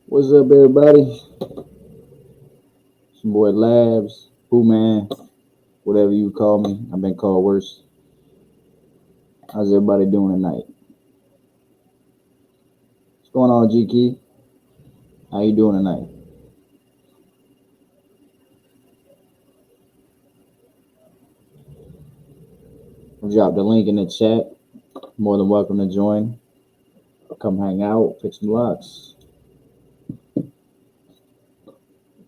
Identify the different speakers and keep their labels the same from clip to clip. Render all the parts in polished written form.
Speaker 1: What's up, everybody? It's your boy Labs, Boo Man, whatever you call me. I've been called worse. How's everybody doing tonight? What's going on, G Key? How you doing tonight? I dropped the link in the chat. More than welcome to join. Come hang out, pick some locks.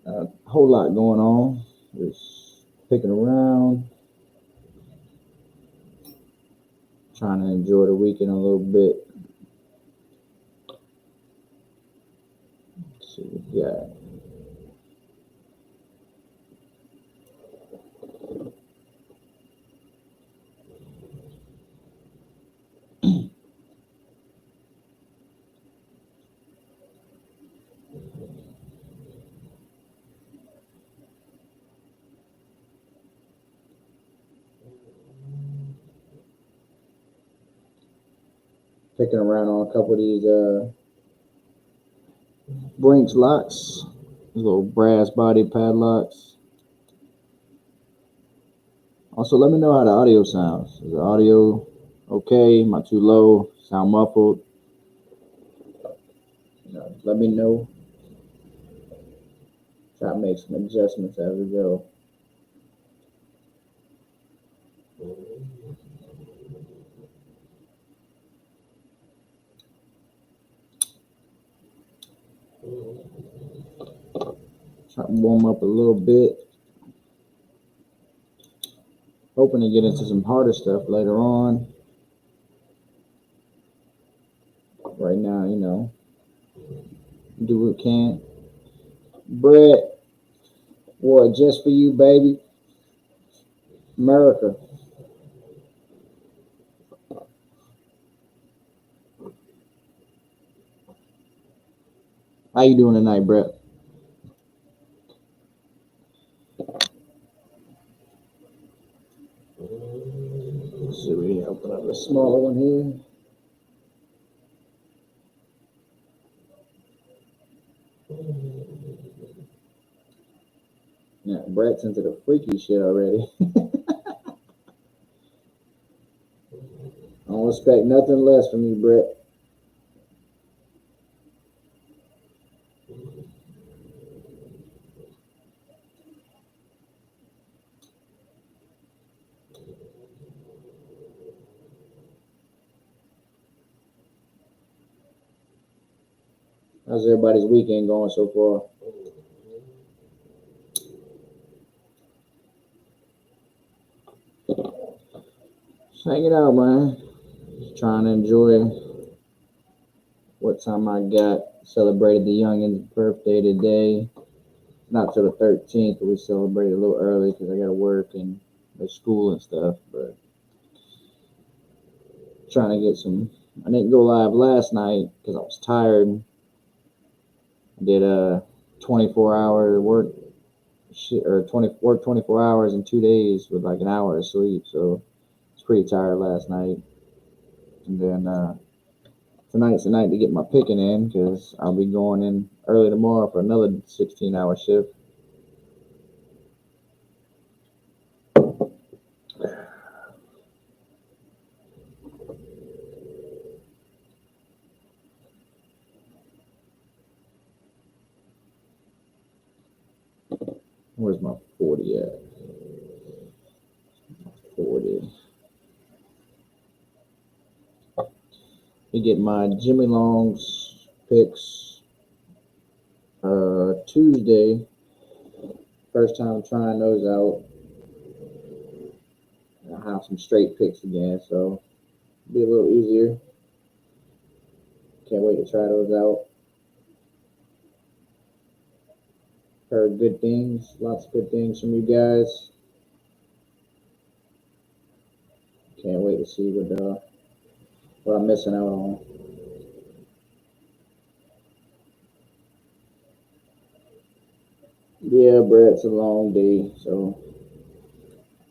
Speaker 1: A whole lot going on. Just picking around, trying to enjoy the weekend a little bit. Let's see what we got. Picking around on a couple of these Brinks locks, these little brass body padlocks. Also, let me know how the audio sounds. Is the audio okay? Am I too low? Sound muffled? Let me know. Try to make some adjustments as we go. Try to warm up a little bit. Hoping to get into some harder stuff later on. Right now, do what we can. Brett, what, just for you, baby? America. How you doing tonight, Brett? Let's see, we open up a smaller one here. Yeah, Brett's into the freaky shit already. I don't expect nothing less from you, Brett. How's everybody's weekend going so far? Just hanging out, man. Just trying to enjoy what time I got. Celebrated the youngin's birthday today. Not till the 13th, but we celebrated a little early because I got to work and there's school and stuff. But trying to get some. I didn't go live last night because I was tired. I did a 24-hour work or 24 hours in 2 days with like an hour of sleep. So I was pretty tired last night. And then tonight's the night to get my picking in because I'll be going in early tomorrow for another 16-hour shift. Where's my 40 at? 40. You get my Jimmy Long's picks Tuesday. First time trying those out. I'll have some straight picks again, so it'll be a little easier. Can't wait to try those out. Heard good things, lots of good things from you guys. Can't wait to see what I'm missing out on. Yeah, Brett, it's a long day, so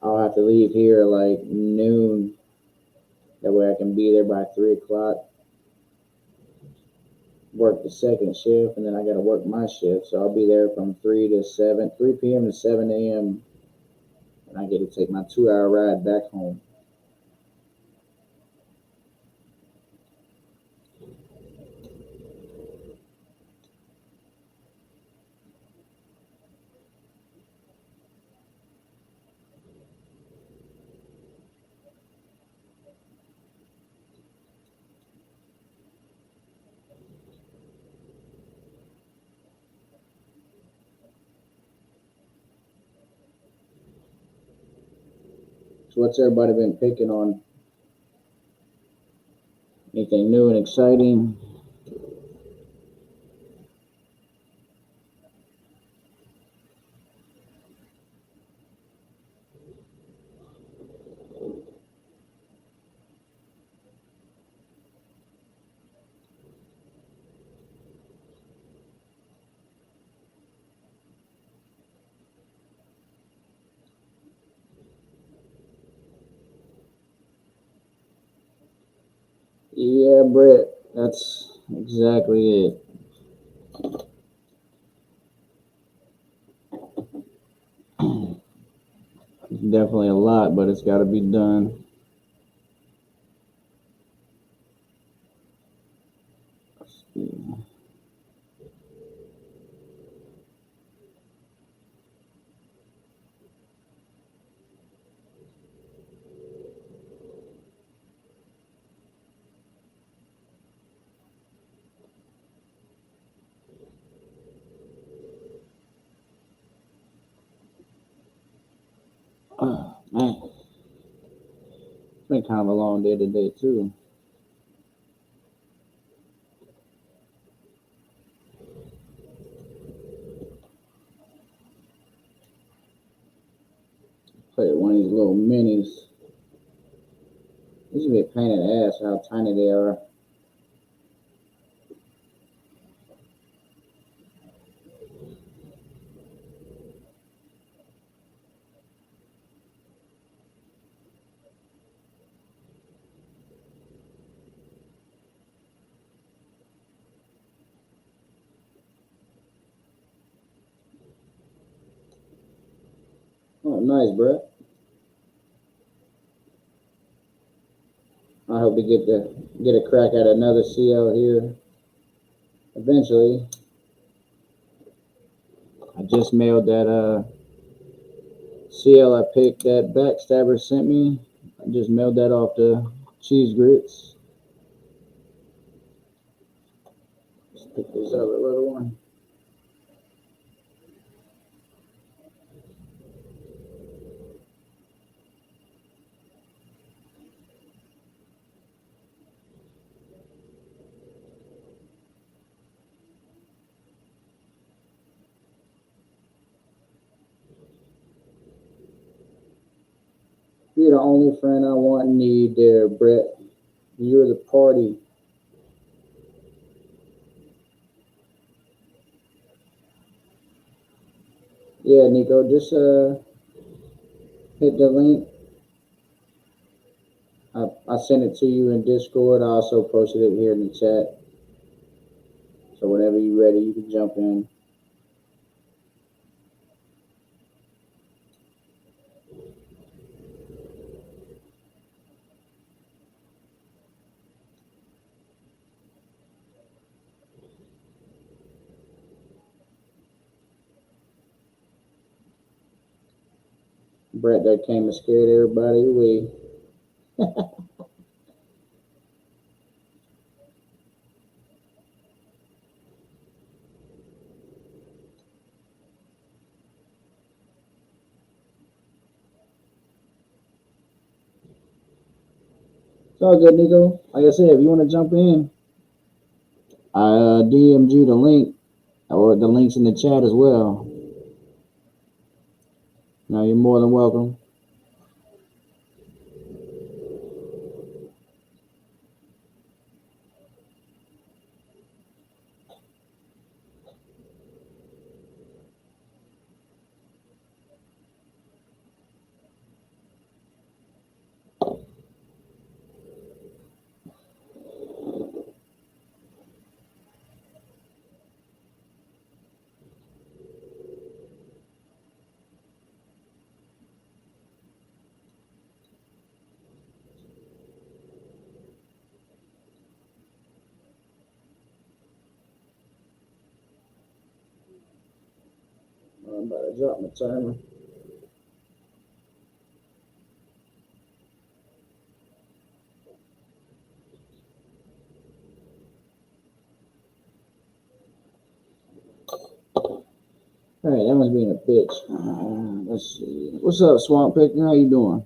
Speaker 1: I'll have to leave here like noon. That way I can be there by 3 o'clock. work the second shift, and then I got to work my shift. So I'll be there from 3 p.m. to 7 a.m. And I get to take my 2 hour ride back home. So what's everybody been picking on? Anything new and exciting? Yeah, Brett, that's exactly it. It's definitely a lot, but it's got to be done. Man, it's been kind of a long day today too. Play one of these little minis. This would be a pain in the ass how tiny they are. Oh, nice, Brett. I hope to get a crack at another CL here eventually. I just mailed that CL I picked that Backstabber sent me. I just mailed that off to Cheese Grits. Let's pick this other little one. You're the only friend I want and need there, Brett. You're the party. Yeah, Nico, just hit the link. I sent it to you in Discord. I also posted it here in the chat. So whenever you're ready, you can jump in. Brett that came and scared everybody away. It's all good, Nico. Like I said, if you want to jump in, I DM'd you the link, or the links in the chat as well. Now you're more than welcome. I'm about to drop my timer. All right, that one's being a bitch. Let's see. What's up, Swamp Picker? How you doing?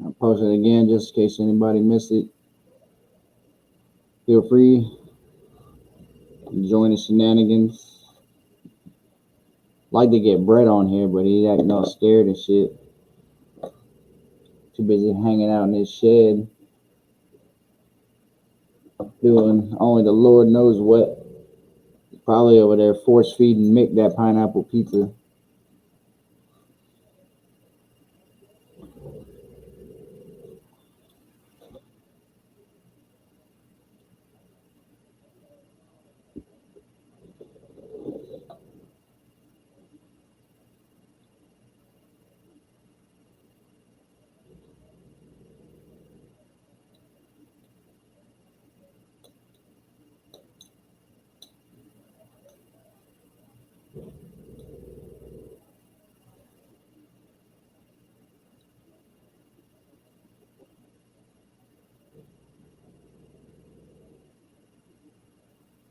Speaker 1: I'll post it again just in case anybody missed it. Feel free to join the shenanigans. Like to get Brett on here, but he acting all scared and shit. Too busy hanging out in his shed, doing only the Lord knows what. Probably over there force feeding Mick that pineapple pizza.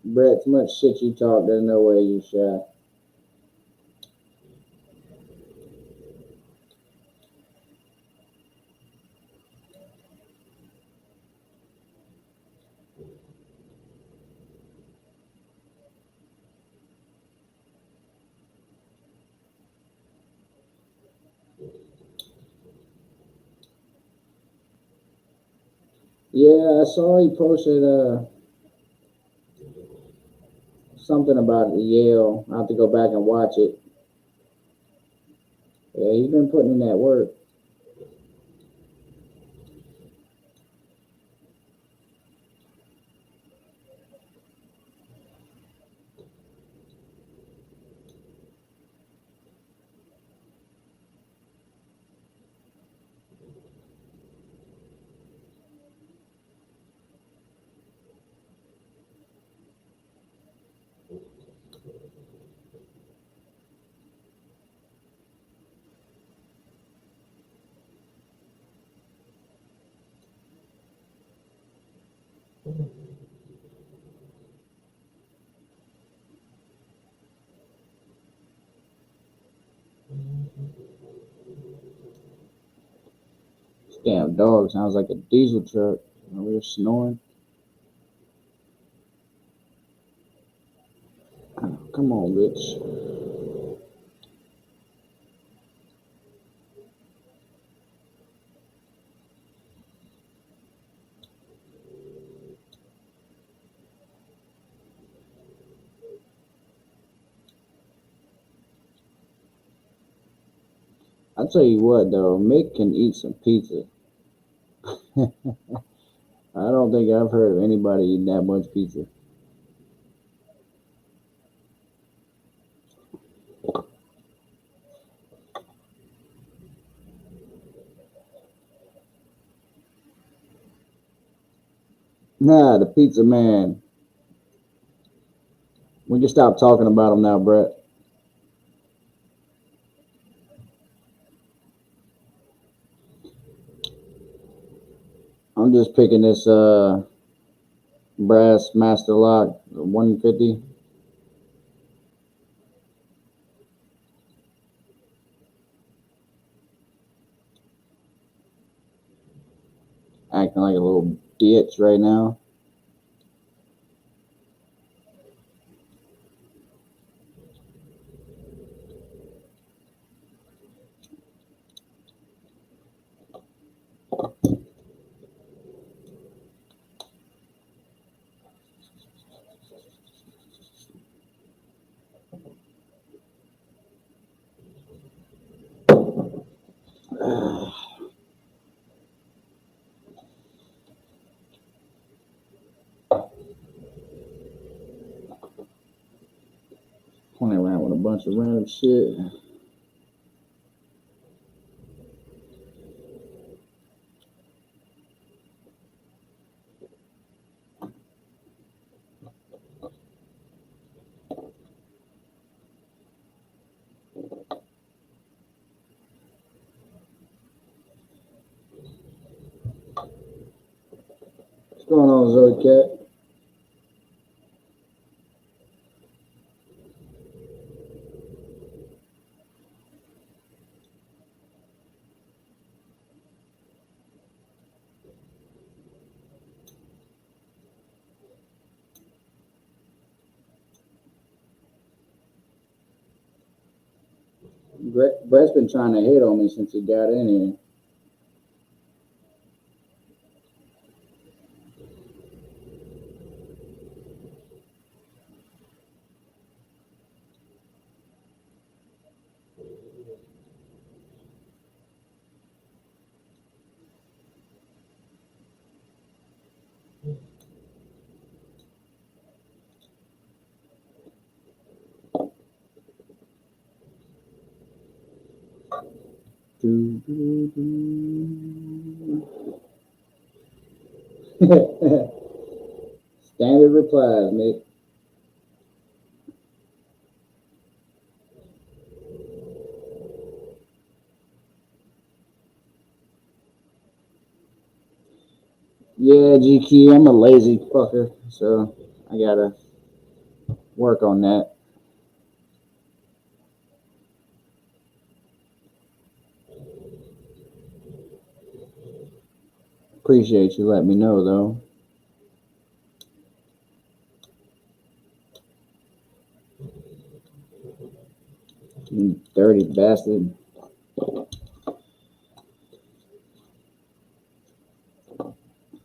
Speaker 1: Brett, too much shit you talk, there's no way you shot. Yeah, I saw he posted something about Yale. I have to go back and watch it. Yeah, he's been putting in that work. This damn dog sounds like a diesel truck. We're snoring. Come on, bitch. I tell you what, though, Mick can eat some pizza. I don't think I've heard of anybody eating that much pizza. Nah, the pizza man. We can stop talking about him now, Brett. I'm just picking this brass master lock 150. Acting like a little bitch right now. Playing around with a bunch of random shit. What's going on, Zoe Cat? Brett's been trying to hit on me since he got in here. Standard replies, Nick. Yeah, GQ, I'm a lazy fucker, so I gotta work on that. Appreciate you letting me know, though. You dirty bastard.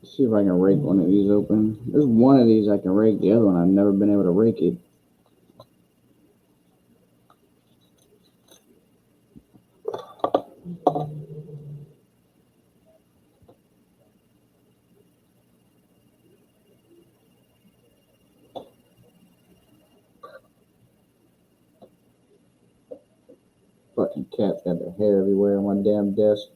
Speaker 1: See if I can rake one of these open. There's one of these I can rake. The other one I've never been able to rake it. Fucking cat's got their hair everywhere on my damn desk.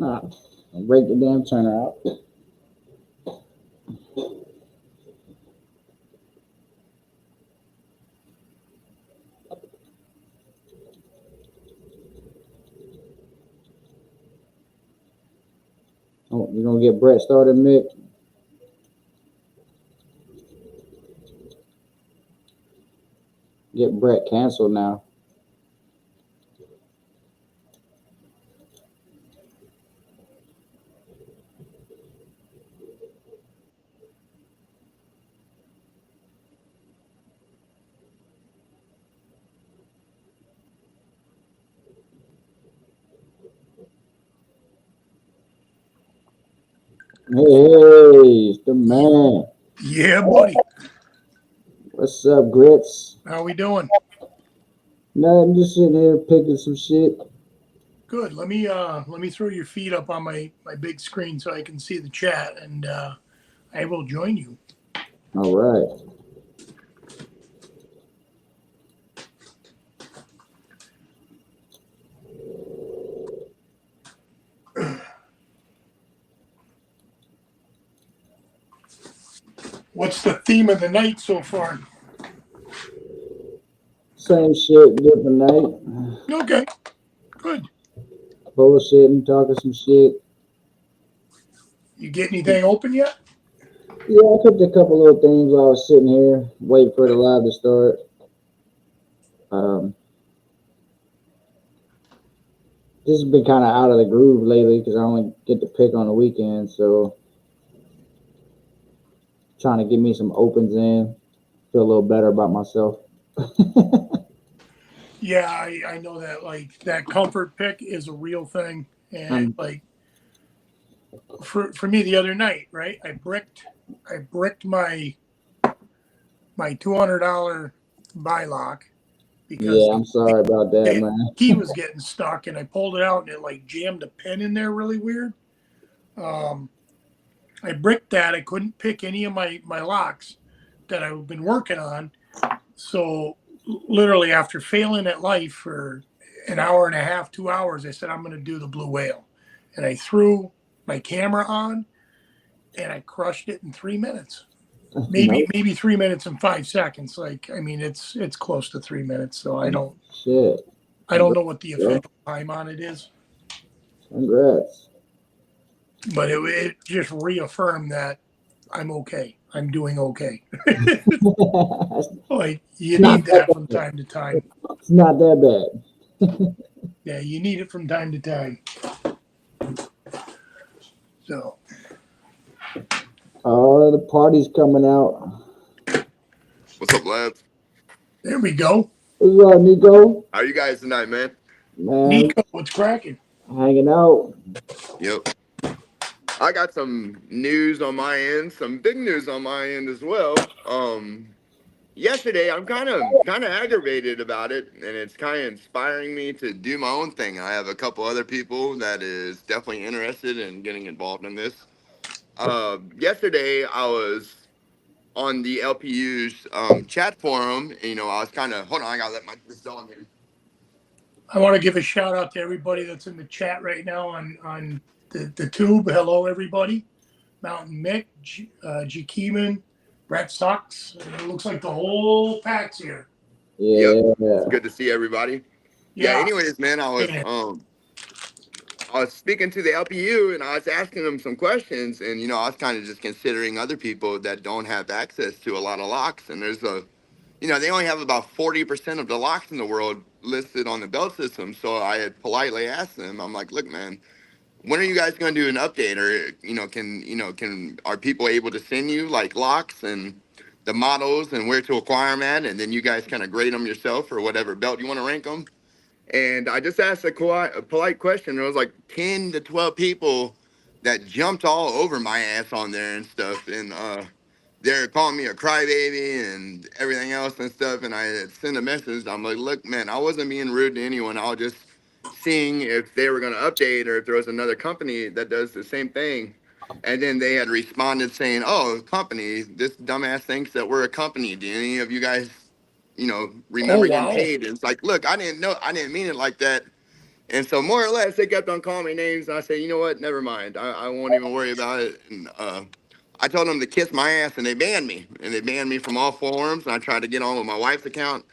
Speaker 1: Ah, rake the damn turner out. Oh, you gonna get Brett started, Mick? Get Brett canceled now. Hey, it's the man.
Speaker 2: Yeah, buddy.
Speaker 1: What's up, Grits?
Speaker 2: How we doing?
Speaker 1: Nothing, just sitting here picking some shit.
Speaker 2: Good. Let me throw your feed up on my big screen so I can see the chat, and I will join you.
Speaker 1: All right.
Speaker 2: What's the theme of the night so far?
Speaker 1: Same shit, different night.
Speaker 2: Okay. Good.
Speaker 1: Bullshitting, talking some shit.
Speaker 2: You get anything open yet?
Speaker 1: Yeah, I cooked a couple little things while I was sitting here waiting for the live to start. This has been kind of out of the groove lately because I only get to pick on the weekend, so trying to get me some opens in, feel a little better about myself.
Speaker 2: Yeah, I know that. Like that comfort pick is a real thing, and like for me the other night, right? I bricked my my $200 buy lock because
Speaker 1: Yeah, I'm sorry about that,
Speaker 2: the
Speaker 1: man.
Speaker 2: key was getting stuck, and I pulled it out and it like jammed a pin in there really weird. Um, I bricked that. I couldn't pick any of my locks that I've been working on. So literally after failing at life for an hour and a half, 2 hours, I said, I'm going to do the blue whale. And I threw my camera on and I crushed it in 3 minutes. Maybe
Speaker 1: No
Speaker 2: 3 minutes and 5 seconds. Like, I mean, it's close to 3 minutes. So
Speaker 1: shit.
Speaker 2: I don't
Speaker 1: Congrats,
Speaker 2: know what the
Speaker 1: bro.
Speaker 2: official time on it is,
Speaker 1: Congrats.
Speaker 2: but it just reaffirmed that I'm okay. I'm doing okay.
Speaker 1: it's
Speaker 2: Like, you
Speaker 1: not
Speaker 2: need
Speaker 1: that
Speaker 2: that from
Speaker 1: bad.
Speaker 2: time to time.
Speaker 1: It's not that bad.
Speaker 2: Yeah, you need it from time to time. So
Speaker 1: Oh, the party's coming out.
Speaker 3: What's up, L.A.B.S?
Speaker 2: there we go.
Speaker 1: What's up, Nico?
Speaker 3: How are you guys tonight, man?
Speaker 1: Man,
Speaker 2: Nico, what's cracking?
Speaker 1: hanging out.
Speaker 3: Yep. I got some news on my end, some big news on my end as well. Yesterday I'm kind of aggravated about it, and it's kind of inspiring me to do my own thing. I have a couple other people that is definitely interested in getting involved in this. Yesterday I was on the LPU's chat forum. And, I was kind of hold on. I gotta let this dog in.
Speaker 2: I want to give a shout out to everybody that's in the chat right now on the tube. Hello, everybody. Mountain Mick, G. Keeman, Brett Stocks. It looks like the whole pack's here.
Speaker 3: Yep.
Speaker 1: Yeah.
Speaker 3: It's good to see everybody. Yeah.
Speaker 2: Yeah.
Speaker 3: Anyways, man, I was speaking to the LPU and I was asking them some questions, and I was kind of just considering other people that don't have access to a lot of locks. And they only have about 40% of the locks in the world listed on the belt system. So I had politely asked them, I'm like, look, man, when are you guys going to do an update? Or can are people able to send you like locks and the models and where to acquire them at, and then you guys kind of grade them yourself or whatever belt you want to rank them? And I just asked a polite question. There was like 10 to 12 people that jumped all over my ass on there and stuff. And they're calling me a crybaby and everything else and stuff. And I had sent a message. I'm like, look, man, I wasn't being rude to anyone. I was just seeing if they were going to update or if there was another company that does the same thing. And then they had responded saying, oh, company, this dumbass thinks that we're a company. Do any of you guys
Speaker 2: Oh,
Speaker 3: remember getting
Speaker 2: wow.
Speaker 3: paid? And it's like, look, I didn't mean it like that. And so more or less, they kept on calling me names. And I said, you know what? Never mind. I won't even worry about it. And I told them to kiss my ass, and they banned me. And they banned me from all forums. And I tried to get on with my wife's account,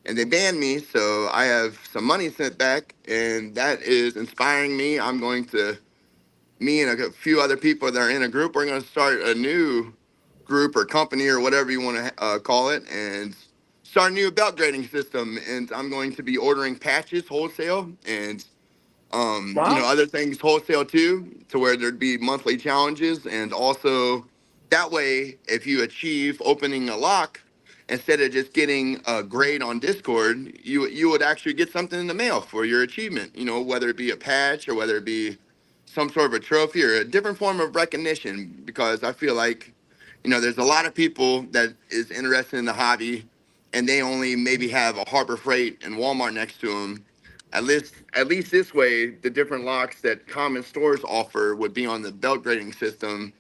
Speaker 3: and they banned me. So I have some money sent back, and that is inspiring me. Me and a few other people that are in a group, we're going to start a new group or company or whatever you want to call it, and start a new belt grading system. And I'm going to be ordering patches wholesale and
Speaker 2: Wow.
Speaker 3: other things wholesale too, to where there'd be monthly challenges. And also that way, if you achieve opening a lock, instead of just getting a grade on Discord, you would actually get something in the mail for your achievement, whether it be a patch or whether it be some sort of a trophy or a different form of recognition. Because I feel like, there's a lot of people that is interested in the hobby, and they only maybe have a Harbor Freight and Walmart next to them. At least this way, the different locks that common stores offer would be on the belt grading system.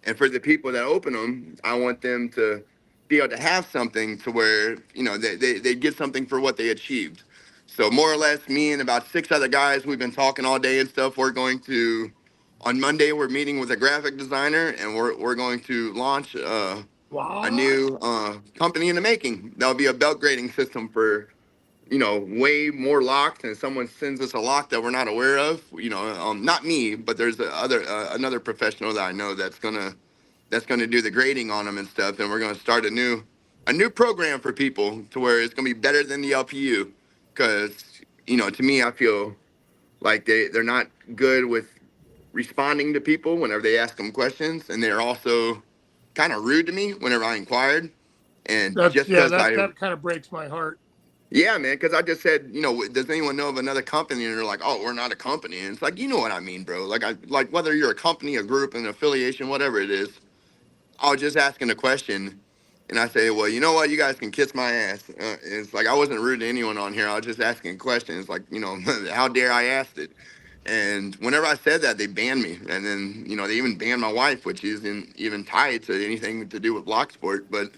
Speaker 3: And for the people that open them, I want them to be able to have something to where, they get something for what they achieved. So more or less, me and about six other guys, we've been talking all day and stuff. On Monday, we're meeting with a graphic designer, and we're going to launch a
Speaker 2: Wow.
Speaker 3: new company in the making. That'll be a belt grading system for way more locks, and someone sends us a lock that we're not aware of, not me, but there's another professional that I know that's gonna do the grading on them and stuff, and we're gonna start a new program for people to where it's gonna be better than the LPU, because to me, I feel like they're not good with responding to people whenever they ask them questions, and they're also kind of rude to me whenever I inquired. And
Speaker 2: That's
Speaker 3: just
Speaker 2: yeah.
Speaker 3: because
Speaker 2: That
Speaker 3: I
Speaker 2: that kind of breaks my heart.
Speaker 3: Yeah, man, because I just said, does anyone know of another company? And they're like, oh, we're not a company. And it's like, you know what I mean, bro. Like whether you're a company, a group, an affiliation, whatever it is, I was just asking a question. And I say, well, you know what? You guys can kiss my ass. It's like I wasn't rude to anyone on here. I was just asking questions. Like, how dare I ask it? And whenever I said that, they banned me. And then, they even banned my wife, which isn't even tied to anything to do with block sport. But,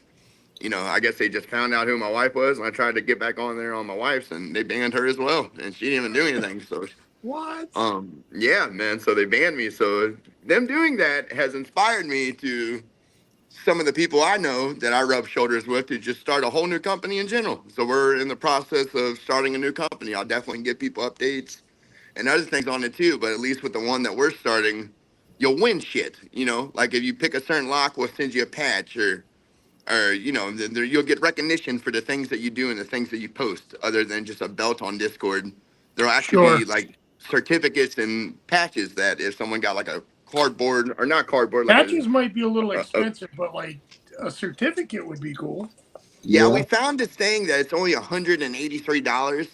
Speaker 3: I guess they just found out who my wife was. And I tried to get back on there on my wife's, and they banned her as well. And she didn't even do anything. So,
Speaker 2: What?
Speaker 3: yeah, man. So they banned me. So them doing that has inspired me to some of the people I know that I rub shoulders with to just start a whole new company in general. So we're in the process of starting a new company. I'll definitely give people updates and other things on it too. But at least with the one that we're starting, you'll win shit. Like if you pick a certain lock, we'll send you a patch or you'll get recognition for the things that you do and the things that you post, other than just a belt on Discord. There'll actually be
Speaker 2: Sure.
Speaker 3: like certificates and patches that if someone got like a cardboard or not cardboard, like
Speaker 2: Patches might be a little
Speaker 3: a
Speaker 2: expensive, but like a certificate would be cool.
Speaker 3: yeah, we
Speaker 1: Yeah.
Speaker 3: found this thing that it's only $183.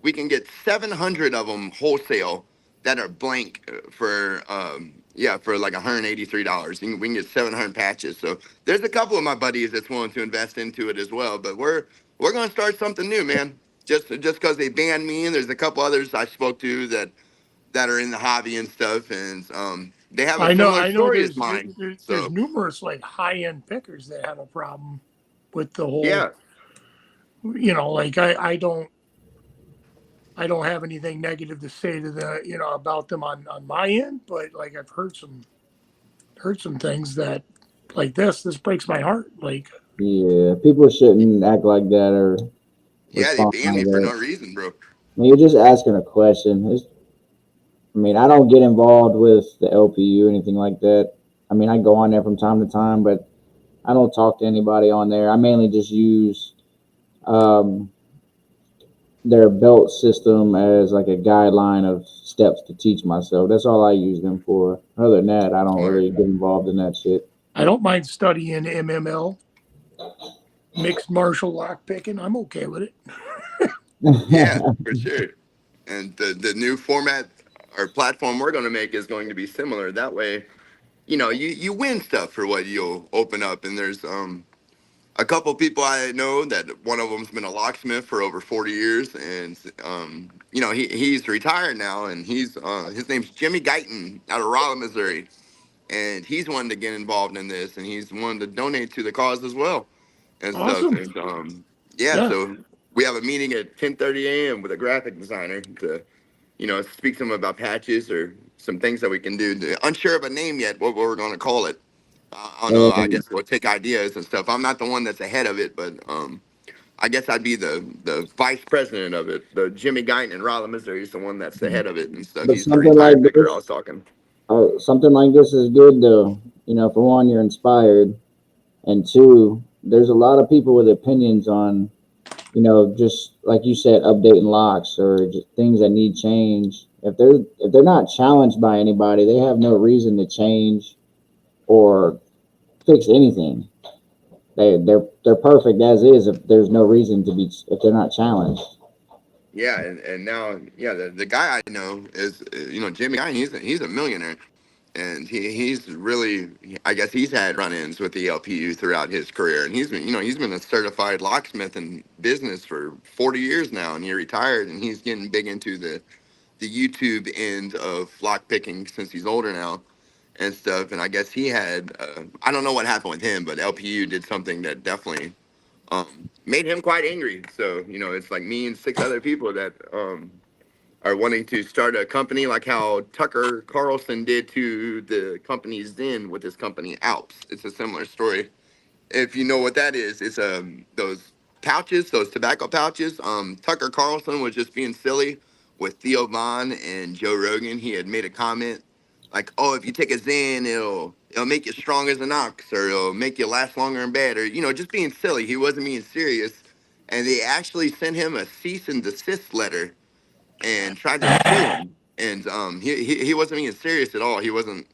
Speaker 3: We can get 700 of them wholesale that are blank for like $183. We can get 700 patches. So there's a couple of my buddies that's willing to invest into it as well. But we're gonna start something new, man. Just because they banned me, and there's a couple others I spoke to that are in the hobby and stuff, and they have a
Speaker 2: I know.
Speaker 3: similar
Speaker 2: I know.
Speaker 3: story as
Speaker 2: There's
Speaker 3: mine.
Speaker 2: there's
Speaker 3: So
Speaker 2: numerous like high end pickers that have a problem with the whole.
Speaker 3: yeah,
Speaker 2: Like I don't have anything negative to say to the about them on my end, but like I've heard some things that like this breaks my heart. Like
Speaker 1: Yeah. People shouldn't act like that or
Speaker 3: yeah, they
Speaker 1: respond
Speaker 3: banned
Speaker 1: like
Speaker 3: me for no
Speaker 1: that.
Speaker 3: reason, bro.
Speaker 1: I mean, you're just asking a question. I mean, I don't get involved with the LPU or anything like that. I mean, I go on there from time to time, but I don't talk to anybody on there. I mainly just use um, their belt system as like a guideline of steps to teach myself. That's all I use them for. Other than that, I don't
Speaker 3: Smart.
Speaker 1: really get involved in that shit.
Speaker 2: I don't mind studying MML, mixed martial lock picking. I'm okay with it.
Speaker 3: Yeah, for sure. And the new format or platform we're going to make is going to be similar. That way, you win stuff for what you'll open up. And there's a couple people I know that one of them's been a locksmith for over 40 years, and he's retired now, and his name's Jimmy Guyton out of Raleigh, Missouri, and he's wanting to get involved in this, and he's wanting to donate to the cause as well and stuff.
Speaker 2: Awesome.
Speaker 3: And yeah,
Speaker 2: Yeah.
Speaker 3: so we have a meeting at 10:30 a.m. with a graphic designer to speak to him about patches or some things that we can do. Unsure of a name yet, what we're going to call it. I don't know. I
Speaker 1: um,
Speaker 3: guess we'll take ideas and stuff. I'm not the one that's ahead of it, but I guess I'd be the vice president of it. The Jimmy Guyton in Raleigh, Missouri is the one that's the head of it and stuff.
Speaker 1: but
Speaker 3: He's the retired picker I was talking.
Speaker 1: something like this is good though. For one, you're inspired, and two, there's a lot of people with opinions on just like you said, updating locks or just things that need change. If they're not challenged by anybody, they have no reason to change or fix anything. They're perfect as is. If there's no reason to be, if they're not challenged.
Speaker 3: Yeah, and now, yeah, the guy I know is, Jimmy Guyton. He's a millionaire, and he's really, I guess he's had run-ins with the LPU throughout his career, and he's been a certified locksmith in business for 40 years now, and he retired, and he's getting big into the YouTube end of lock picking since he's older now and stuff. And I guess he had, I don't know what happened with him, but LPU did something that definitely made him quite angry. So it's like me and six other people that are wanting to start a company, like how Tucker Carlson did to the company Zen with his company Alps. It's a similar story. If you know what that is, it's those pouches, those tobacco pouches. Tucker Carlson was just being silly with Theo Vaughn and Joe Rogan. He had made a comment like, "Oh, if you take a Zen, it'll make you strong as an ox, or it'll make you last longer in bed," or just being silly. He wasn't being serious, and they actually sent him a cease and desist letter and tried to sue him. And he wasn't being serious at all. He wasn't,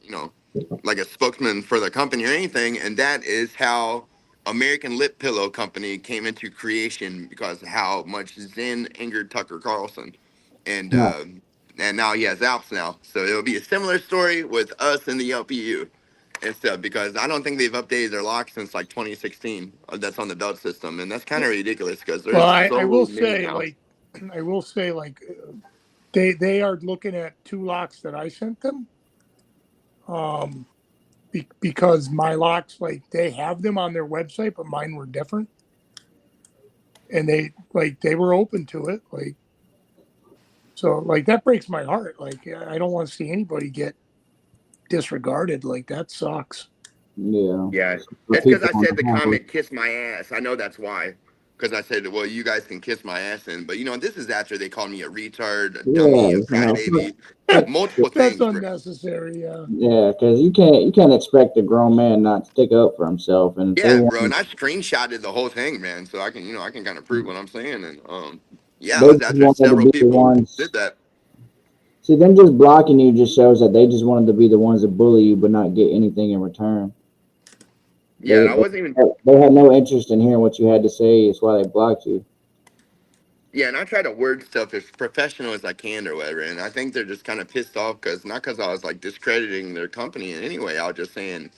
Speaker 3: like a spokesman for the company or anything. And that is how American Lip Pillow Company came into creation, because of how much Zen angered Tucker Carlson. And
Speaker 1: Huh.
Speaker 3: uh, and now he has Alps now. So it'll be a similar story with us and the LPU. and stuff because I don't think they've updated their locks since like 2016. That's on the belt system, and that's kind of ridiculous because
Speaker 2: Well,
Speaker 3: there's
Speaker 2: I
Speaker 3: so
Speaker 2: will
Speaker 3: many
Speaker 2: say
Speaker 3: now.
Speaker 2: like I will say like they are looking at 2 locks that I sent them. Because my locks, like they have them on their website, but mine were different, and they were open to it. Like so, like that breaks my heart. Like I don't want to see anybody get disregarded. Like that sucks.
Speaker 1: Yeah.
Speaker 3: Yeah,
Speaker 1: For
Speaker 3: it's because
Speaker 1: people
Speaker 3: I
Speaker 1: on
Speaker 3: said
Speaker 1: the
Speaker 3: the
Speaker 1: highway.
Speaker 3: comment "kiss my ass." I know that's why. Because I said, well, you guys can kiss my ass, and but this is after they called me a retard, a dummy, a
Speaker 1: Yeah, no,
Speaker 3: crybaby, multiple
Speaker 2: That's
Speaker 3: things, bro.
Speaker 2: unnecessary.
Speaker 1: yeah, because you can't expect a grown man not to stick up for himself, and if they
Speaker 3: Yeah, bro, and
Speaker 1: want,
Speaker 3: I screenshotted the whole thing, man, so I can, I can kind of prove what I'm saying, and yeah, I
Speaker 1: they
Speaker 3: was
Speaker 1: just
Speaker 3: after
Speaker 1: wanted to
Speaker 3: several
Speaker 1: be the
Speaker 3: people
Speaker 1: ones.
Speaker 3: did that.
Speaker 1: See, them just blocking you just shows that they just wanted to be the ones that bully you, but not get anything in return.
Speaker 3: Yeah,
Speaker 1: They
Speaker 3: and I
Speaker 1: they,
Speaker 3: wasn't even.
Speaker 1: they had no interest in hearing what you had to say. That's why they blocked you.
Speaker 3: Yeah, and I try to word stuff as professional as I can or whatever. And I think they're just kind of pissed off because not because I was like discrediting their company in any way. I was just saying,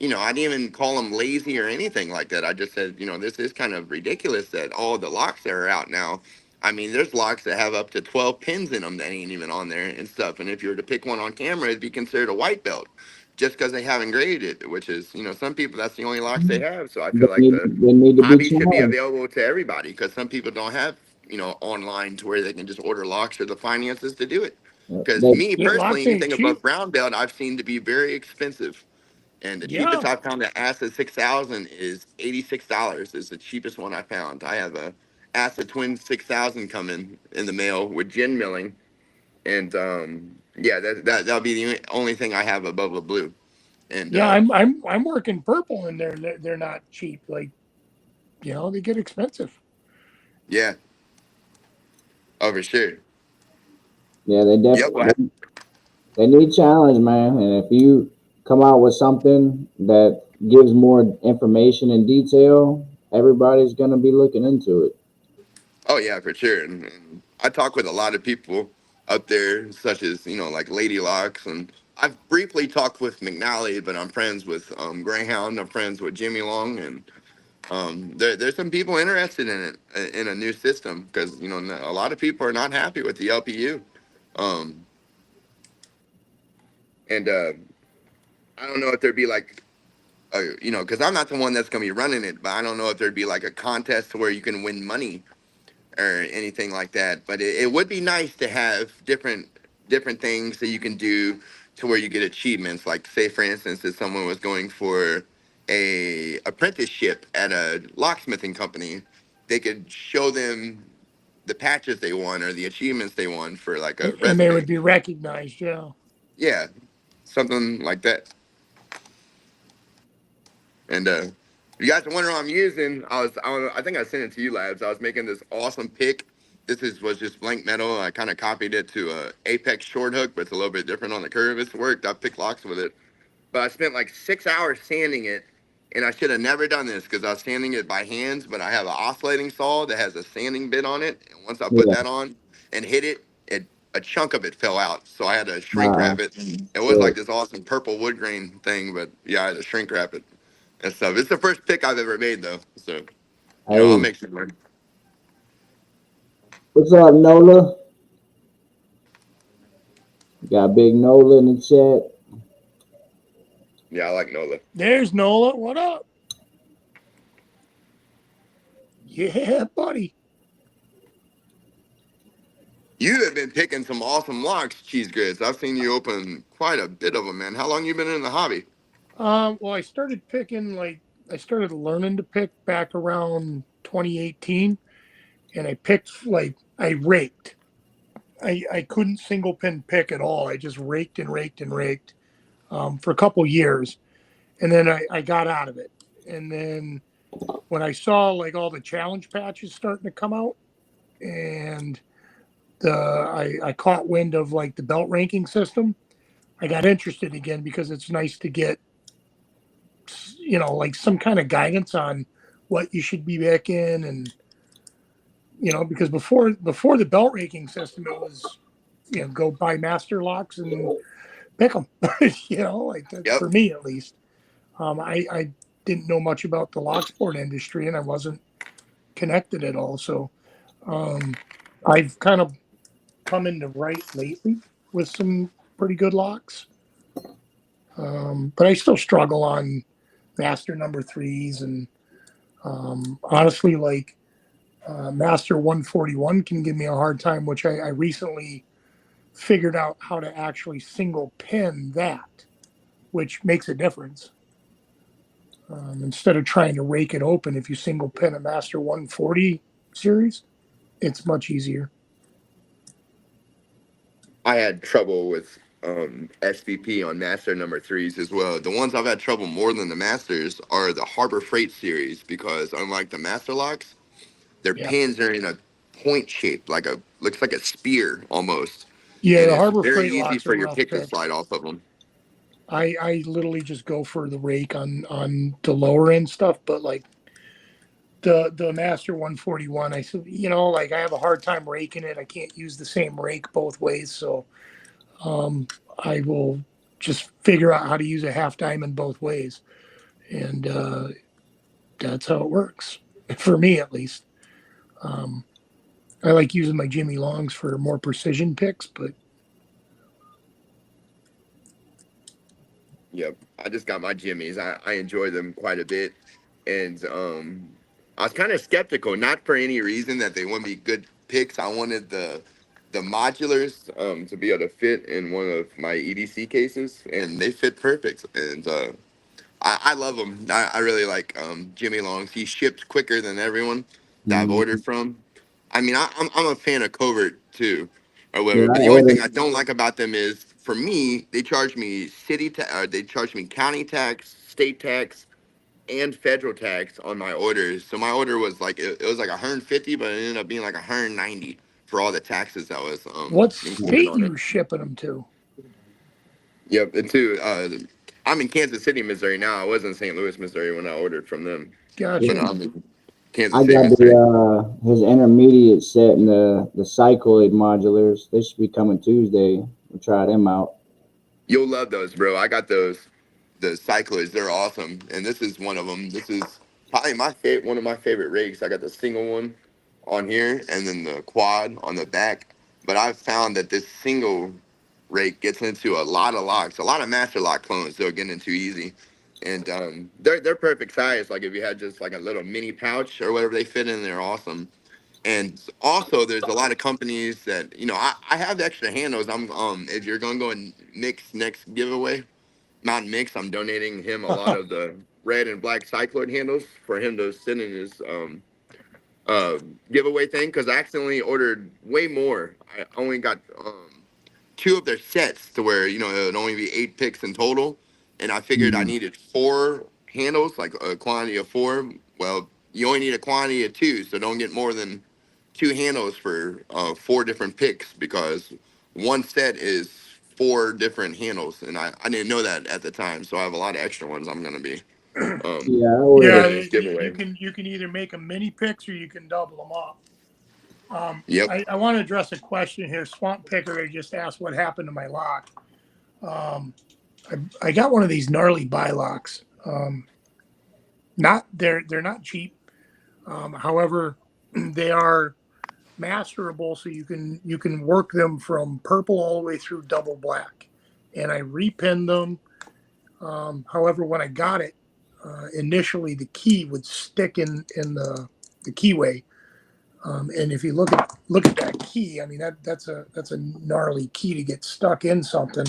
Speaker 3: I didn't even call them lazy or anything like that. I just said, this is kind of ridiculous that all the locks that are out now. I mean, there's locks that have up to 12 pins in them that ain't even on there and stuff. And if you were to pick one on camera, it'd be considered a white belt just because they haven't graded it, which is, some people, that's the only locks they have. So I feel like the
Speaker 1: They need to be
Speaker 3: hobby should be
Speaker 1: challenged.
Speaker 3: available to everybody because some people don't have online to where they can just order locks or the finances to do it. Because
Speaker 1: They
Speaker 3: me
Speaker 2: Yeah,
Speaker 3: personally,
Speaker 2: locks ain't
Speaker 3: anything above
Speaker 2: cheap.
Speaker 3: brown belt, I've seen to be very expensive. And the cheapest
Speaker 2: Yeah,
Speaker 3: I found at Acid 6000 is $86. Is the cheapest one I found. I have a Acid Twin 6000 coming in the mail with gin milling, and yeah, that'll be the only thing I have above a blue. And
Speaker 2: yeah. I'm working purple, and they're not cheap. Like they get expensive.
Speaker 3: yeah, oh for sure.
Speaker 1: yeah they
Speaker 3: Yep.
Speaker 1: definitely they need challenge, man. And if you come out with something that gives more information and detail, everybody's gonna be looking into it.
Speaker 3: Oh yeah, for sure. And I talk with a lot of people up there, such as like Lady Locks, and I've briefly talked with McNally, but I'm friends with Greyhound. I'm friends with Jimmy Long, and there's some people interested in it in a new system because a lot of people are not happy with the LPU, um, and I don't know if there'd be like because I'm not the one that's gonna be running it, but I don't know if there'd be like a contest to where you can win money or anything like that. But it would be nice to have different things that you can do to where you get achievements. Like say for instance, if someone was going for a apprenticeship at a locksmithing company, they could show them the patches they won or the achievements they won for like a
Speaker 2: And they would
Speaker 3: resume.
Speaker 2: be recognized. Yeah.
Speaker 3: Yeah, something like that. And you guys are wondering what I'm using. I think I sent it to you, Labs. I was making this awesome pick. Was just blank metal. I kind of copied it to a Apex short hook, but it's a little bit different on the curve. It's worked. I picked locks with it, but I spent like 6 hours sanding it, and I should have never done this because I was sanding it by hands. But I have an oscillating saw that has a sanding bit on it, and once I put
Speaker 1: Yeah.
Speaker 3: that on and hit it, a chunk of it fell out. So I had to shrink
Speaker 1: Uh,
Speaker 3: wrap it. It was
Speaker 1: shit.
Speaker 3: like this awesome purple wood grain thing, but yeah, I had to shrink wrap it and stuff. It's the first pick I've ever made though, so I'll
Speaker 1: Hey,
Speaker 3: make sure.
Speaker 1: what's up, Nola? Got Big Nola in the chat.
Speaker 3: Yeah, I like Nola.
Speaker 2: There's Nola. What up? Yeah, buddy.
Speaker 3: You have been picking some awesome locks, cheese grits. I've seen you open quite a bit of them, man. How long you been in the hobby?
Speaker 2: Well, I started learning to pick back around 2018, and I picked I raked. I couldn't single pin pick at all. I just raked and raked and raked for a couple years, and then I got out of it. And then when I saw like all the challenge patches starting to come out, and I caught wind of like the belt ranking system, I got interested again because it's nice to get like some kind of guidance on what you should be back in, and because before the belt ranking system, it was go buy master locks and pick them. Like that
Speaker 3: Yep.
Speaker 2: for me at least. I didn't know much about the lock sport industry, and I wasn't connected at all. So I've kind of come into right lately with some pretty good locks. But I still struggle on master number threes, and honestly, like master 141 can give me a hard time, which I recently figured out how to actually single pin that, which makes a difference. Instead of trying to rake it open, if you single pin a master 140 series, it's much easier.
Speaker 3: I had trouble with SVP on master number threes as well. The ones I've had trouble more than the masters are the Harbor Freight series because unlike the master locks, their
Speaker 2: Yeah.
Speaker 3: pins are in a point shape, like a looks like a spear almost,
Speaker 2: Yeah,
Speaker 3: and
Speaker 2: the
Speaker 3: it's
Speaker 2: Harbor
Speaker 3: very
Speaker 2: Freight
Speaker 3: easy
Speaker 2: locks
Speaker 3: for
Speaker 2: are
Speaker 3: your
Speaker 2: rough
Speaker 3: pick to
Speaker 2: picks.
Speaker 3: slide off of them.
Speaker 2: I literally just go for the rake on the lower end stuff, but like the Master 141, I said, like I have a hard time raking it. I can't use the same rake both ways, so um, I will just figure out how to use a half diamond both ways, and that's how it works for me at least. Um, I like using my Jimmy Longs for more precision picks, but
Speaker 3: Yep, I just got my Jimmies. I enjoy them quite a bit, and I was kind of skeptical, not for any reason that they wouldn't be good picks. I wanted the modulars to be able to fit in one of my EDC cases, and they fit perfect. And I love them. I really like Jimmy Longs. He shipped quicker than everyone that I've
Speaker 1: Mm.
Speaker 3: ordered from. I mean, I'm a fan of Covert too, or
Speaker 1: Yeah,
Speaker 3: whatever. But
Speaker 1: I
Speaker 3: the only thing
Speaker 1: ordered.
Speaker 3: I don't like about them is, for me, they charge me they charge me county tax, state tax, and federal tax on my orders. So my order was like it was like 150, but it ended up being like 190 for all the taxes that was
Speaker 2: what
Speaker 3: included
Speaker 2: state
Speaker 3: on it.
Speaker 2: you shipping them to?
Speaker 3: Yep, and two, I'm in Kansas City, Missouri now. I was in St. Louis, Missouri when I ordered from them, but
Speaker 2: Gotcha.
Speaker 3: I'm in Kansas
Speaker 1: I
Speaker 3: City,
Speaker 1: got
Speaker 3: Missouri.
Speaker 1: his intermediate set and the cycloid modulars. They should be coming Tuesday. We'll try them out.
Speaker 3: You'll love those, bro. I got those. The cyclists, they're awesome, and this is one of them. This is probably one of my favorite rigs. I got the single one on here, and then the quad on the back. But I've found that this single rig gets into a lot of locks, a lot of master lock clones. They'll get into easy, and they're perfect size. Like if you had just like a little mini pouch or whatever, they fit in there awesome. And also, there's a lot of companies that I have extra handles. I'm if you're gonna go and mix next giveaway, Mountain Mix, I'm donating him a lot of the red and black cycloid handles for him to send in his uh, giveaway thing because I accidentally ordered way more. I only got two of their sets to where it would only be 8 picks in total, and I figured I
Speaker 1: Mm.
Speaker 3: needed 4 handles, like a quantity of 4. Well, you only need a quantity of 2, so don't get more than 2 handles for 4 different picks because one set is 4 different handles, and I didn't know that at the time, so I have a lot of extra ones I'm gonna be
Speaker 1: Yeah, I
Speaker 2: Yeah,
Speaker 3: putting in
Speaker 1: ordered.
Speaker 3: this
Speaker 2: you
Speaker 3: giveaway.
Speaker 2: can either make them mini picks or you can double them up.
Speaker 3: Yep.
Speaker 2: I want to address a question here. Swamp Picker just asked what happened to my lock. Um, I got one of these gnarly bylocks. Not they're not cheap. However, they are masterable, so you can work them from purple all the way through double black. And I repinned them. However, when I got it, initially the key would stick in the keyway. And if you look at that key, I mean that's a gnarly key to get stuck in something.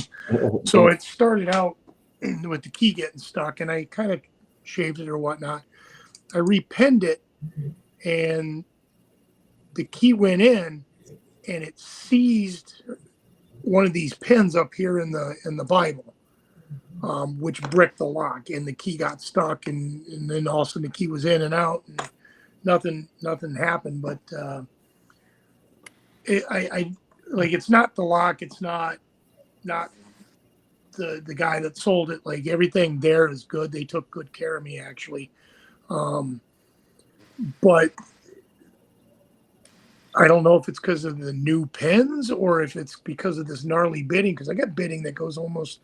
Speaker 2: So it started out with the key getting stuck, and I kind of shaved it or whatnot. I repinned it, and the key went in, and it seized one of these pins up here in the Bible, which bricked the lock, and the key got stuck, and then all of a sudden the key was in and out, and nothing happened. But I like it's not the lock, it's not the guy that sold it. Like everything there is good. They took good care of me actually. Um, but I don't know if it's because of the new pins or if it's because of this gnarly bidding. Because I got bidding that goes almost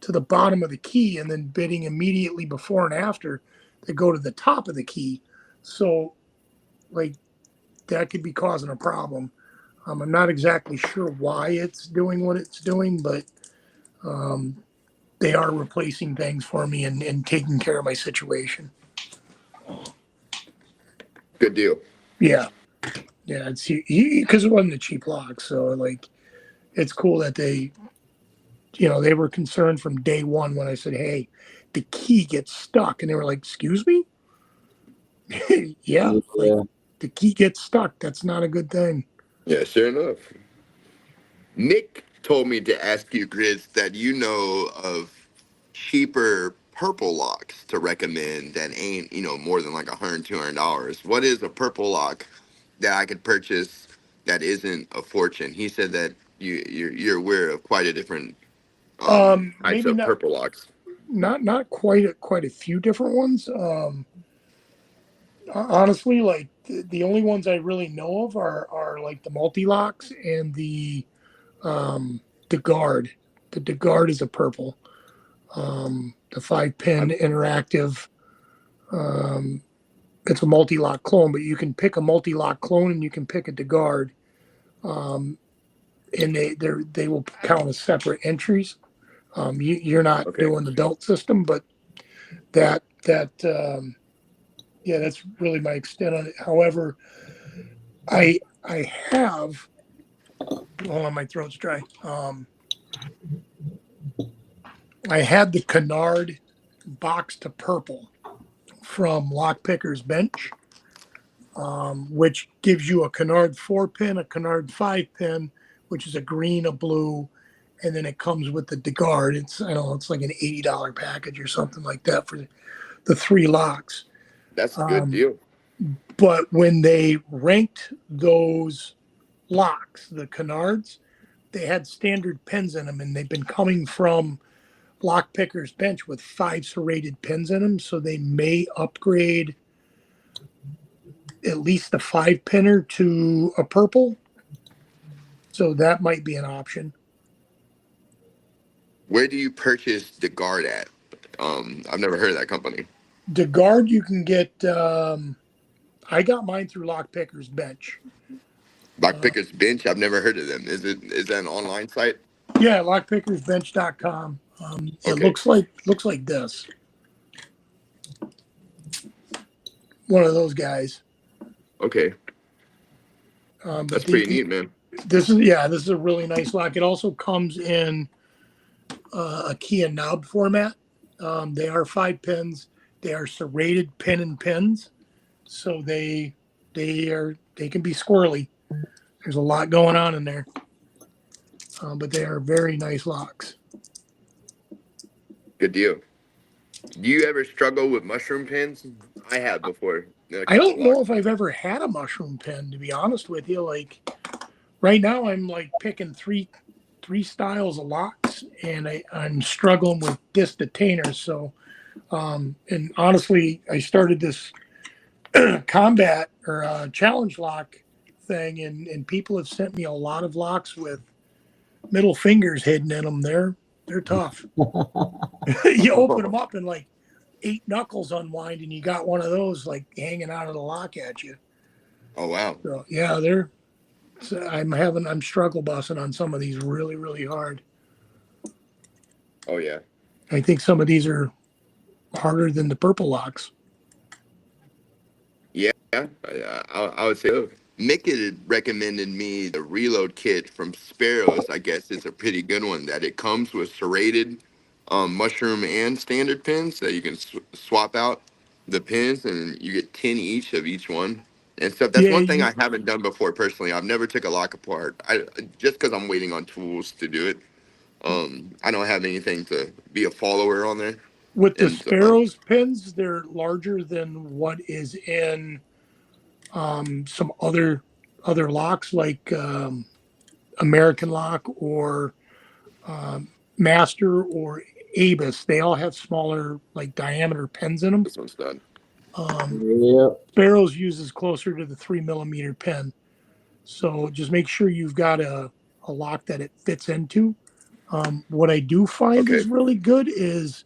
Speaker 2: to the bottom of the key and then bitting immediately before and after that go to the top of the key. So, like, that could be causing a problem. I'm not exactly sure why it's doing what it's doing, but they are replacing things for me and taking care of my situation.
Speaker 3: Good deal.
Speaker 2: Yeah. Yeah. It's because it wasn't a cheap lock. So, like, it's cool that they, they were concerned from day one when I said, hey, the key gets stuck. And they were like, excuse me? Yeah. Like,
Speaker 1: Yeah.
Speaker 2: the key gets stuck. That's not a good thing.
Speaker 3: Yeah, sure enough. Nick told me to ask you, Grizz, that you know of cheaper purple locks to recommend that ain't, more than like $100, $200. What is a purple lock that I could purchase that isn't a fortune? He said that you're aware of quite a different types
Speaker 2: Maybe
Speaker 3: of purple locks.
Speaker 2: not quite a few different ones. Honestly, like the only ones I really know of are like the multi locks and the guard. The guard is a purple. The 5-pin interactive. Um, it's a multi lock clone, but you can pick a multi lock clone and you can pick a DeGuard. Um, and they will count as separate entries. You're not
Speaker 3: Okay.
Speaker 2: doing the belt system, but that yeah, that's really my extent on it. However, I have, hold on, my throat's dry. I had the Canard box to purple from Lockpicker's Bench, which gives you a Canard 4-pin, a Canard 5-pin, which is a green, a blue, and then it comes with the DeGuard. I don't know, it's like an $80 package or something like that for the 3 locks.
Speaker 3: That's a good deal.
Speaker 2: But when they ranked those locks, the Canards, they had standard pins in them, and they've been coming from Lockpicker's Bench with 5 serrated pins in them, so they may upgrade at least the 5-pinner to a purple. So that might be an option.
Speaker 3: Where do you purchase the guard at? I've never heard of that company.
Speaker 2: DeGuard, you can get. I got mine through Lockpicker's Bench.
Speaker 3: Lockpicker's Bench. I've never heard of them. Is that an online site?
Speaker 2: Yeah, lockpickersbench.com. It
Speaker 3: Okay.
Speaker 2: looks like this. One of those guys.
Speaker 3: Okay.
Speaker 2: But
Speaker 3: That's pretty neat, man.
Speaker 2: This is a really nice lock. It also comes in a key and knob format. They are 5 pins. They are serrated pin and pins, so they can be squirrely. There's a lot going on in there, but they are very nice locks.
Speaker 3: Good deal. Do you ever struggle with mushroom pins? I have before.
Speaker 2: I don't know if I've ever had a mushroom pin, to be honest with you. Like right now, I'm like picking three styles of locks, and I'm struggling with disc detainers. So, and honestly, I started this combat or challenge lock thing, and people have sent me a lot of locks with middle fingers hidden in them. They're tough. You open them up and like 8 knuckles unwind, and you got one of those like hanging out of the lock at you.
Speaker 3: Oh wow.
Speaker 2: So yeah, I'm struggle bussing on some of these really, really hard.
Speaker 3: Oh yeah.
Speaker 2: I think some of these are harder than the purple locks.
Speaker 3: Yeah, I would say so. Mick had recommended me the reload kit from Sparrows. I guess it's a pretty good one. That it comes with serrated mushroom and standard pins that you can swap out the pins, and you get 10 each of each one and stuff. That's
Speaker 2: Yeah,
Speaker 3: one thing I haven't done before personally. I've never took a lock apart. Just because I'm waiting on tools to do it. I don't have anything to be a follower on there.
Speaker 2: with the
Speaker 3: And
Speaker 2: Sparrows pins, they're larger than what is in some other locks like American Lock or Master or L.A.B.S. They all have smaller like diameter pins in them.
Speaker 3: this one's done.
Speaker 1: Yep.
Speaker 2: Sparrows uses closer to the 3 millimeter pin, so just make sure you've got a lock that it fits into. What I do find
Speaker 3: Okay.
Speaker 2: is really good is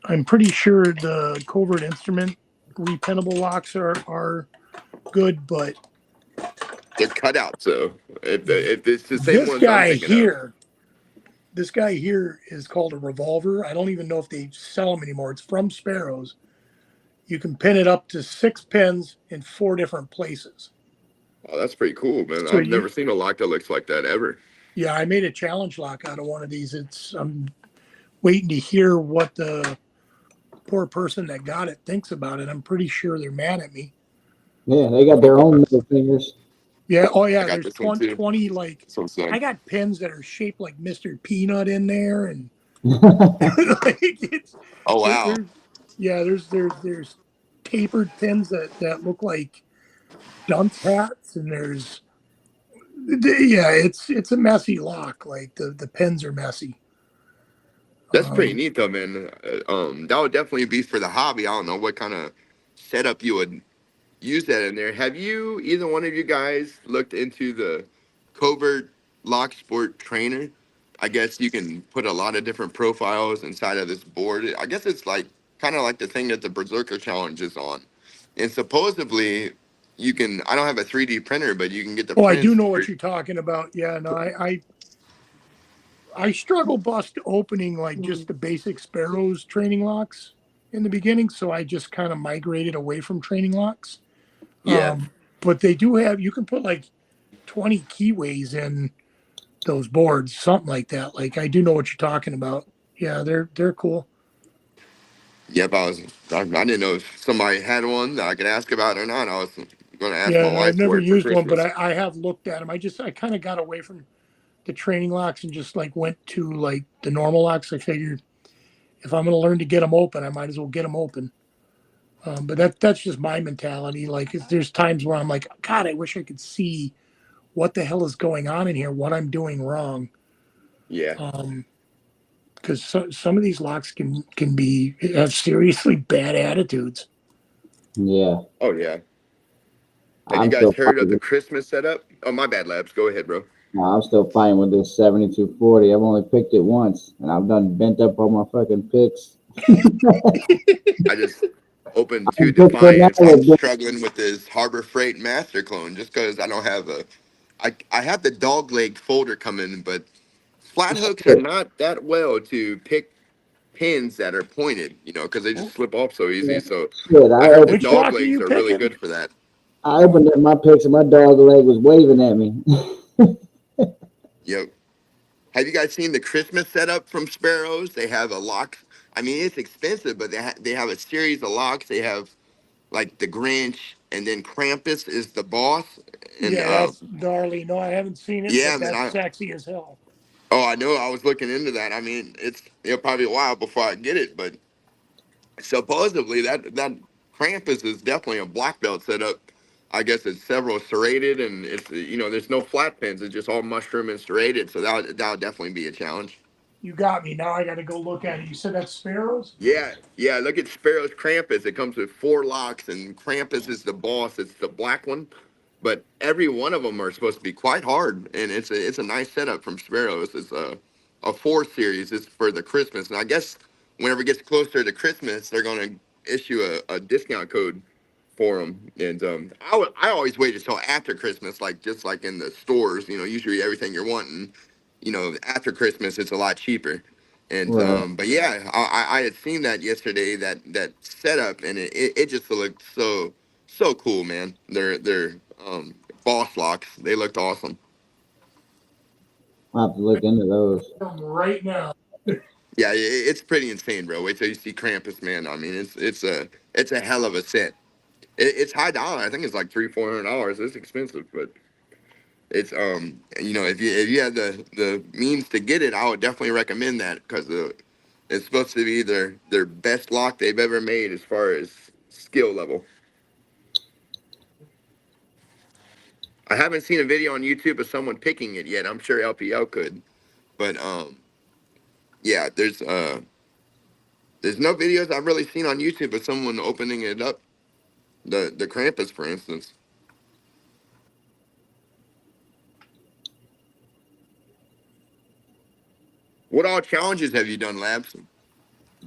Speaker 2: I'm pretty sure the covert instrument repinnable locks are good, but
Speaker 3: They're cut out. So if it's the same
Speaker 2: this
Speaker 3: ones I'm
Speaker 2: guy
Speaker 3: thinking of,
Speaker 2: here, this guy here is called a revolver. I don't even know if they sell them anymore. It's from Sparrows. You can pin it up to 6 pins in 4 different places.
Speaker 3: oh, that's pretty cool, man.
Speaker 2: So
Speaker 3: I've
Speaker 2: you,
Speaker 3: never seen a lock that looks like that ever.
Speaker 2: yeah, I made a challenge lock out of one of these. I'm waiting to hear what the poor person that got it thinks about it. I'm pretty sure they're mad at me.
Speaker 1: Yeah, they got their own middle fingers.
Speaker 2: Yeah. Oh,
Speaker 3: I
Speaker 2: yeah.
Speaker 3: got
Speaker 2: There's
Speaker 3: this one too.
Speaker 2: 20 like,
Speaker 3: This one's done.
Speaker 2: I got pins that are shaped like Mr. Peanut in there. And
Speaker 1: Yeah,
Speaker 2: like
Speaker 3: Oh wow.
Speaker 2: there's, yeah, there's tapered pins that look like dunce hats. And yeah, it's a messy lock. Like the pins are messy.
Speaker 3: That's pretty
Speaker 2: Um,
Speaker 3: neat though, man. That would definitely be for the hobby. I don't know what kind of setup you would use that in there. Have you, either one of you guys, looked into the Covert Lock Sport Trainer? I guess you can put a lot of different profiles inside of this board. I guess it's like kind of like the thing that the Berserker Challenge is on. And supposedly you can, I don't have a 3D printer, but you can get the
Speaker 2: oh, I do
Speaker 3: prints.
Speaker 2: know what you're talking about. Yeah, no, I struggle bust opening like just the basic Sparrows training locks in the beginning, so I just kind of migrated away from training locks.
Speaker 3: Yeah.
Speaker 2: But they do have you can put like 20 keyways in those boards, something like that. Like I do know what you're talking about. Yeah, they're cool.
Speaker 3: Yep. I didn't know if somebody had one that I could ask about or not. I was going to ask
Speaker 2: Yeah,
Speaker 3: my
Speaker 2: and I've
Speaker 3: wife for
Speaker 2: never
Speaker 3: it for
Speaker 2: used one, but
Speaker 3: Christmas.
Speaker 2: I have looked at them. I kind of got away from the training locks and just like went to like the normal locks. I figured if I'm going to learn to get them open, I might as well get them open. But that's just my mentality. Like, there's times where I'm like, God, I wish I could see what the hell is going on in here, what I'm doing wrong.
Speaker 3: Yeah.
Speaker 2: Because some of these locks can be have seriously bad attitudes.
Speaker 3: Oh, yeah. Have you
Speaker 1: I'm
Speaker 3: guys
Speaker 1: still
Speaker 3: heard of the
Speaker 1: fighting.
Speaker 3: Christmas setup? Oh, my bad, Labs. Go ahead, bro.
Speaker 1: No, I'm still fighting with this 7240. I've only picked it once, and I've done bent up all my fucking picks.
Speaker 3: I just opened two
Speaker 1: I'm picking now
Speaker 3: Defiance. I'm
Speaker 1: with this
Speaker 3: struggling with this Harbor Freight Master clone just because I don't have a. I have the dog leg folder coming, but flat hooks are
Speaker 1: shit.
Speaker 3: not that well to pick pins that are pointed, because they just slip off so easy. So
Speaker 1: Shit,
Speaker 3: I heard the
Speaker 2: Which
Speaker 3: dog
Speaker 2: lock are
Speaker 3: legs
Speaker 2: you
Speaker 3: are really
Speaker 2: picking?
Speaker 3: good for that.
Speaker 1: I opened up my picks, and my dog leg was waving at me.
Speaker 3: Yep. Have you guys seen the Christmas setup from Sparrows? They have a lock. I mean, it's expensive, but they have a series of locks. They have like the Grinch, and then Krampus is the boss. And
Speaker 2: Yeah, that's gnarly. No, I haven't seen it,
Speaker 3: yeah,
Speaker 2: but
Speaker 3: man,
Speaker 2: that's sexy as hell.
Speaker 3: I know I was looking into that. I mean, it'll probably be a while before I get it, but supposedly that Krampus is definitely a black belt setup. I guess it's several serrated, and it's there's no flat pins. It's just all mushroom and serrated. So that'll definitely be a challenge.
Speaker 2: You got me. Now I got to go look at it. You said that's Sparrows?
Speaker 3: Yeah, yeah. Look at Sparrow's Krampus. It comes with 4 locks, and Krampus is the boss. It's the black one, but every one of them are supposed to be quite hard, and it's a nice setup from Sparrows. It's a 4 series. It's for the Christmas, and I guess whenever it gets closer to Christmas, they're going to issue a discount code for them. And I always wait until after Christmas, like just like in the stores. Usually everything you're wanting, after Christmas, it's a lot cheaper. And
Speaker 1: Right.
Speaker 3: but yeah, I had seen that yesterday, that setup, and it just looked so cool, man. They're boss locks. They looked awesome.
Speaker 1: I'll have to look into those.
Speaker 2: Right now.
Speaker 3: Yeah, it's pretty insane, bro. Wait till you see Krampus, man. I mean, it's a hell of a set. It's high dollar. I think it's like $300-400. It's expensive, but it's if you have the means to get it, I would definitely recommend that because it's supposed to be their best lock they've ever made as far as skill level. I haven't seen a video on YouTube of someone picking it yet. I'm sure LPL could, but yeah, there's no videos I've really seen on YouTube of someone opening it up. The Krampus, for instance. What all challenges have you done, Labs?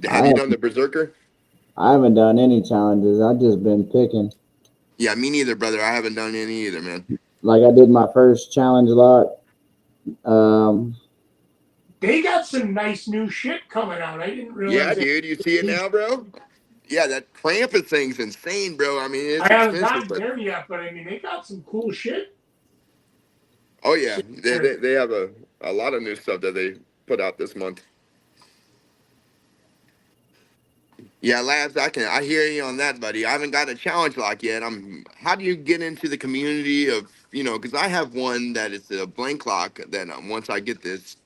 Speaker 3: Have
Speaker 1: I
Speaker 3: you done the Berserker?
Speaker 1: I haven't done any challenges. I've just been picking.
Speaker 3: Yeah, me neither, brother. I haven't done any either, man.
Speaker 1: Like I did my first challenge lot. Um,
Speaker 2: They got some nice new shit coming out. I didn't
Speaker 3: Yeah,
Speaker 2: realize that.
Speaker 3: dude, you see it now, bro? Yeah, that Krampus thing's insane, bro. I mean, it's
Speaker 2: I haven't
Speaker 3: expensive,
Speaker 2: gotten
Speaker 3: but
Speaker 2: there yet, but I mean, they got some cool shit.
Speaker 3: oh yeah, they have a lot of new stuff that they put out this month. Yeah, Labs, I hear you on that, buddy. I haven't got a challenge lock yet. How do you get into the community of, because I have one that is a blank lock that once I get this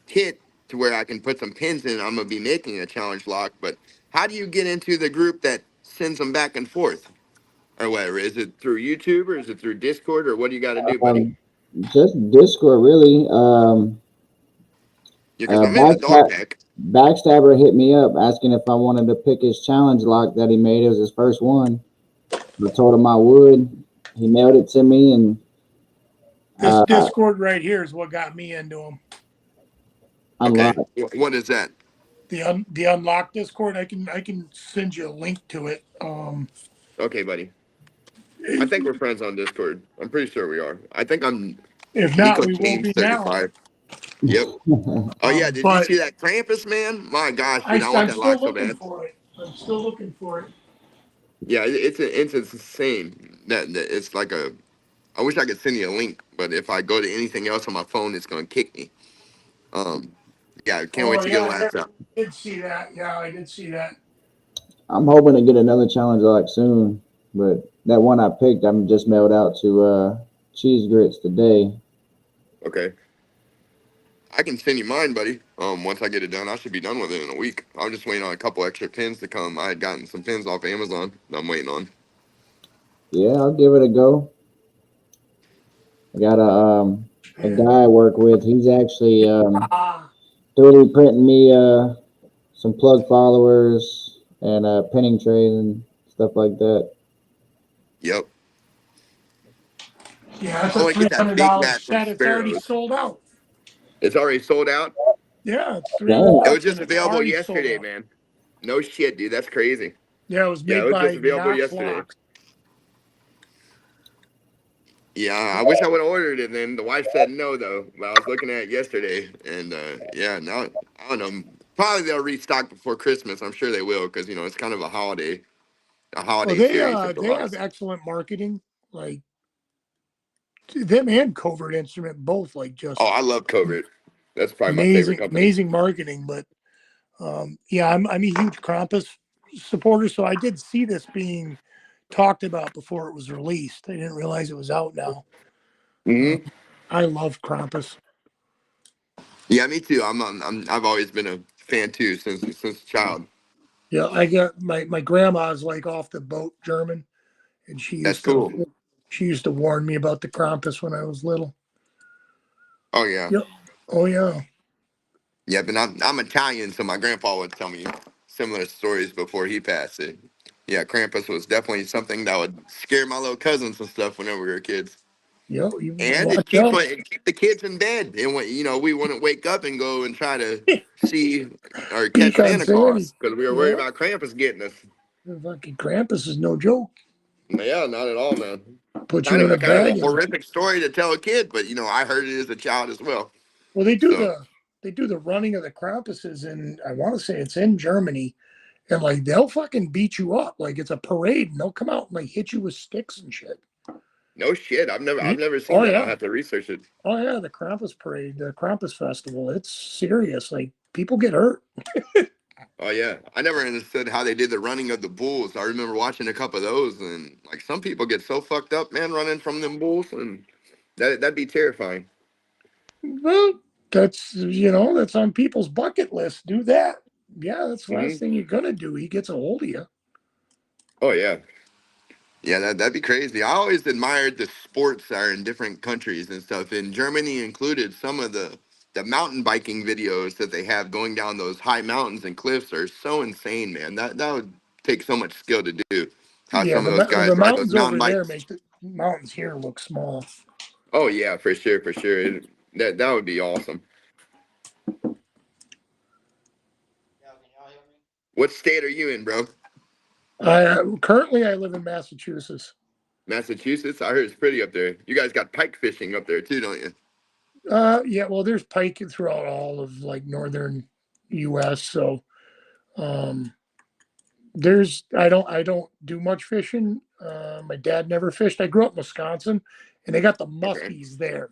Speaker 3: kit to where I can put some pins in, I'm gonna be making a challenge lock. But how do you get into the group that sends them back and forth or whatever? Is it through YouTube or is it through Discord or what do you got to do, buddy?
Speaker 1: um, just Discord really.
Speaker 3: Yeah, because
Speaker 1: Uh,
Speaker 3: I'm in the dog
Speaker 1: Backstab-
Speaker 3: pack.
Speaker 1: Backstabber hit me up asking if I wanted to pick his challenge lock that he made. It was his first one. I told him I would. He mailed it to me, and
Speaker 2: This
Speaker 1: uh,
Speaker 2: Discord right here is what got me into them.
Speaker 3: Okay,
Speaker 1: unlocked.
Speaker 3: what is that?
Speaker 2: The unlocked Discord. I can send you a link to it.
Speaker 3: Okay, buddy. I think we're friends on Discord. I'm pretty sure we are. I think I'm
Speaker 2: If not,
Speaker 3: Nico
Speaker 2: we will
Speaker 3: James
Speaker 2: be now.
Speaker 3: 35. Yep. Oh yeah, did you
Speaker 2: But
Speaker 3: see that Krampus, man? My gosh, dude, I want
Speaker 2: I'm
Speaker 3: that
Speaker 2: still
Speaker 3: lock so
Speaker 2: looking
Speaker 3: bad.
Speaker 2: for it. I'm still looking for it.
Speaker 3: Yeah, it's insane. That it's like a. I wish I could send you a link, but if I go to anything else on my phone, it's gonna kick me. Um, yeah, can't wait
Speaker 2: Oh
Speaker 3: to get
Speaker 2: yeah,
Speaker 3: Labs out.
Speaker 2: I did see that. Yeah, I did see that.
Speaker 1: I'm hoping to get another challenge lock soon, but that one I picked, I'm just mailed out to Cheese Grits today.
Speaker 3: Okay. I can send you mine, buddy. Once I get it done, I should be done with it in a week. I'm just waiting on a couple extra pins to come. I had gotten some pins off Amazon that I'm waiting on.
Speaker 1: Yeah, I'll give it a go. I got a
Speaker 2: And
Speaker 1: guy I work with. He's actually
Speaker 2: ah,
Speaker 1: 3D printing me some plug followers and pinning trays and stuff like that.
Speaker 3: Yep.
Speaker 2: yeah, that's
Speaker 3: I
Speaker 2: a
Speaker 3: want to
Speaker 2: three
Speaker 3: get that
Speaker 2: hundred
Speaker 3: big
Speaker 2: dollar
Speaker 3: mat from
Speaker 2: set. It's already
Speaker 3: Sparrows.
Speaker 2: sold out.
Speaker 3: It's already sold out.
Speaker 2: Yeah, it's 300
Speaker 1: Damn.
Speaker 3: It was
Speaker 2: bucks
Speaker 3: just
Speaker 2: and it's
Speaker 3: available
Speaker 2: already sold
Speaker 3: yesterday,
Speaker 2: out.
Speaker 3: man. No shit, dude. That's crazy.
Speaker 2: Yeah, it was
Speaker 3: Yeah, it
Speaker 2: made
Speaker 3: was just
Speaker 2: by
Speaker 3: available
Speaker 2: Knox
Speaker 3: yesterday.
Speaker 2: Locks.
Speaker 3: Yeah, I wish I would have ordered it then. The wife said no though. But I was looking at it yesterday, and yeah, now I don't know. Probably they'll restock before Christmas. I'm sure they will because it's kind of a
Speaker 2: Well,
Speaker 3: holiday series of
Speaker 2: they have
Speaker 3: deluxe.
Speaker 2: excellent marketing. Like them and Covert Instrument both like
Speaker 3: Oh,
Speaker 2: just
Speaker 3: I love Covert. That's probably my favorite company.
Speaker 2: amazing marketing. But yeah, I'm a huge Krampus supporter, so I did see this being talked about before it was released. I didn't realize it was out now. Uh,
Speaker 3: Hmm.
Speaker 2: I love Krampus.
Speaker 3: Yeah, me too. I've always been a fan too since a child.
Speaker 2: Yeah, I got my grandma's like off the boat German, and
Speaker 3: That's cool.
Speaker 2: she used to warn me about the Krampus when I was little.
Speaker 3: Oh yeah.
Speaker 2: Yep. Oh yeah.
Speaker 3: Yeah, but I'm Italian, so my grandpa would tell me similar stories before he passed. Yeah, Krampus was definitely something that would scare my little cousins and stuff whenever we were kids.
Speaker 2: Yep. You
Speaker 3: And
Speaker 2: watch out.
Speaker 3: it'd keep the kids in bed, and when we wouldn't wake up and go and try to see or catch
Speaker 2: Peak on
Speaker 3: Santa
Speaker 2: Sandy.
Speaker 3: Claus because we were worried
Speaker 2: Yeah.
Speaker 3: about Krampus getting us.
Speaker 2: The fucking Krampus is no joke.
Speaker 3: Yeah, not at all, man.
Speaker 2: Put you in a
Speaker 3: Kind of a
Speaker 2: bag and
Speaker 3: horrific story to tell a kid, but I heard it as a child as well.
Speaker 2: well
Speaker 3: So
Speaker 2: they do the running of the Krampuses in I want to say it's in Germany. And like they'll fucking beat you up. Like it's a parade and they'll come out and like hit you with sticks and shit.
Speaker 3: no shit, I've never seen
Speaker 2: Oh
Speaker 3: that. I'll
Speaker 2: yeah.
Speaker 3: have to research it.
Speaker 2: Oh yeah, the Krampus parade, the Krampus festival. It's serious. Like people get hurt.
Speaker 3: Oh yeah, I never understood how they did the running of the bulls. I remember watching a couple of those, and like some people get so fucked up, man, running from them bulls, and that'd be terrifying.
Speaker 2: Well, that's on people's bucket list. Do that. Yeah, that's the last
Speaker 3: Hmm.
Speaker 2: thing you're gonna do. He gets a hold of you.
Speaker 3: Oh yeah, yeah, that'd be crazy. I always admired the sports that are in different countries and stuff. In Germany included, some of the mountain biking videos that they have going down those high mountains and cliffs are so insane, man. That would take so much skill to do. How
Speaker 2: Yeah,
Speaker 3: some of those
Speaker 2: the
Speaker 3: guys ride those
Speaker 2: mountains
Speaker 3: mountain
Speaker 2: over there
Speaker 3: bikes.
Speaker 2: make the mountains here look small.
Speaker 3: Oh yeah, for sure, for sure. That would be awesome. What state are you in, bro?
Speaker 2: Currently I live in Massachusetts.
Speaker 3: Massachusetts. I heard it's pretty up there. You guys got pike fishing up there too, don't you?
Speaker 2: Yeah, well, there's pike throughout all of like northern U.S. So um, there's I don't do much fishing. My dad never fished. I grew up in Wisconsin, and they got the
Speaker 3: Okay.
Speaker 2: muskies there,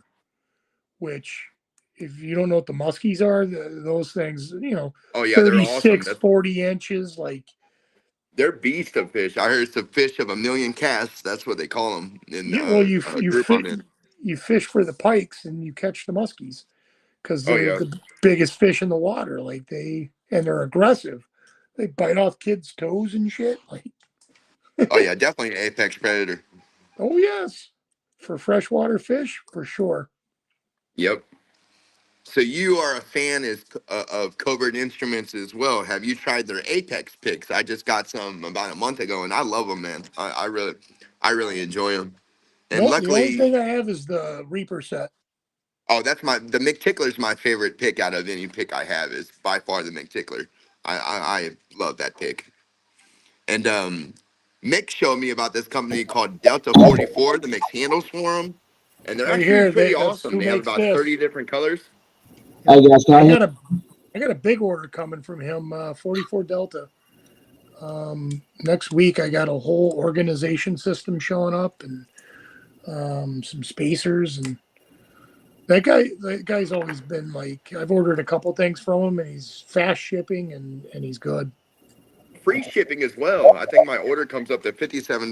Speaker 2: which if you don't know what the muskies are, those things,
Speaker 3: Oh yeah, they're awesome.
Speaker 2: 36,
Speaker 3: That's
Speaker 2: 40 inches, like
Speaker 3: they're beast of fish. I heard it's a fish of a million casts. That's what they call them in
Speaker 2: yeah. Well,
Speaker 3: a group I'm in.
Speaker 2: you fish for the pikes and you catch the muskies because
Speaker 3: Oh
Speaker 2: they're
Speaker 3: yeah.
Speaker 2: the biggest fish in the water. And they're aggressive. They bite off kids' toes and shit. Like,
Speaker 3: Oh yeah, definitely an apex predator.
Speaker 2: oh yes, for freshwater fish for sure.
Speaker 3: Yep. So you are a fan of covert instruments as well. Have you tried their Apex picks? I just got some about a month ago, and I love them, man. I really enjoy them. And
Speaker 2: No, the only
Speaker 3: luckily,
Speaker 2: thing I have is the Reaper set.
Speaker 3: oh, that's the McTickler's my favorite pick out of any pick I have. Is by far the McTickler. I love that pick. And Mick showed me about this company called Delta 44 that makes handles for them, and they're
Speaker 2: Right
Speaker 3: actually
Speaker 2: here,
Speaker 3: pretty
Speaker 2: that's
Speaker 3: awesome.
Speaker 2: who
Speaker 3: They have
Speaker 2: makes
Speaker 3: about 30
Speaker 2: this.
Speaker 3: different colors.
Speaker 1: Hey
Speaker 2: Yep.
Speaker 1: guys, can
Speaker 2: I
Speaker 1: I hear?
Speaker 2: got a I got a big order coming from him, 44 Delta. Next week, I got a whole organization system showing up and some spacers. And that guy's always been like, I've ordered a couple things from him, and he's fast shipping and he's good.
Speaker 3: Free shipping as well. I think my order comes up to $57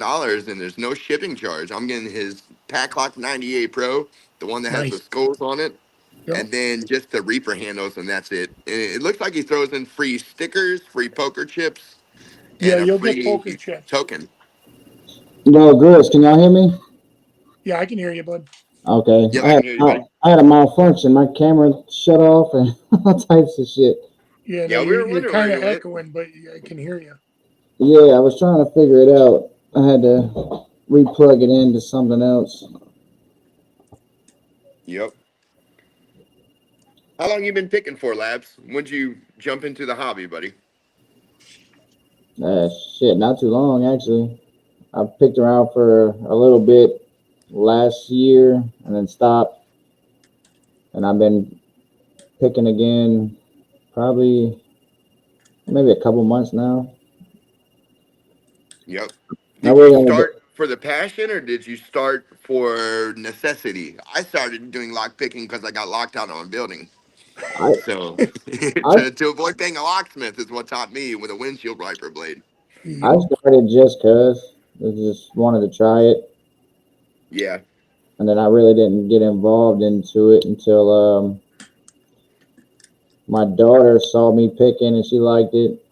Speaker 3: and there's no shipping charge. I'm getting his Packlock 98 Pro, the one that has the
Speaker 2: Nice.
Speaker 3: skulls on it,
Speaker 2: Yep.
Speaker 3: and then just the Reaper handles, and that's it. And it looks like he throws in free stickers, free poker chips,
Speaker 2: Yeah,
Speaker 3: and a
Speaker 2: you'll get
Speaker 3: free
Speaker 2: poker chips.
Speaker 3: token.
Speaker 1: No, Grizz, can y'all hear me?
Speaker 2: Yeah, I can hear you, bud.
Speaker 1: Okay,
Speaker 3: Yep, I can hear you, buddy.
Speaker 1: I had a malfunction. My camera shut off and all types of shit.
Speaker 2: Yeah, no,
Speaker 3: Yeah, we were
Speaker 2: you're
Speaker 3: wondering where
Speaker 2: kind of
Speaker 3: you went.
Speaker 2: echoing, but I can hear you.
Speaker 1: Yeah, I was trying to figure it out. I had to replug it into something else.
Speaker 3: Yep. How long you been picking for, Labs? When'd you jump into the hobby, buddy?
Speaker 1: Shit, not too long actually. I picked around for a little bit last year and then stopped, and I've been picking again probably maybe a couple months now.
Speaker 3: Yep.
Speaker 1: I
Speaker 3: Did you
Speaker 1: really only
Speaker 3: start for the passion or did you start for necessity? I started doing lock picking because I got locked out on a building.
Speaker 1: I
Speaker 3: So
Speaker 1: I
Speaker 3: to avoid paying a locksmith is what taught me with a windshield wiper blade.
Speaker 1: I
Speaker 2: Yep.
Speaker 1: started just cause I just wanted to try it,
Speaker 3: Yeah.
Speaker 1: and then I really didn't get involved into it until my daughter saw me picking and she liked it,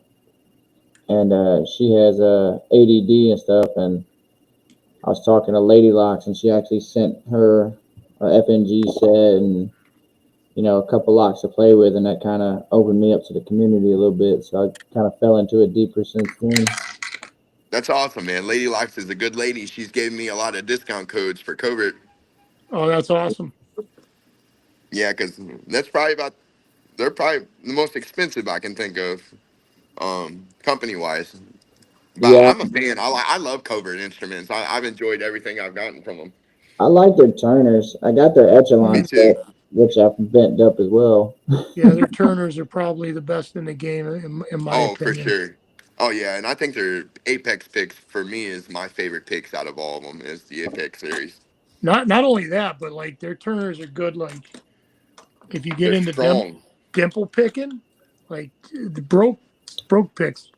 Speaker 1: and she has ADD and stuff, and I was talking to Lady Locks, and she actually sent her a FNG set and a couple locks to play with, and that kind of opened me up to the community a little bit. So I kind of fell into it deeper since then.
Speaker 3: That's awesome, man. Lady Locks is a good lady. She's given me a lot of discount codes for covert.
Speaker 2: Oh, that's awesome.
Speaker 3: Yeah, because that's probably about they're probably the most expensive I can think of, company wise. But
Speaker 1: Yeah,
Speaker 3: I'm a fan. I love covert instruments. I've enjoyed everything I've gotten from them.
Speaker 1: I like their turners. I got their
Speaker 3: Me
Speaker 1: echelon
Speaker 2: Mm,
Speaker 3: too.
Speaker 1: set, which I've bent up as well.
Speaker 2: yeah, their turners are probably the best in the game, in my
Speaker 3: Oh, for
Speaker 2: opinion.
Speaker 3: sure. Oh yeah, and I think their Apex picks for me is my favorite picks out of all of them is the Apex series.
Speaker 2: Not only that, but like their turners are good. Like if you get
Speaker 3: They're
Speaker 2: into
Speaker 3: strong.
Speaker 2: dimple picking, like the broke picks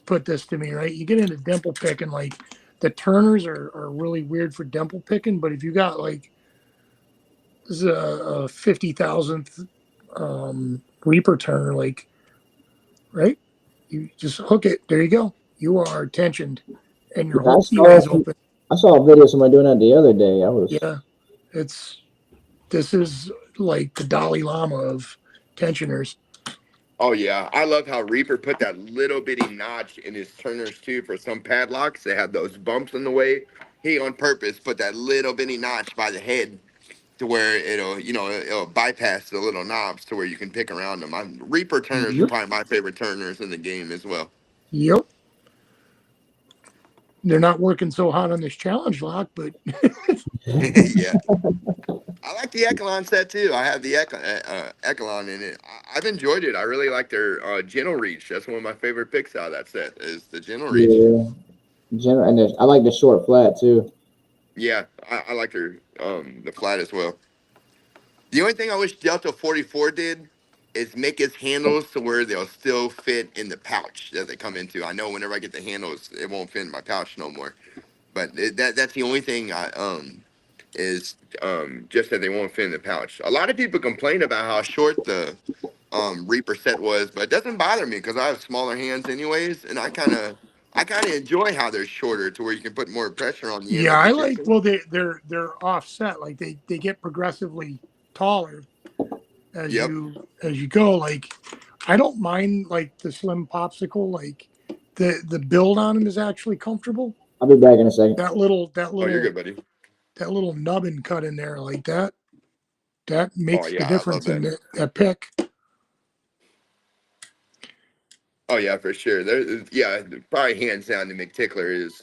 Speaker 2: put this to me, right? You get into dimple picking, like the turners are really weird for dimple picking, but if you got like this is a 50,000th Reaper turner, like right, you just hook it. There you go. You are tensioned, and your
Speaker 1: Yeah,
Speaker 2: whole keyway's open.
Speaker 1: I saw a video of somebody doing that the other day. I was
Speaker 2: Yeah, it's this is like the Dalai Lama of tensioners.
Speaker 3: Oh yeah, I love how Reaper put that little bitty notch in his turners too. For some padlocks, they have those bumps in the way. He on purpose put that little bitty notch by the head to where it'll bypass the little knobs to where you can pick around them. Reaper turners are
Speaker 1: Mhm.
Speaker 3: probably my favorite turners in the game as well.
Speaker 2: Yep. They're not working so hot on this challenge lock, but
Speaker 3: Yeah. I like the Echelon set too. I have the Echelon in it. I've enjoyed it. I really like their Gentle Reach. That's one of my favorite picks out of that set is the Gentle Reach.
Speaker 1: Yeah. And I like the short flat too.
Speaker 3: Yeah, I like their the flat as well. The only thing I wish Delta 44 did is make its handles to where they'll still fit in the pouch that they come into. I know whenever I get the handles, it won't fit in my pouch no more. But that's the only thing I is just that they won't fit in the pouch. A lot of people complain about how short the Reaper set was, but it doesn't bother me because I have smaller hands anyways, and I kind of enjoy how they're shorter to where you can put more pressure on the end
Speaker 2: yeah,
Speaker 3: of the
Speaker 2: I like.
Speaker 3: kicker.
Speaker 2: Well, they're offset. Like they get progressively taller
Speaker 3: Yep.
Speaker 2: as you go. Like I don't mind like the slim popsicle. Like the build on them is actually comfortable.
Speaker 1: I'll be back in a second.
Speaker 3: Oh, you're good, buddy.
Speaker 2: That little nubbin cut in there like that. That
Speaker 3: Oh
Speaker 2: makes the
Speaker 3: yeah, I love
Speaker 2: difference in
Speaker 3: that.
Speaker 2: that pick.
Speaker 3: Oh yeah, for sure. There, yeah, probably hands down, the McTickler is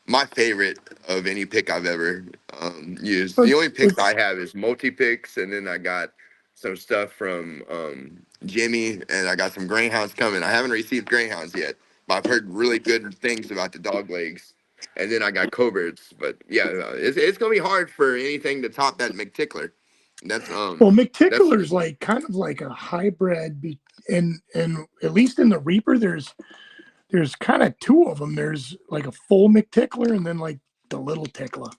Speaker 3: my favorite of any pick I've ever used. The only picks
Speaker 2: It's
Speaker 3: I have is multi picks, and then I got some stuff from Jimmy, and I got some Greyhounds coming. I haven't received Greyhounds yet, but I've heard really good things about the dog legs. And then I got Cobreds, but yeah, it's gonna be hard for anything to top that McTickler. That's
Speaker 2: well,
Speaker 3: that's
Speaker 2: McTickler's like kind of like a hybrid, and at least in the Reaper, there's kind of two of them. There's like a full McTickler and then like the little tickler.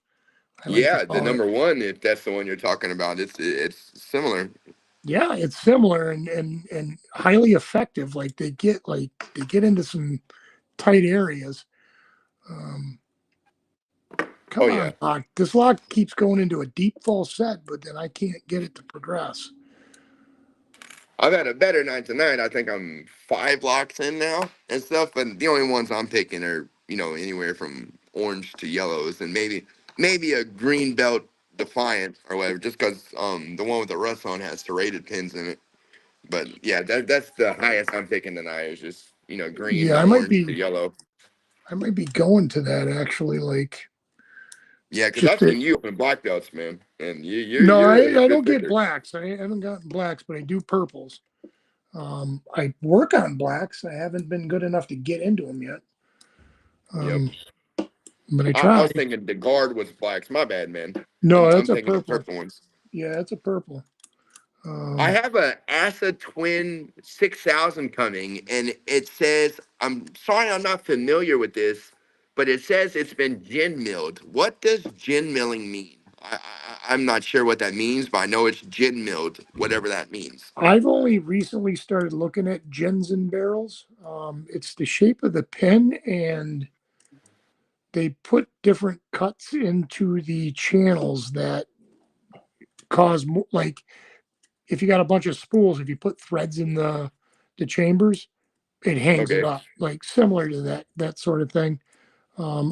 Speaker 2: I like to
Speaker 3: yeah, the
Speaker 2: call it.
Speaker 3: number one, if that's the one you're talking about, it's similar.
Speaker 2: Yeah, it's similar and highly effective. Like they get into some tight areas. Um,
Speaker 3: Oh
Speaker 2: come
Speaker 3: yeah.
Speaker 2: on, lock. This lock keeps going into a deep false set, but then I can't get it to progress.
Speaker 3: I've had a better night tonight. I think I'm 5 locks in now and stuff, but the only ones I'm picking are, anywhere from orange to yellows and maybe a green belt defiant or whatever, just because the one with the rust on has serrated pins in it. But yeah, that's the highest I'm picking tonight is just, green
Speaker 2: Yeah,
Speaker 3: to orange to yellow.
Speaker 2: I might be going to that actually. Like
Speaker 3: Yeah, because
Speaker 2: just
Speaker 3: I've
Speaker 2: to,
Speaker 3: seen you open black belts, man, and
Speaker 2: no,
Speaker 3: you're a
Speaker 2: I
Speaker 3: good
Speaker 2: don't get
Speaker 3: picker.
Speaker 2: blacks. I haven't gotten blacks, but I do purples. I work on blacks. I haven't been good enough to get into them yet.
Speaker 3: Yep.
Speaker 2: Um, but I
Speaker 3: I
Speaker 2: try.
Speaker 3: was thinking the guard was blacks. My bad, man.
Speaker 2: No,
Speaker 3: I'm
Speaker 2: that's a
Speaker 3: thinking the
Speaker 2: purple.
Speaker 3: purple ones.
Speaker 2: Yeah, it's a purple.
Speaker 3: I
Speaker 2: Um,
Speaker 3: have a ASA Twin 6000 coming, and it says, I'm sorry I'm not familiar with this, but it says it's been gin milled. What does gin milling mean? I'm not sure what that means, but I know it's gin milled, whatever that means.
Speaker 2: I've only recently started looking at gins and barrels. It's the shape of the pin, and they put different cuts into the channels that cause like if you got a bunch of spools, if you put threads in the chambers, it hangs it
Speaker 3: Okay.
Speaker 2: up, like similar to that sort of thing.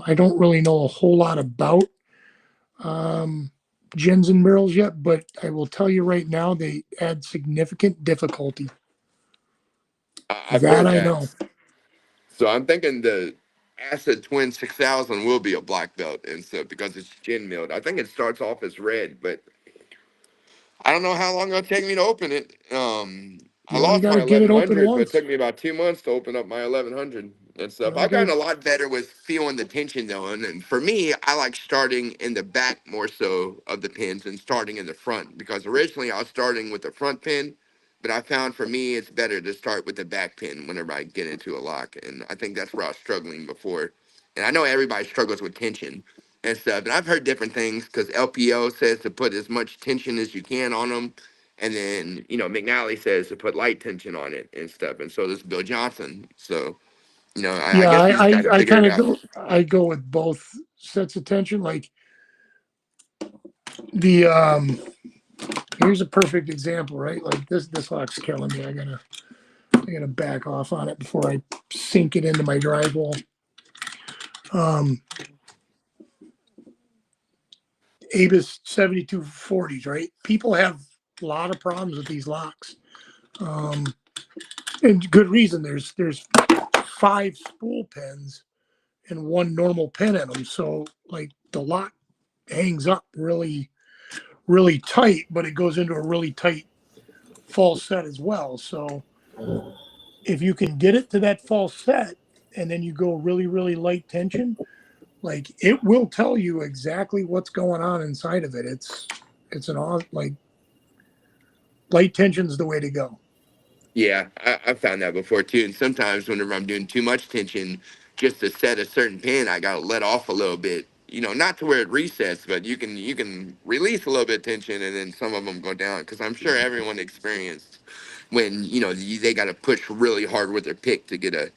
Speaker 2: I don't really know a whole lot about um, gins and barrels yet, but I will tell you right now, they add significant difficulty.
Speaker 3: I've
Speaker 2: That
Speaker 3: heard
Speaker 2: I
Speaker 3: that.
Speaker 2: know.
Speaker 3: So I'm thinking the ASA Twin 6000 will be a black belt and stuff because it's gin milled. I think it starts off as red, but I don't know how long it'll take me to open it. I
Speaker 2: You only
Speaker 3: lost
Speaker 2: got
Speaker 3: my
Speaker 2: to get it open
Speaker 3: 1100, but it
Speaker 2: once.
Speaker 3: took me about 2 months to open up my 1100 and
Speaker 2: You
Speaker 3: stuff.
Speaker 2: only
Speaker 3: I've
Speaker 2: got
Speaker 3: gotten a lot better with feeling the tension though, and for me, I like starting in the back more so of the pins and starting in the front because originally I was starting with the front pin, but I found for me it's better to start with the back pin whenever I get into a lock, and I think that's where I was struggling before. And I know everybody struggles with tension and stuff, and I've heard different things because LPO says to put as much tension as you can on them and then, McNally says to put light tension on it and stuff. And so does Bill Johnson. So, I
Speaker 2: yeah.
Speaker 3: guess you just got to
Speaker 2: I
Speaker 3: figure
Speaker 2: kind
Speaker 3: it
Speaker 2: of
Speaker 3: out.
Speaker 2: go. I go with both sets of tension. Like the here's a perfect example, right? Like this lock's killing me. I gotta back off on it before I sink it into my drywall. Um, L.A.B.S 7240s, right? People have a lot of problems with these locks. And good reason. There's 5 spool pins and 1 normal pin in them. So like the lock hangs up really, really tight, but it goes into a really tight false set as well. So if you can get it to that false set and then you go really, really light tension, like it will tell you exactly what's going on inside of it. It's like light tension's the way to go.
Speaker 3: Yeah, I've found that before too. And sometimes whenever I'm doing too much tension, just to set a certain pin, I gotta let off a little bit. You know, not to where it resets, but you can release a little bit of tension, and then some of them go down. Because I'm sure everyone experienced when they got to push really hard with their pick to get a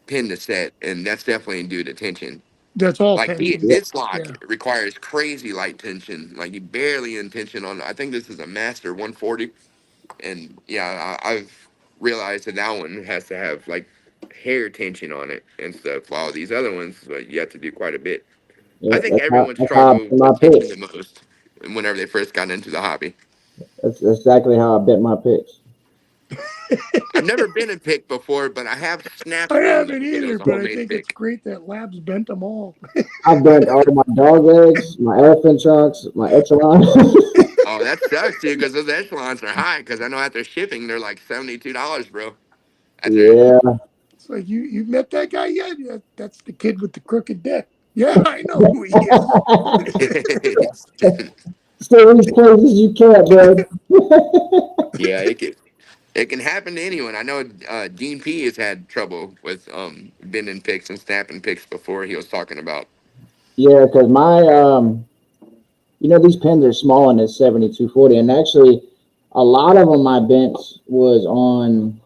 Speaker 3: pin to set, and that's definitely due to tension.
Speaker 2: That's all
Speaker 3: Like
Speaker 2: tension.
Speaker 3: this lock
Speaker 2: Yeah.
Speaker 3: requires crazy light tension, like you barely in tension on. I think this is a master 140, and yeah, I've realized that one has to have like hair tension on it and stuff. While these other ones, you have to do quite a bit. I
Speaker 1: Yeah,
Speaker 3: think everyone
Speaker 1: that's how I
Speaker 3: struggled
Speaker 1: bent my
Speaker 3: with tension
Speaker 1: picks.
Speaker 3: the most whenever they first got into the hobby.
Speaker 1: That's exactly how I bent my picks.
Speaker 3: I've never been in pick before, but I have snapped
Speaker 2: I
Speaker 3: one
Speaker 2: haven't
Speaker 3: that
Speaker 2: either,
Speaker 3: was a
Speaker 2: but I
Speaker 3: homemade
Speaker 2: think it's
Speaker 3: pick.
Speaker 2: great that L.A.B.S bent them all.
Speaker 1: I've bent all my dog legs, my elephant trunks, my echelon.
Speaker 3: Oh, that sucks too, because those echelons are high. Because I know after shipping, they're like $72, bro. After
Speaker 1: Yeah.
Speaker 2: It's like you met that guy yet? Yeah, that's the kid with the crooked dick. Yeah, I know who he is.
Speaker 1: Stay as close as you can, bud.
Speaker 3: yeah, it can happen to anyone. I know Dean P has had trouble with bending picks and snapping picks before. He was talking about.
Speaker 1: Yeah, because my these pins are small in this 7240, and actually, a lot of them I bent was on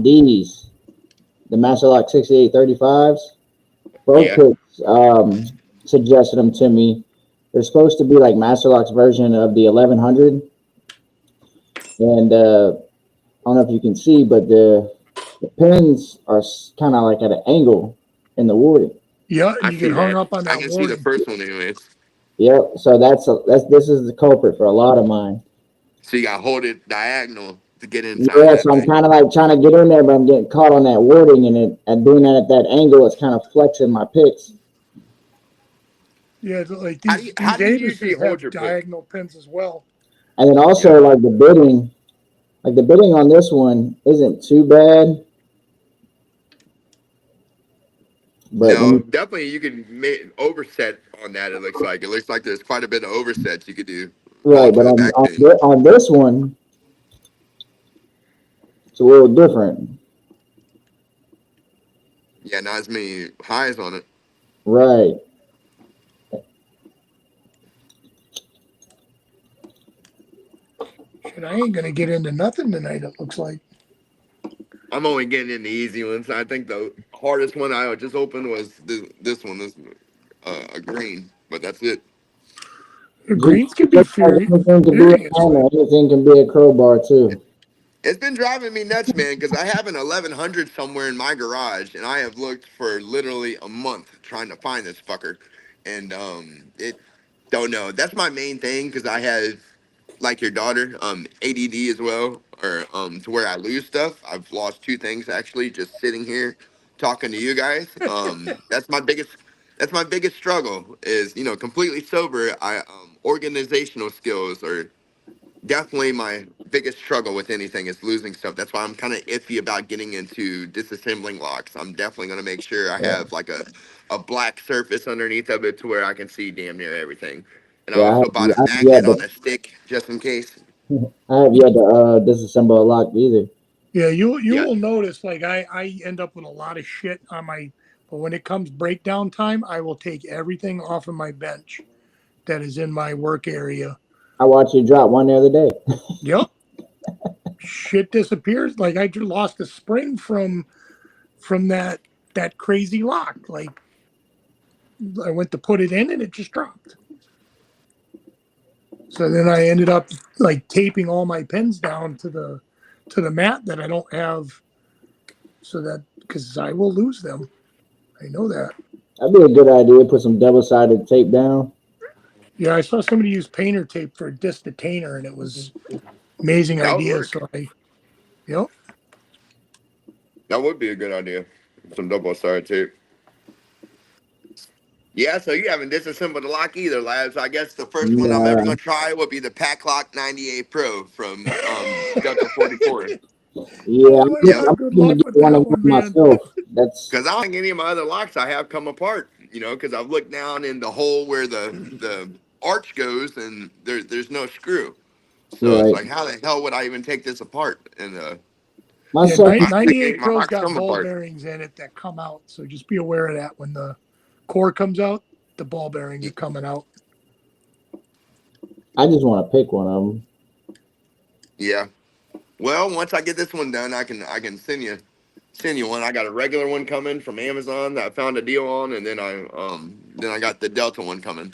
Speaker 1: these the Masterlock 6835s. Both
Speaker 3: Yeah,
Speaker 1: picks suggested them to me. They're supposed to be like Masterlock's version of the 1100, and I don't know if you can see, but the pins are kind of like at an angle in the wording.
Speaker 2: Yeah, and
Speaker 3: I
Speaker 2: you get
Speaker 3: see
Speaker 2: hung
Speaker 3: that.
Speaker 2: up on
Speaker 3: I
Speaker 2: that
Speaker 3: can see the
Speaker 2: warding.
Speaker 3: first one anyways.
Speaker 1: Yep. So that's this is the culprit for a lot of mine.
Speaker 3: So you got to hold it diagonal to get inside of
Speaker 1: Yeah.
Speaker 3: that
Speaker 1: So I'm
Speaker 3: thing.
Speaker 1: kind of like trying to get in there, but I'm getting caught on that wording, and doing that at that angle, it's kind of flexing my picks.
Speaker 2: Yeah, like
Speaker 3: How do
Speaker 2: these
Speaker 3: you how do you usually
Speaker 2: Avises
Speaker 3: hold
Speaker 2: have
Speaker 3: your pick?
Speaker 2: diagonal pins as well.
Speaker 1: And then
Speaker 3: Yeah.
Speaker 1: also like the bidding on this one isn't too bad, but when
Speaker 3: No,
Speaker 1: you
Speaker 3: definitely you can overset on that. It looks like there's quite a bit of oversets you could do
Speaker 1: right,
Speaker 3: going
Speaker 1: but
Speaker 3: to the back pin.
Speaker 1: on this one, it's a little different.
Speaker 3: Yeah, not as many highs on it.
Speaker 1: Right.
Speaker 2: Shit, I ain't gonna get into nothing tonight. It looks like
Speaker 3: I'm only getting in the easy ones. I think the hardest one I just opened was this one. This a green, but that's it.
Speaker 2: the
Speaker 1: Just
Speaker 2: greens can be
Speaker 1: look like anything can be a
Speaker 2: furious.
Speaker 1: hammer, anything can be a crowbar too.
Speaker 3: It's been driving me nuts, man, because I have an 1100 somewhere in my garage, and I have looked for literally a month trying to find this fucker, and it don't know. That's my main thing because I have, like your daughter, ADD as well, or to where I lose stuff. I've lost two things actually, just sitting here talking to you guys. That's my biggest struggle is completely sober. I organizational skills are definitely my biggest struggle with anything is losing stuff. That's why I'm kind of iffy about getting into disassembling locks. I'm definitely going to make sure I
Speaker 1: Yeah,
Speaker 3: have like a black surface underneath of it to where I can see damn near everything. And I
Speaker 1: yeah.
Speaker 3: also bought a
Speaker 1: I have yet
Speaker 3: magnet
Speaker 1: to
Speaker 3: on a stick just in case.
Speaker 1: I have yet to disassemble a lock either.
Speaker 2: Yeah, you
Speaker 3: Yeah.
Speaker 2: will notice like I end up with a lot of shit on my, but when it comes breakdown time, I will take everything off of my bench that is in my work area.
Speaker 1: I watched you drop one the other day.
Speaker 2: Yep, shit disappears. Like I just lost a spring from that crazy lock. Like I went to put it in and it just dropped. So then I ended up like taping all my pins down to the mat that I don't have, so that because I will lose them. I know that.
Speaker 1: That'd be a good idea. Put some double-sided tape down.
Speaker 2: Yeah, I saw somebody use painter tape for a disc detainer, and it was amazing
Speaker 3: That would
Speaker 2: idea.
Speaker 3: work.
Speaker 2: So I, yep,
Speaker 3: That would be a good idea. some double star tape. Yeah, so you haven't disassembled the lock either, lads. I guess the first one I'm ever
Speaker 1: Nah,
Speaker 3: gonna try will be the Pack Lock 98 Pro from Delta 44.
Speaker 1: yeah,
Speaker 2: Oh,
Speaker 3: Yeah,
Speaker 2: good
Speaker 1: I'm gonna
Speaker 2: luck
Speaker 1: get
Speaker 2: with
Speaker 1: one of
Speaker 2: that
Speaker 1: them
Speaker 2: one, man.
Speaker 1: myself. That's
Speaker 3: because I don't think any of my other locks I have come apart. You know, because I've looked down in the hole where the arch goes, and there's no screw. So it's
Speaker 1: right.
Speaker 3: like, how the hell would I even take this apart? And
Speaker 1: My
Speaker 2: Yeah,
Speaker 1: second,
Speaker 3: I think any
Speaker 2: 98
Speaker 3: of my
Speaker 2: Pro's
Speaker 3: locks
Speaker 2: got
Speaker 3: come
Speaker 2: ball
Speaker 3: apart.
Speaker 2: bearings in it that come out. So just be aware of that when the core comes out, the ball bearings are coming out.
Speaker 1: I just want to pick one of them.
Speaker 3: Yeah. Well, once I get this one done, I can send you one. I got a regular one coming from Amazon that I found a deal on, and then I got the Delta one coming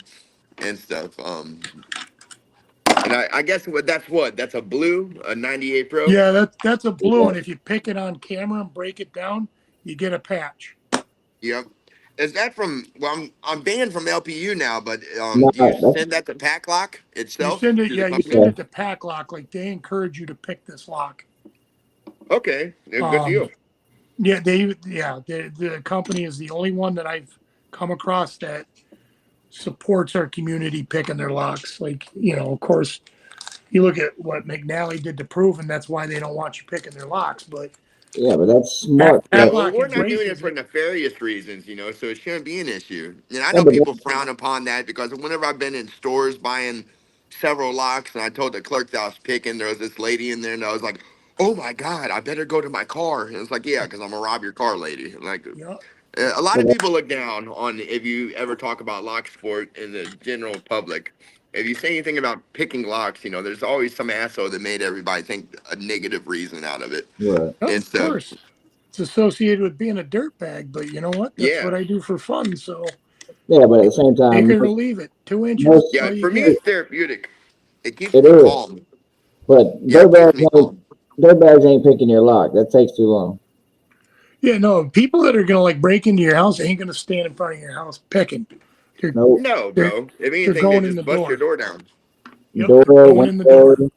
Speaker 3: and stuff. And I guess that's a blue, a 98 Pro.
Speaker 2: Yeah, that's a blue,
Speaker 1: Yeah.
Speaker 2: and if you pick it on camera and break it down, you get a patch.
Speaker 3: Yep. Is that from? Well, I'm banned from LPU now, but
Speaker 1: No,
Speaker 3: do you
Speaker 1: that's
Speaker 3: send that to Pack Lock
Speaker 2: You
Speaker 3: itself
Speaker 2: send it,
Speaker 3: to the
Speaker 2: yeah, you
Speaker 3: company?
Speaker 2: send
Speaker 1: yeah,
Speaker 2: it to Pack Lock. Like they encourage you to pick this lock.
Speaker 3: Okay, a good
Speaker 2: Um,
Speaker 3: deal.
Speaker 2: yeah, the company is the only one that I've come across that supports our community picking their locks. Like, of course, you look at what McNally did to prove, and that's why they don't want you picking their locks. But
Speaker 1: yeah, but that's
Speaker 2: Pack,
Speaker 1: smart.
Speaker 3: Yeah,
Speaker 1: That,
Speaker 3: well,
Speaker 2: Lock
Speaker 3: we're not doing it
Speaker 2: embraces
Speaker 3: for
Speaker 2: it.
Speaker 3: nefarious reasons, so it shouldn't be an issue. And I
Speaker 1: yeah,
Speaker 3: know
Speaker 1: but
Speaker 3: people frown upon that because whenever I've been in stores buying several locks, and I told the clerk that I was picking, there was this lady in there, and I was like, "Oh my God, I better go to my car." And it's like, "Yeah, because I'm gonna rob your car, lady." Like,
Speaker 2: Yeah,
Speaker 3: a lot of
Speaker 1: that,
Speaker 3: people look down on if you ever talk about lock sport in the general public. If you say anything about picking locks, there's always some asshole that made everybody think a negative reason out of it
Speaker 1: right.
Speaker 2: yep,
Speaker 3: and
Speaker 2: of
Speaker 3: stuff.
Speaker 2: course. It's associated with being a dirtbag, but you know what? That's
Speaker 3: Yeah.
Speaker 2: what I do for fun. So
Speaker 1: Yeah, but at the same
Speaker 2: take
Speaker 1: time,
Speaker 2: it or leave it. 2 inches,
Speaker 1: most
Speaker 2: that's
Speaker 3: Yeah,
Speaker 2: all you
Speaker 3: for me,
Speaker 2: get.
Speaker 3: it's therapeutic. It keeps
Speaker 1: it
Speaker 3: me
Speaker 1: is.
Speaker 3: calm.
Speaker 1: But
Speaker 3: Yeah, it keeps me calm.
Speaker 1: dirt bags ain't picking your lock. That takes too long.
Speaker 2: Yeah, no, people that are gonna like break into your house ain't gonna stand in front of your house picking. They're
Speaker 1: No
Speaker 3: No,
Speaker 2: they're
Speaker 3: bro. If
Speaker 2: they're
Speaker 3: anything, they
Speaker 2: going in the
Speaker 3: just bust your
Speaker 2: door.
Speaker 3: door down.
Speaker 2: Yep, they're
Speaker 1: door,
Speaker 2: going in the door.
Speaker 1: window.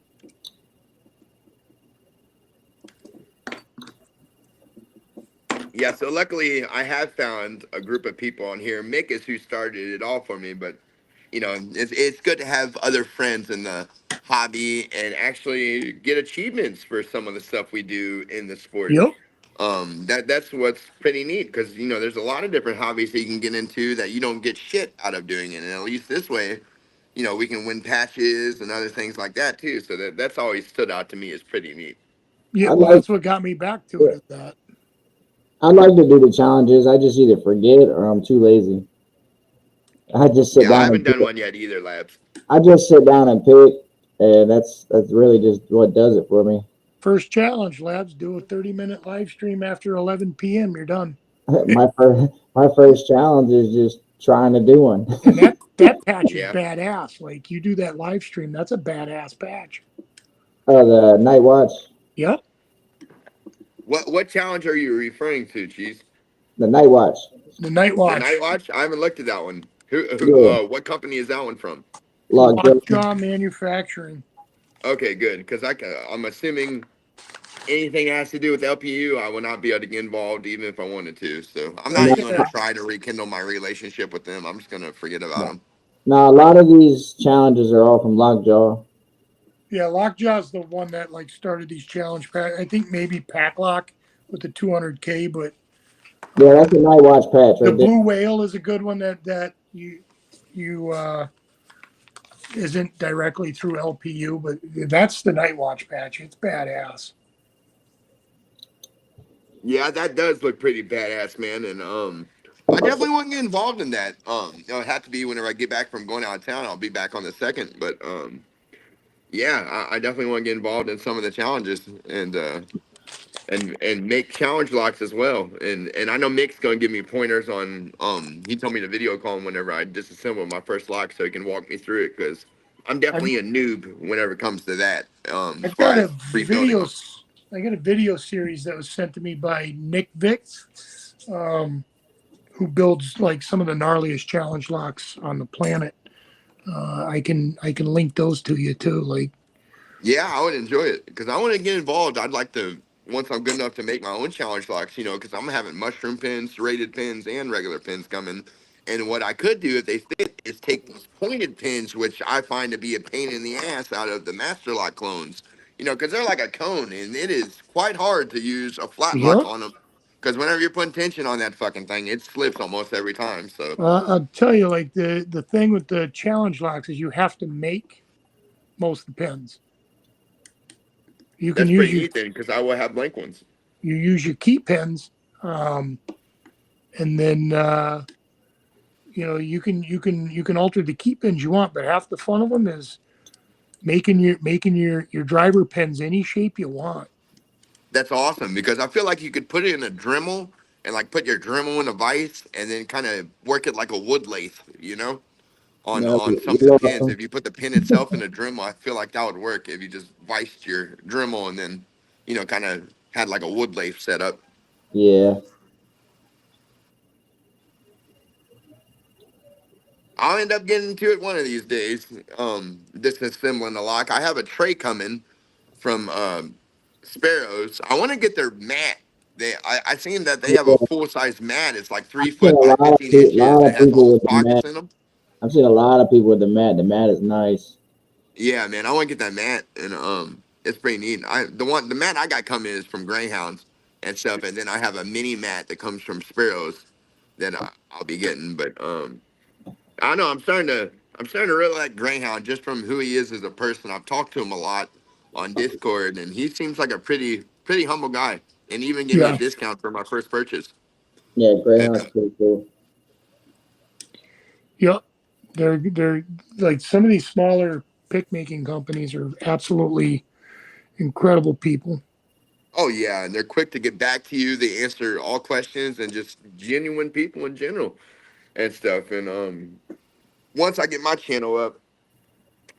Speaker 3: Yeah, so luckily, I have found a group of people on here. Mick is who started it all for me, but it's good to have other friends in the hobby and actually get achievements for some of the stuff we do in the sport.
Speaker 2: Yep.
Speaker 3: That's what's pretty neat because there's a lot of different hobbies that you can get into that you don't get shit out of doing it, and at least this way, we can win patches and other things like that too. So that's always stood out to me as pretty neat.
Speaker 2: Yeah,
Speaker 1: I
Speaker 2: well,
Speaker 1: like
Speaker 2: that's what got me back to it. Is that
Speaker 1: I like to do the challenges. I just either forget or I'm too lazy. I just sit
Speaker 3: Yeah, I
Speaker 1: down
Speaker 3: haven't
Speaker 1: and pick.
Speaker 3: done one yet either, Labs.
Speaker 1: I just sit down and pick, and that's really just what does it for me.
Speaker 2: first challenge, Labs? Do a 30-minute live stream after 11 p.m. You're done.
Speaker 1: My first challenge is just trying to do one.
Speaker 2: And that patch is
Speaker 3: Yeah.
Speaker 2: badass. Like you do that live stream, that's a badass patch.
Speaker 1: The night watch,
Speaker 2: Yep.
Speaker 3: What challenge are you referring to, Cheese?
Speaker 1: the night watch.
Speaker 2: The night
Speaker 3: The Night
Speaker 2: watch.
Speaker 3: Watch? I haven't looked at that one.
Speaker 1: Yeah,
Speaker 3: What company is that one from?
Speaker 1: lockjaw.
Speaker 2: Lockjaw Manufacturing.
Speaker 3: Okay, good. Because I'm assuming anything that has to do with LPU, I will not be able to get involved even if I wanted to. So I'm not
Speaker 2: Like
Speaker 3: even going to
Speaker 2: that.
Speaker 3: try to rekindle my relationship with them. I'm just going to forget about
Speaker 1: No.
Speaker 3: them.
Speaker 1: Now a lot of these challenges are all from lockjaw.
Speaker 2: Yeah, Lockjaw's the one that like started these challenge pack. I think maybe Packlock with the 200K, but
Speaker 1: Yeah, that's a night watch patch
Speaker 2: the
Speaker 1: right there.
Speaker 2: Blue Whale is a good one that you isn't directly through LPU, but that's the Night Watch patch. It's badass.
Speaker 3: Yeah, that does look pretty badass, man. And I definitely want to get involved in that. It'll have to be whenever I get back from going out of town. I'll be back on the second, but yeah, I definitely want to get involved in some of the challenges and make challenge locks as well. And I know Mick's gonna give me pointers on. He told me to video call him whenever I disassemble my first lock, so he can walk me through it because I'm
Speaker 2: I've,
Speaker 3: definitely a noob whenever it comes to that. As
Speaker 2: I've
Speaker 3: far
Speaker 2: got a
Speaker 3: as rebuilding
Speaker 2: video.
Speaker 3: them.
Speaker 2: I got a video series that was sent to me by Nick Vicks, who builds like some of the gnarliest challenge locks on the planet. I can link those to you too. Like
Speaker 3: Yeah, I would enjoy it because I want to get involved. I'd like to once I'm good enough to make my own challenge locks, you know, because I'm having mushroom pins, serrated pins, and regular pins coming. And what I could do if they fit is take these pointed pins, which I find to be a pain in the ass out of the Master Lock clones, you know, because they're like a cone, and it is quite hard to use a flat lock
Speaker 2: Yep.
Speaker 3: on them. Because whenever you're putting tension on that fucking thing, it slips almost every time. So
Speaker 2: I'll tell you, like the thing with the challenge locks is you have to make most of the pins. You can
Speaker 3: that's pretty
Speaker 2: use your
Speaker 3: neat then, because I will have blank ones.
Speaker 2: you use your key pins, um, and then you can alter the key pins you want, but half the fun of them is making your driver pins any shape you want.
Speaker 3: That's awesome because I feel like you could put it in a Dremel and like put your Dremel in a vise and then kind of work it like a wood lathe, you know,
Speaker 1: No,
Speaker 3: on some of the
Speaker 1: you lost
Speaker 3: pins.
Speaker 1: them.
Speaker 3: If you put the pin itself in a Dremel, I feel like that would work if you just viced your Dremel and then, you know, kind of had like a wood lathe set up.
Speaker 1: Yeah.
Speaker 3: I'll end up getting to it one of these days. Disassembling the lock. I have a tray coming from Sparrows. I want to get their mat. I seen that they have a
Speaker 1: Yeah.
Speaker 3: full size mat. It's like
Speaker 1: I've
Speaker 3: three
Speaker 1: seen
Speaker 3: foot by 15 inches.
Speaker 1: lot
Speaker 3: It
Speaker 1: of
Speaker 3: has all
Speaker 1: people
Speaker 3: the
Speaker 1: with the mat.
Speaker 3: pockets in them.
Speaker 1: I've seen a lot of people with the mat. The mat is nice.
Speaker 3: Yeah, man, I want to get that mat, and it's pretty neat. The mat I got coming is from Greyhounds and stuff, and then I have a mini mat that comes from Sparrows that I'll be getting. But I don't know. I'm starting to really like Greyhound just from who he is as a person. I've talked to him a lot on Discord, and he seems like a pretty humble guy, and even gave me a
Speaker 2: Yeah,
Speaker 3: discount for my first purchase.
Speaker 1: Yeah,
Speaker 3: And
Speaker 1: Greyhound's pretty cool.
Speaker 2: yep. They're like some of these smaller pick making companies are absolutely incredible people.
Speaker 3: oh yeah, and they're quick to get back to you. They answer all questions and just genuine people in general and stuff. And once I get my channel up,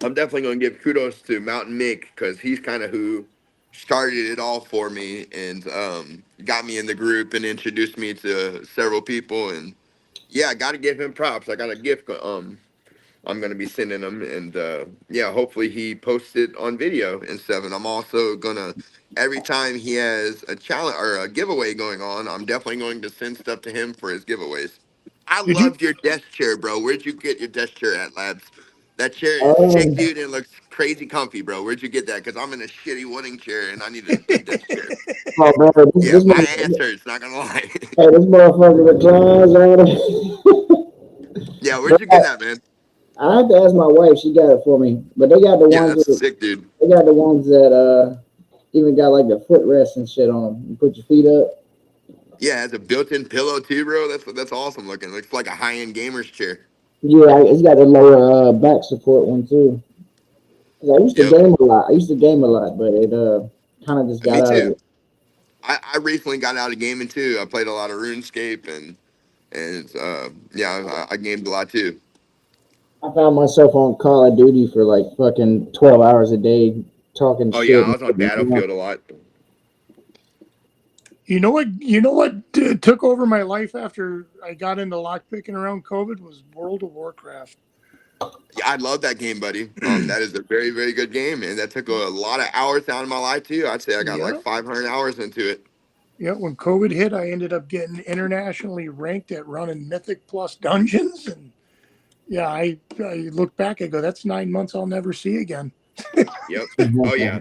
Speaker 3: I'm definitely going to give kudos to Mountain Mick because he's kind of who started it all for me and got me in the group and introduced me to several people. And yeah, I got to give him props. I got a gift I'm going to be sending him. And yeah, hopefully he posts it on video and stuff. And I'm also going to, every time he has a challenge or a giveaway going on, I'm definitely going to send stuff to him for his giveaways. I
Speaker 2: Did you?
Speaker 3: loved your desk chair, bro. Where'd you get your desk chair at, Labs? That chair is sick,
Speaker 1: Um,
Speaker 3: dude, and it looks crazy comfy, bro. Where'd you get that? Because I'm in a shitty wooden chair and I need a good desk chair.
Speaker 1: oh, bro,
Speaker 3: Yeah, my ass hurts, not gonna lie.
Speaker 1: this motherfucker reclines on it.
Speaker 3: Yeah, where'd
Speaker 1: But
Speaker 3: you get that, man?
Speaker 1: I have to ask my wife. She got it for me. But they got the
Speaker 3: Yeah,
Speaker 1: ones
Speaker 3: that's
Speaker 1: that
Speaker 3: sick, dude.
Speaker 1: they got the ones that even got like the footrest and shit on them. You put your feet up.
Speaker 3: Yeah, it has a built-in pillow too, bro. That's awesome looking. Looks like a high-end gamer's chair.
Speaker 1: Yeah, it's got the lower back support one too. 'Cause I used to
Speaker 3: Yep,
Speaker 1: game a lot. I used to game a lot, but it kind of just got
Speaker 3: me
Speaker 1: out of
Speaker 3: too.
Speaker 1: it.
Speaker 3: I recently got out of gaming too. I played a lot of RuneScape and yeah, I gamed a lot too.
Speaker 1: I found myself on Call of Duty for like fucking 12 hours a day, talking
Speaker 3: Oh yeah,
Speaker 1: shit.
Speaker 3: I was on Battlefield a lot.
Speaker 2: You know what? You know what took over my life after I got into lockpicking around COVID was World of Warcraft.
Speaker 3: Yeah, I love that game, buddy. That is a very, very good game, and that took a lot of hours out of my life too. I'd say I got like
Speaker 2: Yeah,
Speaker 3: 500 hours into it.
Speaker 2: yeah. When COVID hit, I ended up getting internationally ranked at running Mythic Plus dungeons, and yeah, I look back, I go, that's 9 months I'll never see again.
Speaker 3: Yep. Oh yeah.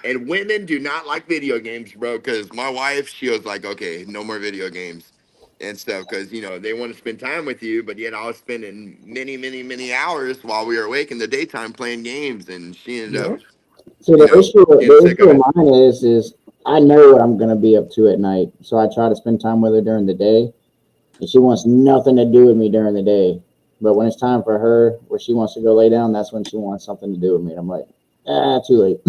Speaker 3: And women do not like video games, bro. Because my wife, she was like, okay, no more video games and stuff. Because you know they want to spend time with you, but yet I was spending many, many, many hours while we were awake in the daytime playing games, and she ended up,
Speaker 2: Yeah,
Speaker 1: So
Speaker 3: you
Speaker 1: the
Speaker 3: know,
Speaker 1: issue,
Speaker 3: getting
Speaker 1: the
Speaker 3: sick of
Speaker 1: issue of
Speaker 3: it.
Speaker 1: mine is I know what I'm gonna be up to at night, so I try to spend time with her during the day, and she wants nothing to do with me during the day. But when it's time for her, where she wants to go lay down, that's when she wants something to do with me. And I'm like, too late.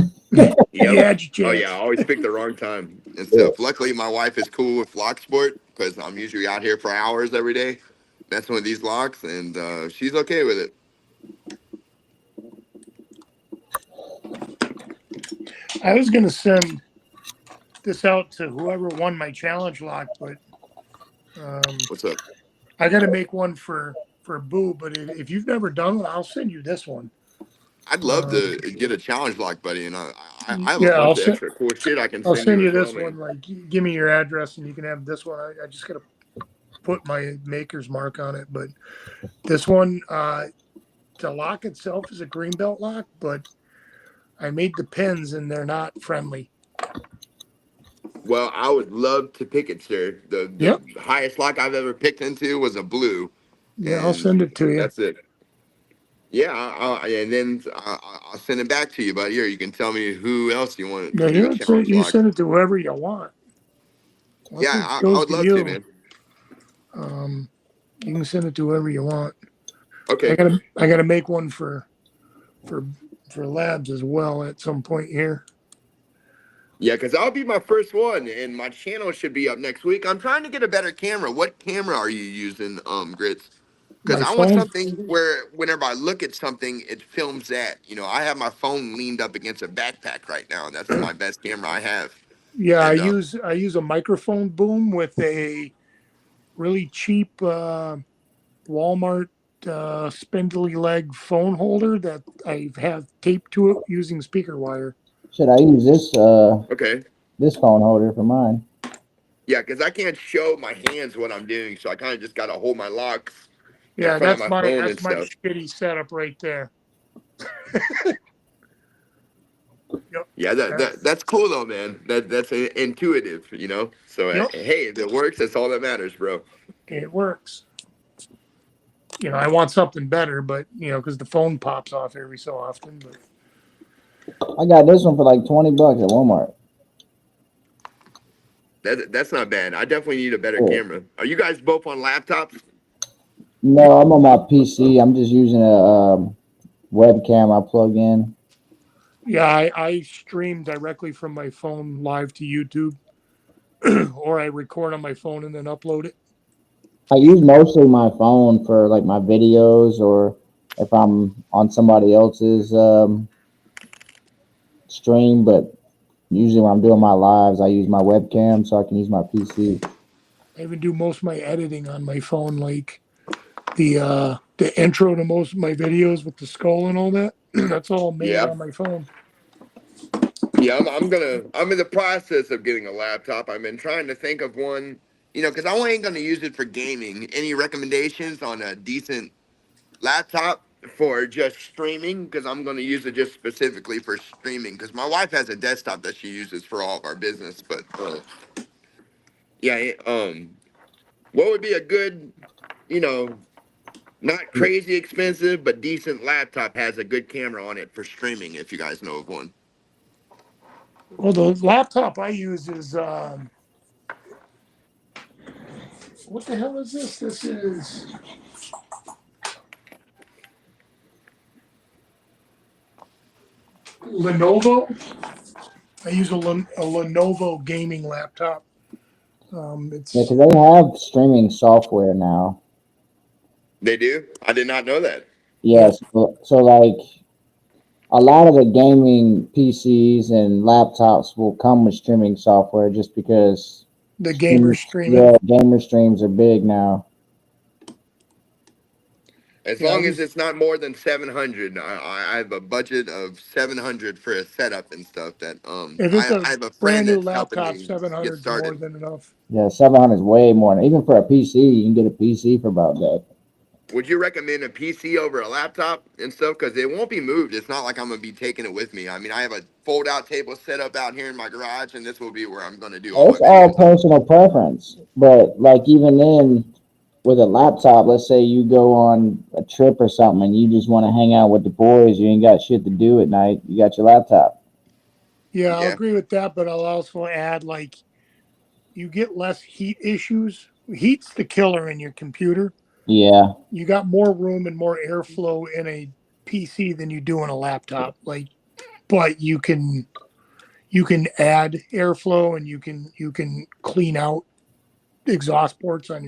Speaker 3: Yep.
Speaker 2: you had your
Speaker 3: Oh yeah, I
Speaker 2: chance.
Speaker 3: always pick the wrong time and
Speaker 1: Yeah.
Speaker 3: stuff. Luckily, my wife is cool with lock sport because I'm usually out here for hours every day messing with these locks, and she's okay with it.
Speaker 2: I was gonna send this out to whoever won my challenge lock, but
Speaker 3: What's up?
Speaker 2: I got to make one for Boo. But if you've never done one, I'll send you this one.
Speaker 3: I'd love to get a challenge lock, buddy, and I have a
Speaker 2: Yeah,
Speaker 3: bunch of extra cool shit I can
Speaker 2: I'll
Speaker 3: send
Speaker 2: send
Speaker 3: you
Speaker 2: you
Speaker 3: as well,
Speaker 2: this
Speaker 3: man.
Speaker 2: one. Like, give me your address and you can have this one. I just gotta put my maker's mark on it, but this one, the lock itself is a greenbelt lock, but I made the pins and they're not friendly.
Speaker 3: Well, I would love to pick it, sir. The
Speaker 2: Yep.
Speaker 3: highest lock I've ever picked into was a blue,
Speaker 2: Yeah, I'll
Speaker 3: and
Speaker 2: send it to you.
Speaker 3: that's it. Yeah, and then I'll send it back to you, buddy, or you can tell me who else you want
Speaker 2: Yeah,
Speaker 3: to do a challenge
Speaker 2: you
Speaker 3: lock.
Speaker 2: send it to whoever you want. Once
Speaker 3: Yeah,
Speaker 2: it
Speaker 3: I
Speaker 2: goes
Speaker 3: would
Speaker 2: to
Speaker 3: love to,
Speaker 2: you,
Speaker 3: man.
Speaker 2: um, you can send it to whoever you want.
Speaker 3: Okay.
Speaker 2: I gotta make one for for L.A.B.S as well at some point here.
Speaker 3: Yeah, because I'll be my first one, and my channel should be up next week. I'm trying to get a better camera. What camera are you using, Grits? Because
Speaker 2: My
Speaker 3: I want
Speaker 2: phone.
Speaker 3: something where whenever I look at something, it films that. You know, I have my phone leaned up against a backpack right now, and that's my best camera I have.
Speaker 2: Yeah,
Speaker 3: And
Speaker 2: I use a microphone boom with a really cheap Walmart spindly leg phone holder that I have taped to it using speaker wire.
Speaker 1: Should I use this
Speaker 3: okay,
Speaker 1: this phone holder for mine?
Speaker 3: yeah, because I can't show my hands what I'm doing, so I kind of just got to hold my locks in
Speaker 2: Yeah,
Speaker 3: front of my phone and
Speaker 2: that's my
Speaker 3: stuff.
Speaker 2: shitty setup right there. Yep.
Speaker 3: Yeah, that's cool though, man. That's intuitive, you know. So
Speaker 2: Yep.
Speaker 3: hey, if it works, that's all that matters, bro.
Speaker 2: It works. I want something better, but because the phone pops off every so often. But
Speaker 1: I got this one for like $20 at Walmart.
Speaker 3: That's not bad. I definitely need a better
Speaker 1: Cool.
Speaker 3: camera. Are you guys both on laptops?
Speaker 1: No, I'm on my PC. I'm just using a webcam I plug in.
Speaker 2: yeah, I stream directly from my phone live to YouTube, or I record on my phone and then upload it.
Speaker 1: I use mostly my phone for like my videos, or if I'm on somebody else's stream. But usually when I'm doing my lives, I use my webcam so I can use my PC.
Speaker 2: I even do most of my editing on my phone, like the intro to most of my videos with the skull and all that. That's all made
Speaker 3: Yeah,
Speaker 2: on my phone.
Speaker 3: yeah. I'm in the process of getting a laptop. I've been trying to think of one, you know, because I ain't gonna use it for gaming. Any recommendations on a decent laptop for just streaming? Because I'm gonna use it just specifically for streaming. Because my wife has a desktop that she uses for all of our business, but yeah, what would be a good, you know, not crazy expensive, but decent laptop has a good camera on it for streaming, if you guys know of one.
Speaker 2: Well, the laptop I use is what the hell is this? This is Lenovo. I use a Lenovo gaming laptop.
Speaker 1: Yeah,
Speaker 2: It's
Speaker 1: because they have streaming software now.
Speaker 3: They do? I did not know that.
Speaker 2: yeah,
Speaker 1: Yes, so like a lot of the gaming PCs and laptops will come with streaming software just because
Speaker 2: the gamer streaming.
Speaker 1: yeah, gamer streams are big now.
Speaker 3: As
Speaker 2: Yeah, I
Speaker 3: long as
Speaker 2: use
Speaker 3: it's not more than 700, I have a budget of 700 for a setup and stuff. That
Speaker 2: if it's
Speaker 3: I
Speaker 2: a
Speaker 3: have a friend
Speaker 2: brand new
Speaker 3: that's helping
Speaker 2: laptop,
Speaker 3: me get
Speaker 2: 700 is more
Speaker 3: started.
Speaker 2: than enough.
Speaker 1: Yeah, 700 is way more. Even for a PC, you can get a PC for about that.
Speaker 3: Would you recommend a PC over a laptop and stuff? Because it won't be moved. It's not like I'm gonna be taking it with me. I mean, I have a fold-out table set up out here in my garage, and this will be where I'm gonna do all my
Speaker 1: It's all
Speaker 3: videos on.
Speaker 1: personal preference. But like even then, with a laptop, let's say you go on a trip or something and you just want to hang out with the boys, you ain't got shit to do at night. You got your laptop.
Speaker 2: Yeah, I'll
Speaker 3: Yeah,
Speaker 2: agree with that, but I'll also add like you get less heat issues. Heat's the killer in your computer.
Speaker 1: Yeah,
Speaker 2: You got more room and more airflow in a PC than you do in a laptop. Like, but you can add airflow and you can clean out exhaust ports on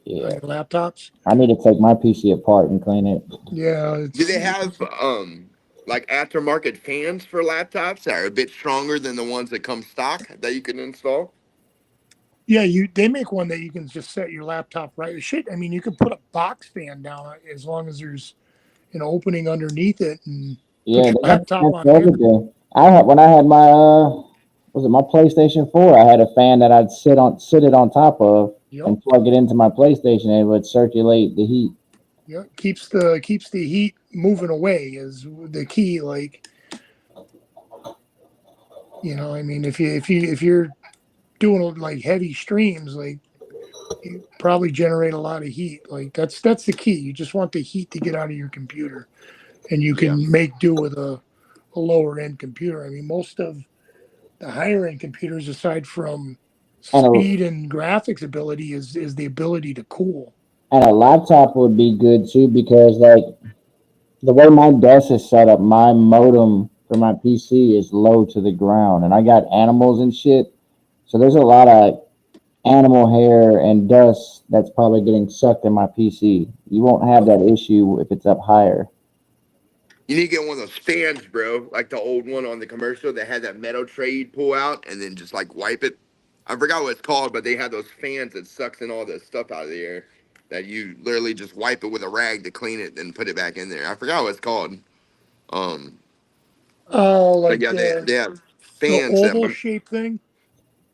Speaker 1: yeah.
Speaker 2: your laptops.
Speaker 1: I need to take my PC apart and clean it.
Speaker 2: Yeah,
Speaker 3: do
Speaker 2: it's
Speaker 3: they have like aftermarket fans for laptops that are a bit stronger than the ones that come stock that you can install?
Speaker 2: yeah, they make one that you can just set your laptop right. Shit, I mean, you can put a box fan down as long as there's an opening underneath it, and Put
Speaker 1: Yeah,
Speaker 2: your
Speaker 1: they got
Speaker 2: laptop
Speaker 1: fans
Speaker 2: on
Speaker 1: for
Speaker 2: there.
Speaker 1: everything. I had when I had my was it my PlayStation 4? I had a fan that I'd sit it on top of
Speaker 2: Yep.
Speaker 1: and plug it into my PlayStation, and it would circulate the heat.
Speaker 2: Yeah, keeps the heat moving away is the key. Like, I mean, if you're doing like heavy streams, like you probably generate a lot of heat. Like that's the key. You just want the heat to get out of your computer, and you
Speaker 3: Yeah.
Speaker 2: can make do with a lower end computer. I mean, most of the higher end computers, aside from
Speaker 1: And a
Speaker 2: speed and graphics ability, is the ability to cool.
Speaker 1: and a laptop would be good too because like the way my desk is set up, my modem for my PC is low to the ground, and I got animals and shit. So there's a lot of animal hair and dust that's probably getting sucked in my PC. You won't have
Speaker 2: Yep.
Speaker 1: that issue if it's up higher.
Speaker 3: You need to get one of those fans, bro. Like the old one on the commercial that had that metal tray you'd pull out and then just like wipe it. I forgot what it's called, but they had those fans that sucks in all the stuff out of the air that you literally just wipe it with a rag to clean it, then put it back in there. I forgot what it's called. Um,
Speaker 2: Oh,
Speaker 3: but
Speaker 2: like
Speaker 3: yeah, they have
Speaker 2: the
Speaker 3: fans that.
Speaker 2: oval shape thing.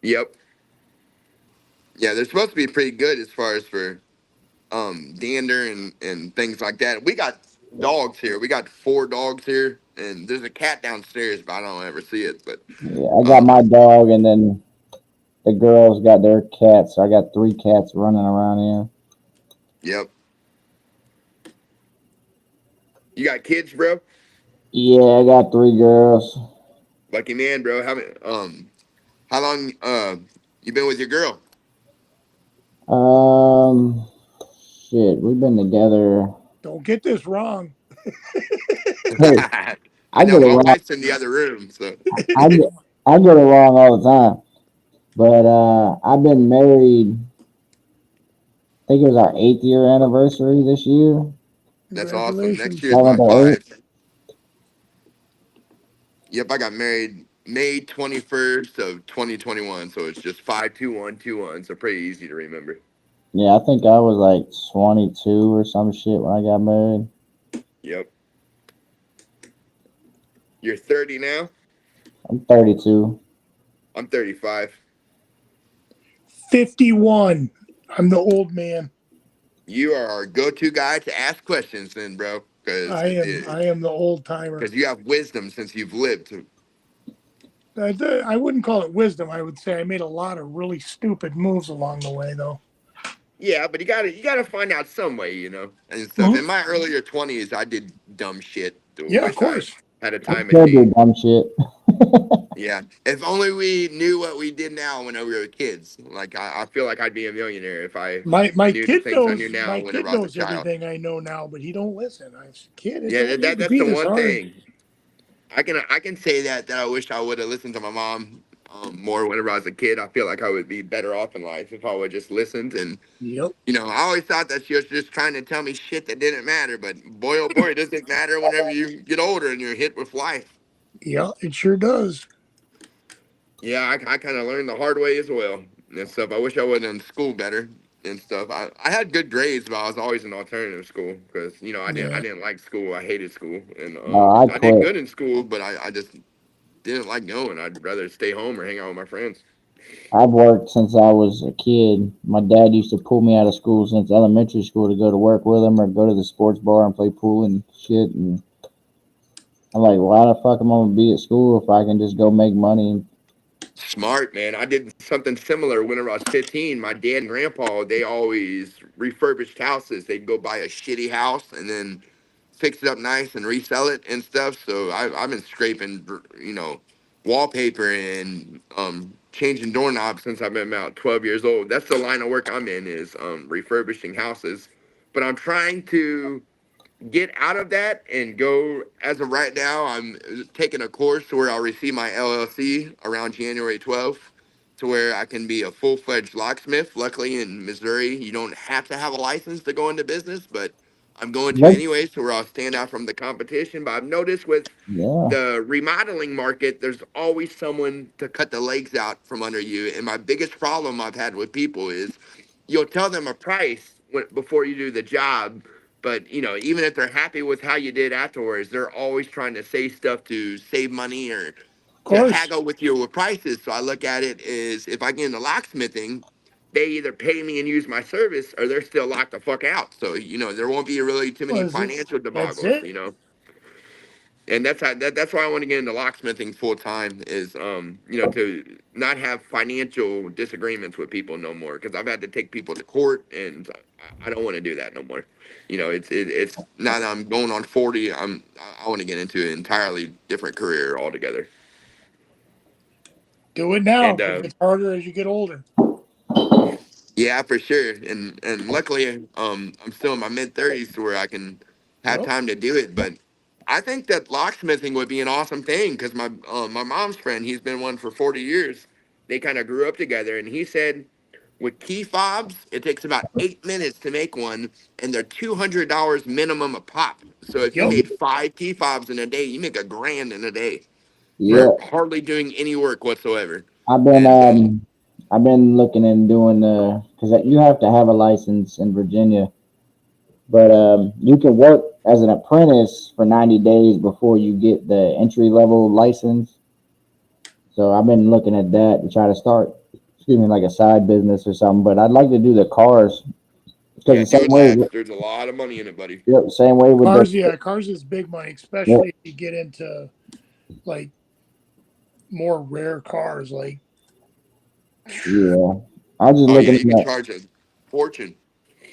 Speaker 3: Yep. Yeah, they're supposed to be pretty good as far as for dander and things like that. We got dogs here. We got 4 dogs here, and there's a cat downstairs, but I don't ever see it. But
Speaker 1: Yeah, I got my
Speaker 3: um,
Speaker 1: dog, and then the girls got their cats. So I got 3 cats running around here.
Speaker 3: yep. You got kids, bro?
Speaker 1: Yeah, I got 3 girls.
Speaker 3: Lucky man, bro. How long you been with your girl?
Speaker 1: Um, shit, we've been together.
Speaker 2: Don't get this wrong.
Speaker 1: Hey,
Speaker 3: I
Speaker 1: I
Speaker 3: know
Speaker 1: get it
Speaker 3: my
Speaker 1: wrong.
Speaker 3: wife's in the other room, so
Speaker 1: I get, I get it wrong all the time. But I've been married. I think it was our 8th year anniversary this year.
Speaker 3: that's awesome. Next
Speaker 2: Congratulations.
Speaker 3: year's my
Speaker 1: 7th or 8th.
Speaker 3: 5. Yep, I got married May 21st of 2021, so it's just 52121. So pretty easy to remember.
Speaker 1: Yeah, I think I was like 22 or some shit when I got married.
Speaker 3: Yep. You're 30 now.
Speaker 1: I'm 32.
Speaker 3: I'm 35.
Speaker 2: 51. I'm the old man.
Speaker 3: You are our go-to guy to ask questions, then, bro, because
Speaker 2: I am the old timer.
Speaker 3: you have wisdom since you've lived.
Speaker 2: I wouldn't call it wisdom. I would say I made a lot of really stupid moves along the way, though.
Speaker 3: Yeah, but you gotta find out some way, and stuff.
Speaker 2: Mhm.
Speaker 3: In my earlier 20s, I did dumb shit.
Speaker 2: Yeah, of
Speaker 3: Wish I
Speaker 2: course.
Speaker 3: had a
Speaker 1: I
Speaker 3: time
Speaker 1: still do
Speaker 3: machine.
Speaker 1: dumb shit.
Speaker 3: Yeah, if only we knew what we did now when we were kids. Like I feel like I'd be a millionaire if I
Speaker 2: My
Speaker 3: knew the
Speaker 2: kid
Speaker 3: things I knew
Speaker 2: knows
Speaker 3: now
Speaker 2: my
Speaker 3: whenever
Speaker 2: kid
Speaker 3: I was a
Speaker 2: knows
Speaker 3: child.
Speaker 2: everything I know now, but he don't listen. I said, kid, it
Speaker 3: Yeah,
Speaker 2: don't need to
Speaker 3: that's
Speaker 2: be
Speaker 3: the
Speaker 2: this
Speaker 3: one
Speaker 2: hard.
Speaker 3: thing. I can say that I wish I would have listened to my mom more whenever I was a kid. I feel like I would be better off in life if I would just listened. And
Speaker 2: Yep.
Speaker 3: I always thought that she was just trying to tell me shit that didn't matter. But boy, oh boy, does it matter whenever you get older and you're hit with life.
Speaker 2: Yeah, it sure does.
Speaker 3: Yeah, I kind of learned the hard way as well and stuff. I wish I would have done school better and stuff. I had good grades, but I was always in alternative school because I
Speaker 2: Yeah.
Speaker 3: didn't like school. I hated school, and
Speaker 1: I
Speaker 3: I did
Speaker 1: quit.
Speaker 3: good in school, but I just didn't like going. I'd rather stay home or hang out with my friends.
Speaker 1: I've worked since I was a kid. My dad used to pull me out of school since elementary school to go to work with him or go to the sports bar and play pool and shit. And I'm like, why the fuck am I gonna be at school if I can just go make money?
Speaker 3: Smart, man. I did something similar whenever I was 15. My dad and grandpa, they always refurbished houses. They'd go buy a shitty house and then fix it up nice and resell it and stuff. So I've been scraping, wallpaper and changing doorknobs since I've been about 12 years old. That's the line of work I'm in is refurbishing houses. But I'm trying to get out of that and go. As of right now, I'm taking a course where I'll receive my LLC around January 12th, to where I can be a full-fledged locksmith. Luckily in Missouri, you don't have to have a license to go into business, but I'm going to
Speaker 1: Like,
Speaker 3: anyways, to where I'll stand out from the competition. But I've noticed with
Speaker 1: yeah.
Speaker 3: the remodeling market, there's always someone to cut the legs out from under you. And my biggest problem I've had with people is you'll tell them a price before you do the job, But even if they're happy with how you did afterwards, they're always trying to say stuff to save money or
Speaker 2: Of
Speaker 3: to
Speaker 2: course.
Speaker 3: haggle with you with prices. So I look at it as if I get into locksmithing, they either pay me and use my service or they're still locked the fuck out. So there won't be really too many
Speaker 2: Was it?
Speaker 3: financial
Speaker 2: That's
Speaker 3: debacles.
Speaker 2: it.
Speaker 3: And that's why I want to get into locksmithing full time is to not have financial disagreements with people no more because I've had to take people to court and I don't want to do that no more. It's now that I'm going on 40. I want to get into an entirely different career altogether.
Speaker 2: Do it now
Speaker 3: And
Speaker 2: because it's harder as you get older.
Speaker 3: yeah, for sure. And luckily, I'm still in my mid 30s to where I can have
Speaker 2: Yep.
Speaker 3: time to do it. But I think that locksmithing would be an awesome thing because my mom's friend, he's been one for 40 years. They kind of grew up together, and he said with key fobs, it takes about 8 minutes to make one, and they're $200 minimum a pop. So if you
Speaker 2: Yep.
Speaker 3: made 5 key fobs in a day, you make $1,000 in a day
Speaker 1: Yeah,
Speaker 3: for hardly doing any work whatsoever.
Speaker 1: I've been
Speaker 3: And
Speaker 1: I've been looking and doing because you have to have a license in Virginia, but you can work as an apprentice for 90 days before you get the entry level license. So I've been looking at that to try to start, excuse me, like a side business or something. But I'd like to do the cars because
Speaker 3: yeah,
Speaker 1: the
Speaker 3: do
Speaker 1: same
Speaker 3: it,
Speaker 1: way,
Speaker 3: Labs. There's a lot of money in it, buddy.
Speaker 1: yep, same way with the
Speaker 2: Cars, yeah, cars is big money,
Speaker 1: yeah,
Speaker 2: especially if you get into like more rare cars. Like,
Speaker 1: yeah. I was just
Speaker 3: Oh yeah,
Speaker 1: looking
Speaker 3: you can
Speaker 1: at
Speaker 3: charge a fortune.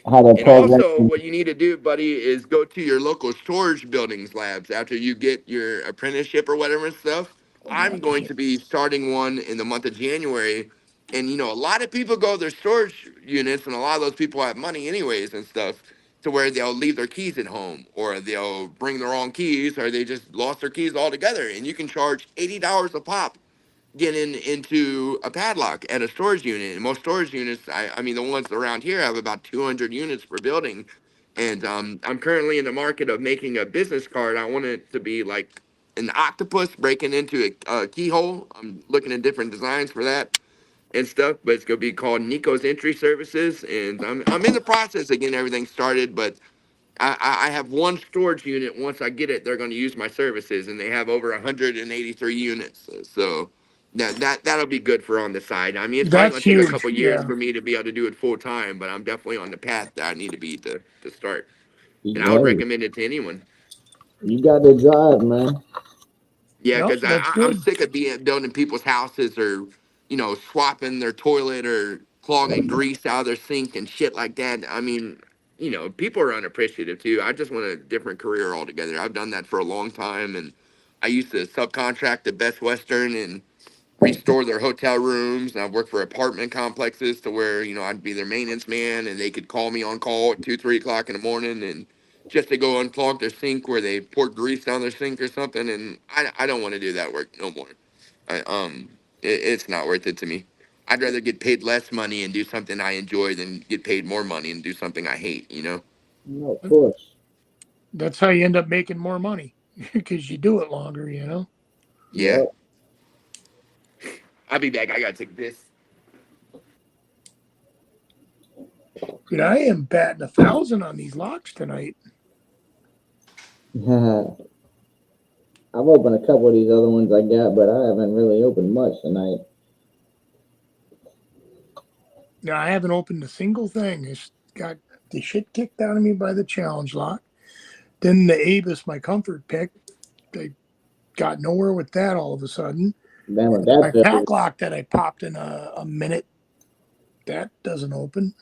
Speaker 1: how the
Speaker 3: And
Speaker 1: program.
Speaker 3: also, what you need to do, buddy, is go to your local storage buildings labs after you get your apprenticeship or whatever and stuff. I'm going to be starting one in the month of January. And, a lot of people go to their storage units, and a lot of those people have money, anyways, and stuff, to where they'll leave their keys at home, or they'll bring the wrong keys, or they just lost their keys altogether. And you can charge $80 a pop getting into a padlock at a storage unit. And most storage units, I mean, the ones around here have about 200 units per building. And I'm currently in the market of making a business card. I want it to be like an octopus breaking into a keyhole. I'm looking at different designs for that and stuff, but it's gonna be called Nico's Entry Services. And I'm in the process of getting everything started, but I have one storage unit. Once I get it, they're going to use my services, and they have over 183 units. So that'll be good for on the side. I mean, it's probably
Speaker 2: that's
Speaker 3: going to take a
Speaker 2: huge.
Speaker 3: couple years
Speaker 2: Yeah.
Speaker 3: for me to be able to do it full time, but I'm definitely on the path that I need to be to start. And I would
Speaker 1: Hey,
Speaker 3: recommend it to anyone.
Speaker 1: you got the drive, man.
Speaker 3: Yeah,
Speaker 2: Yep.
Speaker 3: because
Speaker 2: That's
Speaker 3: I'm
Speaker 2: good.
Speaker 3: sick of being building people's houses or, swapping their toilet or clogging grease out of their sink and shit like that. I mean, people are unappreciative too. I just want a different career altogether. I've done that for a long time, and I used to subcontract to Best Western and restore their hotel rooms. And I've worked for apartment complexes to where, I'd be their maintenance man and they could call me on call at 2, 3 o'clock in the morning and just to go unclog their sink where they poured grease down their sink or something. And I don't want to do that work no more. It's not worth it to me. I'd rather get paid less money and do something I enjoy than get paid more money and do something I hate.
Speaker 1: No, of course.
Speaker 2: That's how you end up making more money because you do it longer.
Speaker 3: Yeah.
Speaker 1: Yeah.
Speaker 3: I'll be back. I got to take this.
Speaker 2: Dude, I am batting 1,000 on these locks tonight.
Speaker 1: I've opened a couple of these other ones I got, but I haven't really opened much tonight.
Speaker 2: Now, I haven't opened a single thing. It's got the shit kicked out of me by the challenge lock. Then the A.B.S, my comfort pick, I got nowhere with that all of a sudden.
Speaker 1: Damn it,
Speaker 2: My
Speaker 1: that
Speaker 2: pack lock that I popped in a minute, that doesn't open.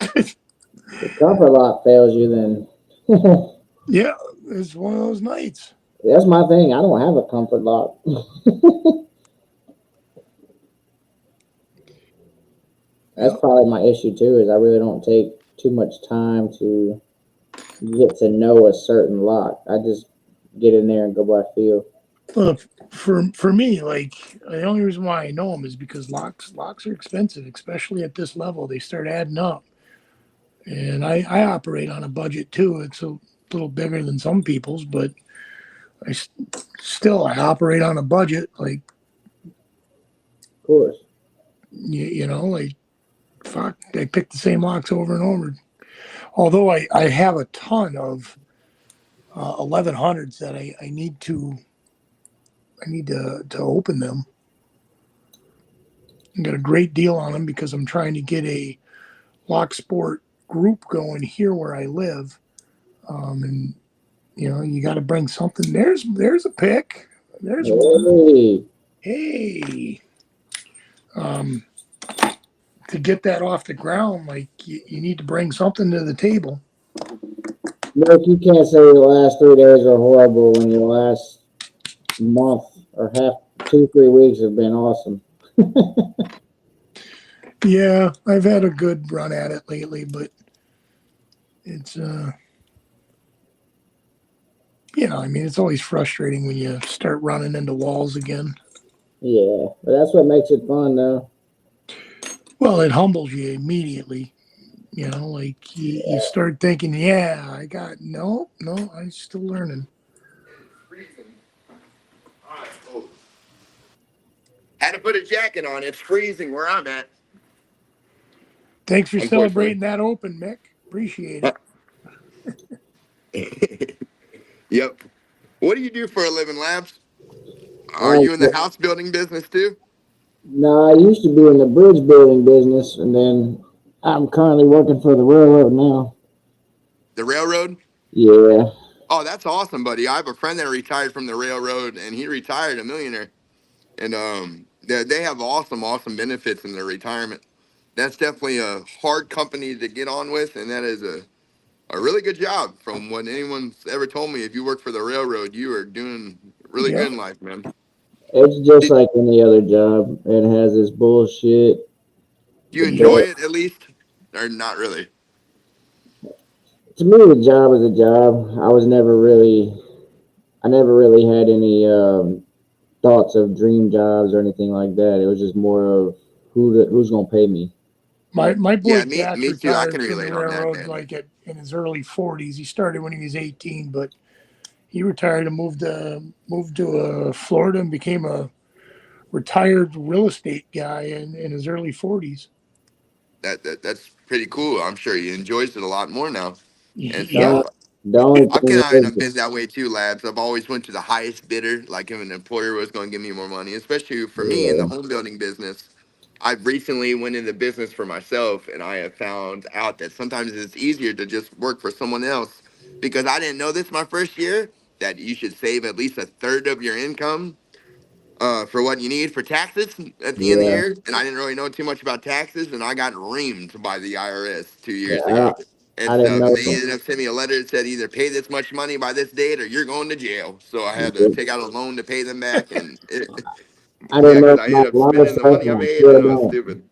Speaker 1: the comfort lock fails you, then
Speaker 2: Yeah, it's one of those nights.
Speaker 1: that's my thing. I don't have a comfort lock. That's
Speaker 2: Yep.
Speaker 1: probably my issue too. Is I really don't take too much time to get to know a certain lock. I just get in there and go by feel.
Speaker 2: Well, for me, like the only reason why I know them is because locks are expensive, especially at this level. They start adding up, and I operate on a budget too. It's a little bigger than some people's, but I still I operate on a budget. Like
Speaker 1: Of course.
Speaker 2: like fuck, I pick the same locks over and over. Although I have a ton of 1100s that I need to open them. I got a great deal on them because I'm trying to get a lock sport group going here where I live. And you got to bring something. There's a pick. There's one.
Speaker 1: Hey,
Speaker 2: Hey, um, to get that off the ground, like you need to bring something to the table.
Speaker 1: Nick, you can't say the last 3 days are horrible when your last month or half 2, 3 weeks have been awesome.
Speaker 2: Yeah, I've had a good run at it lately, but it's I mean, it's always frustrating when you start running into walls again.
Speaker 1: Yeah, but that's what makes it fun, though.
Speaker 2: Well, it humbles you immediately. Like you start thinking, yeah, I got no, I'm still learning.
Speaker 3: Freezing. All right, cool. Had to put a jacket on. It's freezing where I'm at.
Speaker 2: Thanks for
Speaker 3: Unfortunately.
Speaker 2: celebrating that open, Mick. Appreciate it.
Speaker 3: Yep. What do you do for a living, Labs? Are
Speaker 1: Um,
Speaker 3: you in the house building business too?
Speaker 1: no, I used to be in the bridge building business, and then I'm currently working for the railroad now.
Speaker 3: The railroad?
Speaker 1: Yeah,
Speaker 3: Oh, that's awesome, buddy. I have a friend that retired from the railroad, and he retired a millionaire. And they have awesome, awesome benefits in their retirement. That's definitely a hard company to get on with, and that is a really good job. From what anyone's ever told me, if you work for the railroad, you are doing really
Speaker 2: Yeah.
Speaker 3: good in life, man.
Speaker 1: it's just
Speaker 3: Did,
Speaker 1: like any other job. It has its bullshit.
Speaker 3: do you
Speaker 1: The
Speaker 3: enjoy
Speaker 1: bill,
Speaker 3: it at least, or not really?
Speaker 1: to me, the job is a job. I never really had any thoughts of dream jobs or anything like that. It was just more of who's gonna pay me.
Speaker 2: My boy
Speaker 3: Yeah, me,
Speaker 2: Cat's
Speaker 3: me too. I can
Speaker 2: retired from the
Speaker 3: relate on that,
Speaker 2: railroad
Speaker 3: man.
Speaker 2: like in his early 40s. He started when he was 18, but he retired and moved to Florida and became a retired real estate guy in his early 40s.
Speaker 3: That's pretty cool. I'm sure he enjoys it a lot more now and
Speaker 2: Yeah,
Speaker 3: stuff.
Speaker 1: The only
Speaker 3: I've
Speaker 1: thing
Speaker 3: kind of
Speaker 1: is,
Speaker 3: been that way too, Labs. I've always went to the highest bidder, like if an employer was going to give me more money, especially for me in the
Speaker 1: yeah,
Speaker 3: home building business. I've recently went into business for myself, and I have found out that sometimes it's easier to just work for someone else because I didn't know this my first year that you should save at least a third of your income for what you need for taxes at the end of the
Speaker 1: yeah,
Speaker 3: year. And I didn't really know too much about taxes, and I got reamed by the IRS 2 years
Speaker 1: yeah.
Speaker 3: ago and
Speaker 1: I didn't
Speaker 3: stuff. And
Speaker 1: know.
Speaker 3: they ended up sending me a letter that said either pay this much money by this date or you're going to jail. So I had to
Speaker 1: Yeah,
Speaker 3: take out a loan to pay them back, and
Speaker 1: I didn't
Speaker 3: yeah,
Speaker 1: know
Speaker 3: because I ended
Speaker 1: about
Speaker 3: up
Speaker 1: a lot of
Speaker 3: spending the
Speaker 1: stuff,
Speaker 3: money I
Speaker 1: and I
Speaker 3: made,
Speaker 1: swear
Speaker 3: and
Speaker 1: to
Speaker 3: it was
Speaker 1: God,
Speaker 3: stupid.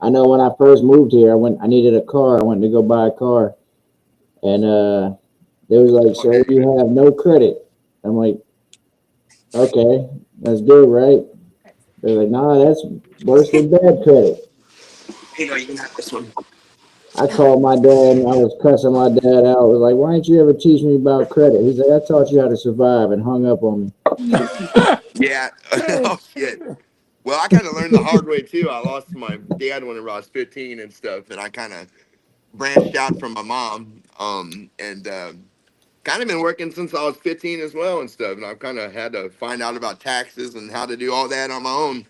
Speaker 1: I know when I first moved here, I needed a car. I went to go buy a car, and they was like, "So
Speaker 3: Okay.
Speaker 1: you have no credit?" I'm like, "Okay, that's good, right?" They're like, "Nah, that's worse than bad credit."
Speaker 3: Hey, no, you can have this one.
Speaker 1: I called my dad and I was cussing my dad out. I was like, "Why didn't you ever teach me about credit?" He's like, "I taught you how to survive," and hung up on me.
Speaker 3: Yeah. Oh shit. Well, I kind of learned the hard way too. I lost my dad when I was 15 and stuff, and I kind of branched out from my mom. And kind of been working since I was 15 as well and stuff. And I've kind of had to find out about taxes and how to do all that on my own.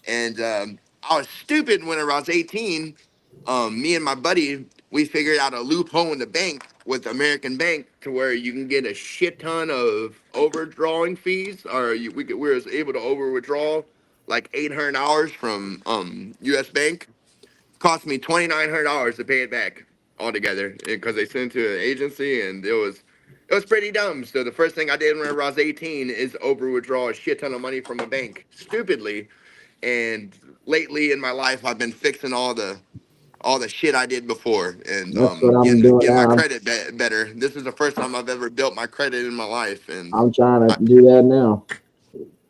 Speaker 3: And I was stupid whenever I was 18. Me and my buddy, we figured out a loophole in the bank with American Bank to where you can get a shit ton of overdrawing fees, or we was able to over withdraw like $800 from U.S. Bank. Cost me $2,900 to pay it back altogether because they sent it to an agency, and it was pretty dumb. So the first thing I did whenever I was 18 is over withdraw a shit ton of money from a bank stupidly. And lately in my life, I've been fixing all the shit I did before, and
Speaker 1: That's what I'm
Speaker 3: getting
Speaker 1: doing
Speaker 3: getting my
Speaker 1: now.
Speaker 3: credit better. This is the first time I've ever built my credit in my life, and
Speaker 1: I'm trying to
Speaker 3: I,
Speaker 1: do that now.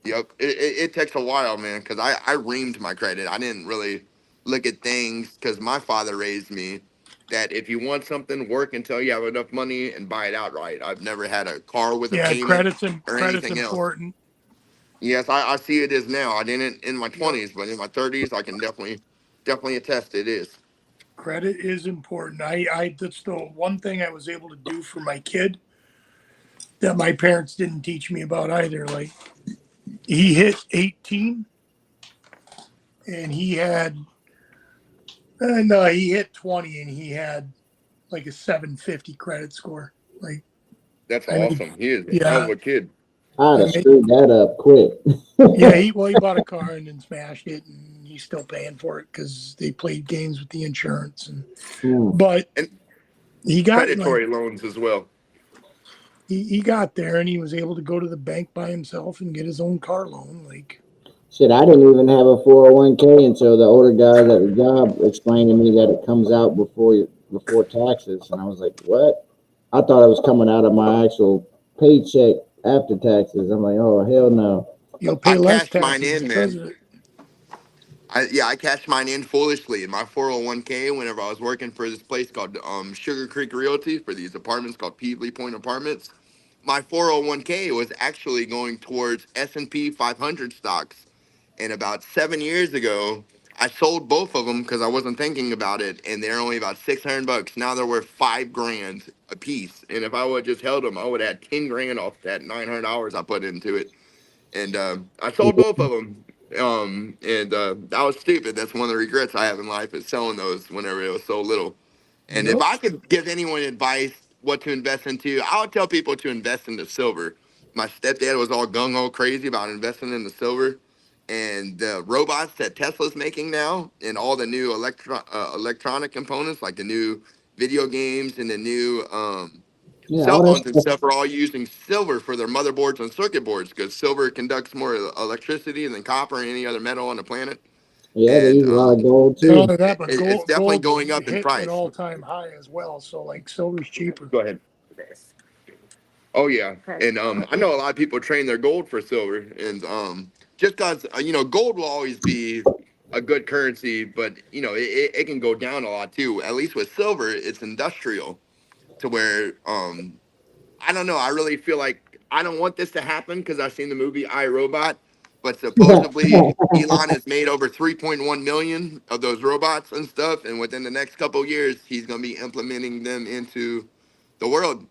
Speaker 3: yep, it takes a while, man, because I reamed my credit. I didn't really look at things because my father raised me that if you want something, work until you have enough money and buy it outright. I've never had a car with a
Speaker 2: yeah.
Speaker 3: payment or
Speaker 2: Credit's
Speaker 3: anything else.
Speaker 2: important.
Speaker 3: Yes, I see it as now. I didn't in my
Speaker 2: Yep.
Speaker 3: 20s, but in my 30s, I can definitely attest it is.
Speaker 2: Credit is important. I That's the one thing I was able to do for my kid that my parents didn't teach me about either. Like he hit 18 and he had no, he hit 20 and he had like a 750 credit score. Like
Speaker 3: That's
Speaker 2: I made,
Speaker 3: awesome. He is a hell of
Speaker 2: yeah,
Speaker 3: a kid.
Speaker 1: I'd
Speaker 2: I
Speaker 1: have
Speaker 2: made,
Speaker 1: screwed that up quick.
Speaker 2: yeah. He bought a car and then smashed it, and he's still paying for it because they played games with the insurance. And
Speaker 1: Hmm.
Speaker 2: but
Speaker 3: And
Speaker 2: he got like
Speaker 3: predatory loans as well.
Speaker 2: he got there and he was able to go to the bank by himself and get his own car loan. Like
Speaker 1: Shit, I didn't even have a 401k until the older guys at the job explained to me that it comes out before taxes, and I was like, "What?" I thought it was coming out of my actual paycheck after taxes. I'm like, "Oh hell no!"
Speaker 2: you'll pay
Speaker 3: I
Speaker 2: less
Speaker 3: cashed mine
Speaker 2: taxes
Speaker 3: in,
Speaker 2: because
Speaker 3: man.
Speaker 2: of it.
Speaker 3: I cashed mine in foolishly in my 401k whenever I was working for this place called Sugar Creek Realty for these apartments called Peevely Point Apartments. My 401k was actually going towards S&P 500 stocks. And about 7 years ago, I sold both of them because I wasn't thinking about it, and they're only about 600 bucks. Now they're worth 5 grand a piece. And if I would have just held them, I would have had 10 grand off that $900 I put into it. And I sold both of them. And that was stupid. That's one of the regrets I have in life is selling those whenever it was so little. And if
Speaker 2: Yep.
Speaker 3: I could give anyone advice what to invest into, I would tell people to invest into silver. My stepdad was all gung ho crazy about investing into silver, and the robots that Tesla's making now, and all the new electronic components like the new video games and the new
Speaker 1: Yeah,
Speaker 3: cell
Speaker 1: all that
Speaker 3: phones and
Speaker 1: stuff.
Speaker 3: stuff are all using silver for their motherboards and circuit boards because silver conducts more electricity than copper or any other metal on the planet.
Speaker 1: Yeah, they
Speaker 3: And
Speaker 1: use a lot of gold
Speaker 2: Not
Speaker 1: too.
Speaker 2: only that, but
Speaker 3: it's definitely
Speaker 2: gold's
Speaker 3: going up in
Speaker 2: hit an
Speaker 3: price.
Speaker 2: all time high as well. So like silver's cheaper.
Speaker 3: Go ahead. Oh yeah, and I know a lot of people train their gold for silver, and just cause gold will always be a good currency, but it can go down a lot too. At least with silver, it's industrial to where I don't know. I really feel like I don't want this to happen because I've seen the movie I, Robot, but supposedly Elon has made over 3.1 million of those robots and stuff, and within the next couple of years, he's going to be implementing them into the world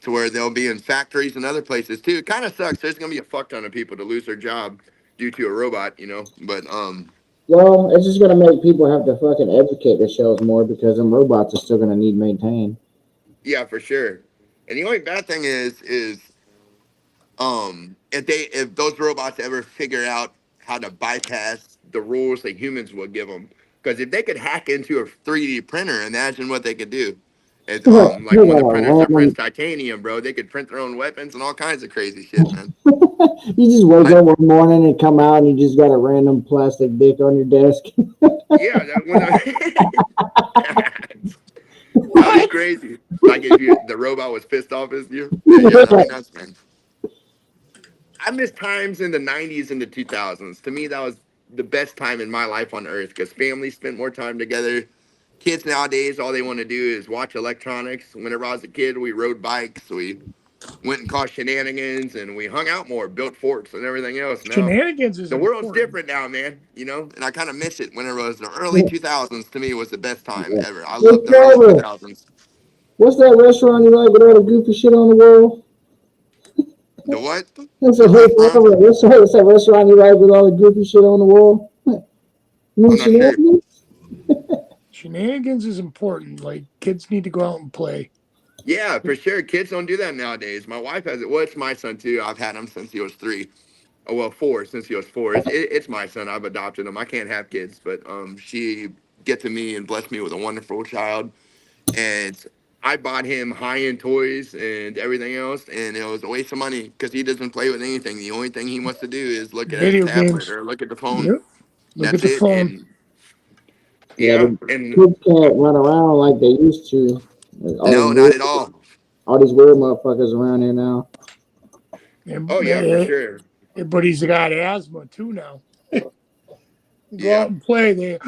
Speaker 3: to where they'll be in factories and other places too. It kind of sucks. There's going to be a fuck ton of people to lose their job due to a robot. But
Speaker 1: Well, it's just gonna make people have to fucking educate themselves more because them robots are still gonna need maintained.
Speaker 3: yeah, for sure. And the only bad thing is if those robots ever figure out how to bypass the rules that humans will give them, because if they could hack into a 3D printer, imagine what they could do. It,
Speaker 1: They
Speaker 3: like when the
Speaker 1: got a
Speaker 3: printers that prints
Speaker 1: random.
Speaker 3: titanium, bro, they could print their own weapons and all kinds of crazy shit, man.
Speaker 1: You just wake
Speaker 3: I
Speaker 1: up one morning and come out and you just got a random plastic dick on your desk.
Speaker 3: Yeah, that when that'd be
Speaker 2: What?
Speaker 3: crazy. Like if the robot was pissed off at you. Yeah, that'd be nuts, man. I miss times in the 90s and the 2000s. To me, that was the best time in my life on earth because families spent more time together. Kids nowadays, all they want to do is watch electronics. Whenever I was a kid, we rode bikes, we went and caught shenanigans, and we hung out more, built forts and everything else. Now,
Speaker 2: Shenanigans is
Speaker 3: the world's
Speaker 2: important.
Speaker 3: different now, man, and I kind of miss it. Whenever it was the early 2000s, to me, was the best time
Speaker 1: Yeah.
Speaker 3: ever. I
Speaker 1: Hey,
Speaker 3: loved the early
Speaker 1: Carver,
Speaker 3: 2000s.
Speaker 1: what's that restaurant you like with all the goofy shit on the wall?
Speaker 3: The what?
Speaker 1: That's a
Speaker 3: The
Speaker 1: hey,
Speaker 3: restaurant?
Speaker 1: Carver, what's that restaurant you like with all the goofy shit on the wall? You mean
Speaker 3: I'm not sure.
Speaker 1: shenanigans?
Speaker 2: Shenanigans is important. Like kids need to go out and play.
Speaker 3: Yeah, for sure. Kids don't do that nowadays. My wife has it. Well, it's my son too. I've had him since he was 3. Oh, well, 4 since he was 4. It's my son. I've adopted him. I can't have kids, but she get to me and blessed me with a wonderful child. And I bought him high-end toys and everything else, and it was a waste of money because he doesn't play with anything. The only thing he wants to do is look at a
Speaker 2: Video
Speaker 3: tablet
Speaker 2: games.
Speaker 3: or look at the phone.
Speaker 2: Yep. Look at
Speaker 3: That's
Speaker 2: the
Speaker 3: it.
Speaker 2: phone.
Speaker 3: And
Speaker 1: Yeah,
Speaker 3: yeah,
Speaker 1: the
Speaker 3: and
Speaker 1: kids can't run around like they used to. There's
Speaker 3: no, not at all.
Speaker 1: all these weird motherfuckers around here now.
Speaker 3: Oh yeah, for sure.
Speaker 2: Everybody's got asthma too now. You go
Speaker 3: Yeah.
Speaker 2: out and play. They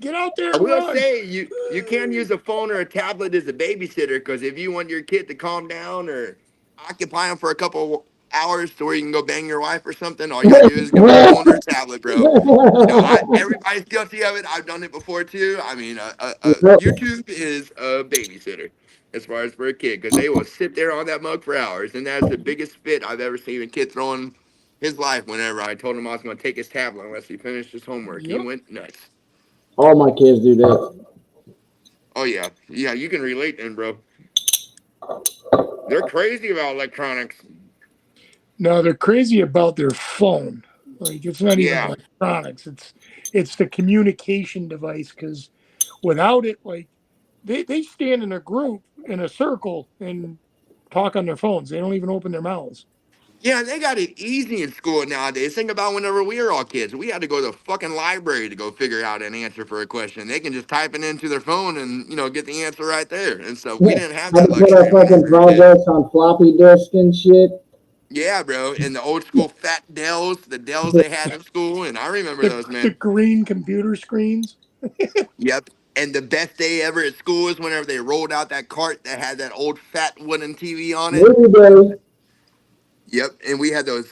Speaker 2: get out there
Speaker 3: I
Speaker 2: and
Speaker 3: will
Speaker 2: run.
Speaker 3: say you can use a phone or a tablet as a babysitter because if you want your kid to calm down or occupy them for a couple hours to where you can go bang your wife or something, all you gotta do is give them a phone or a tablet, bro. Everybody's guilty of it. I've done it before too. I mean, YouTube is a babysitter as far as for a kid because they will sit there on that mug for hours, and that's the biggest fit I've ever seen a kid throwing his life. Whenever I told him I was going to take his tablet unless he finished his homework, he
Speaker 2: Yep.
Speaker 3: went nuts.
Speaker 1: All my kids do that.
Speaker 3: Oh yeah, yeah, you can relate then, bro. They're crazy about electronics.
Speaker 2: No, they're crazy about their phone. Like it's not even
Speaker 3: Yeah,
Speaker 2: electronics. It's the communication device because without it, like they stand in a group in a circle and talk on their phones. They don't even open their mouths.
Speaker 3: yeah, they got it easy in school nowadays. Think about whenever we were all kids. We had to go to the fucking library to go figure out an answer for a question. They can just type it into their phone and get the answer right there. And so we didn't have
Speaker 1: Had
Speaker 3: that
Speaker 1: to put our
Speaker 3: luxury whenever
Speaker 1: fucking
Speaker 3: we were kids.
Speaker 1: projects on floppy disk and shit.
Speaker 3: Yeah, bro. And the old school fat Dells, the Dells they had in school, and I remember those,
Speaker 2: The
Speaker 3: man.
Speaker 2: green computer screens.
Speaker 3: Yep. And the best day ever at school is whenever they rolled out that cart that had that old fat wooden TV on it.
Speaker 1: Movie day.
Speaker 3: Yep, and we had those.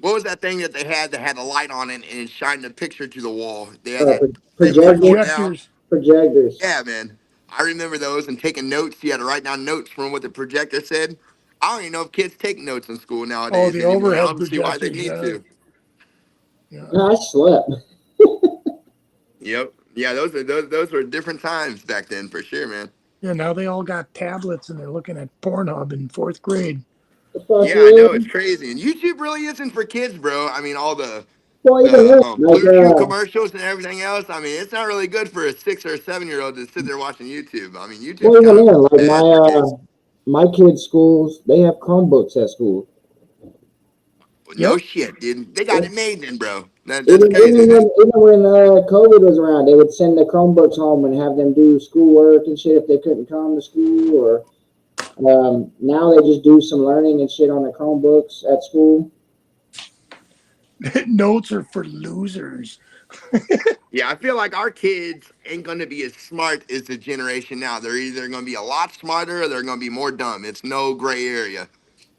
Speaker 3: What was that thing that had a light on it and it shined a picture to the wall? They had that thing where you pull it down.
Speaker 2: Projectors.
Speaker 1: Projectors.
Speaker 3: Yeah, man, I remember those and taking notes. You had to write down notes from what the projector said. I don't even know if kids take notes in school
Speaker 2: Oh,
Speaker 3: nowadays
Speaker 2: the
Speaker 3: anymore. I
Speaker 2: overhead
Speaker 3: don't see why they
Speaker 2: projectors.
Speaker 3: need
Speaker 2: Yeah,
Speaker 3: to.
Speaker 2: yeah,
Speaker 1: I slept.
Speaker 3: Yep. Yeah, those were different times back then for sure, man.
Speaker 2: yeah. Now they all got tablets and they're looking at Pornhub in fourth grade.
Speaker 1: The fuck
Speaker 3: Yeah, I know it's
Speaker 1: yeah.
Speaker 3: crazy, and YouTube really isn't for kids, bro. I mean, all the
Speaker 1: Well, even
Speaker 3: the
Speaker 1: this, like,
Speaker 3: Blue Chew commercials and everything else. I mean, it's not really good for a 6 or 7 year old to sit there watching YouTube. I mean, YouTube's
Speaker 1: well, even
Speaker 3: kind of
Speaker 1: then, like
Speaker 3: bad for kids.
Speaker 1: my kids' schools, they have Chromebooks at school.
Speaker 3: But no
Speaker 2: Yep.
Speaker 3: shit, dude. They got it made then, bro. That's
Speaker 1: Even
Speaker 3: crazy, man.
Speaker 1: when COVID was around, they would send the Chromebooks home and have them do schoolwork and shit if they couldn't come to school. Or now they just do some learning and shit on the Chromebooks at school.
Speaker 2: Notes are for losers.
Speaker 3: Yeah, I feel like our kids ain't gonna be as smart as the generation now. They're either gonna be a lot smarter or they're gonna be more dumb. It's no gray area,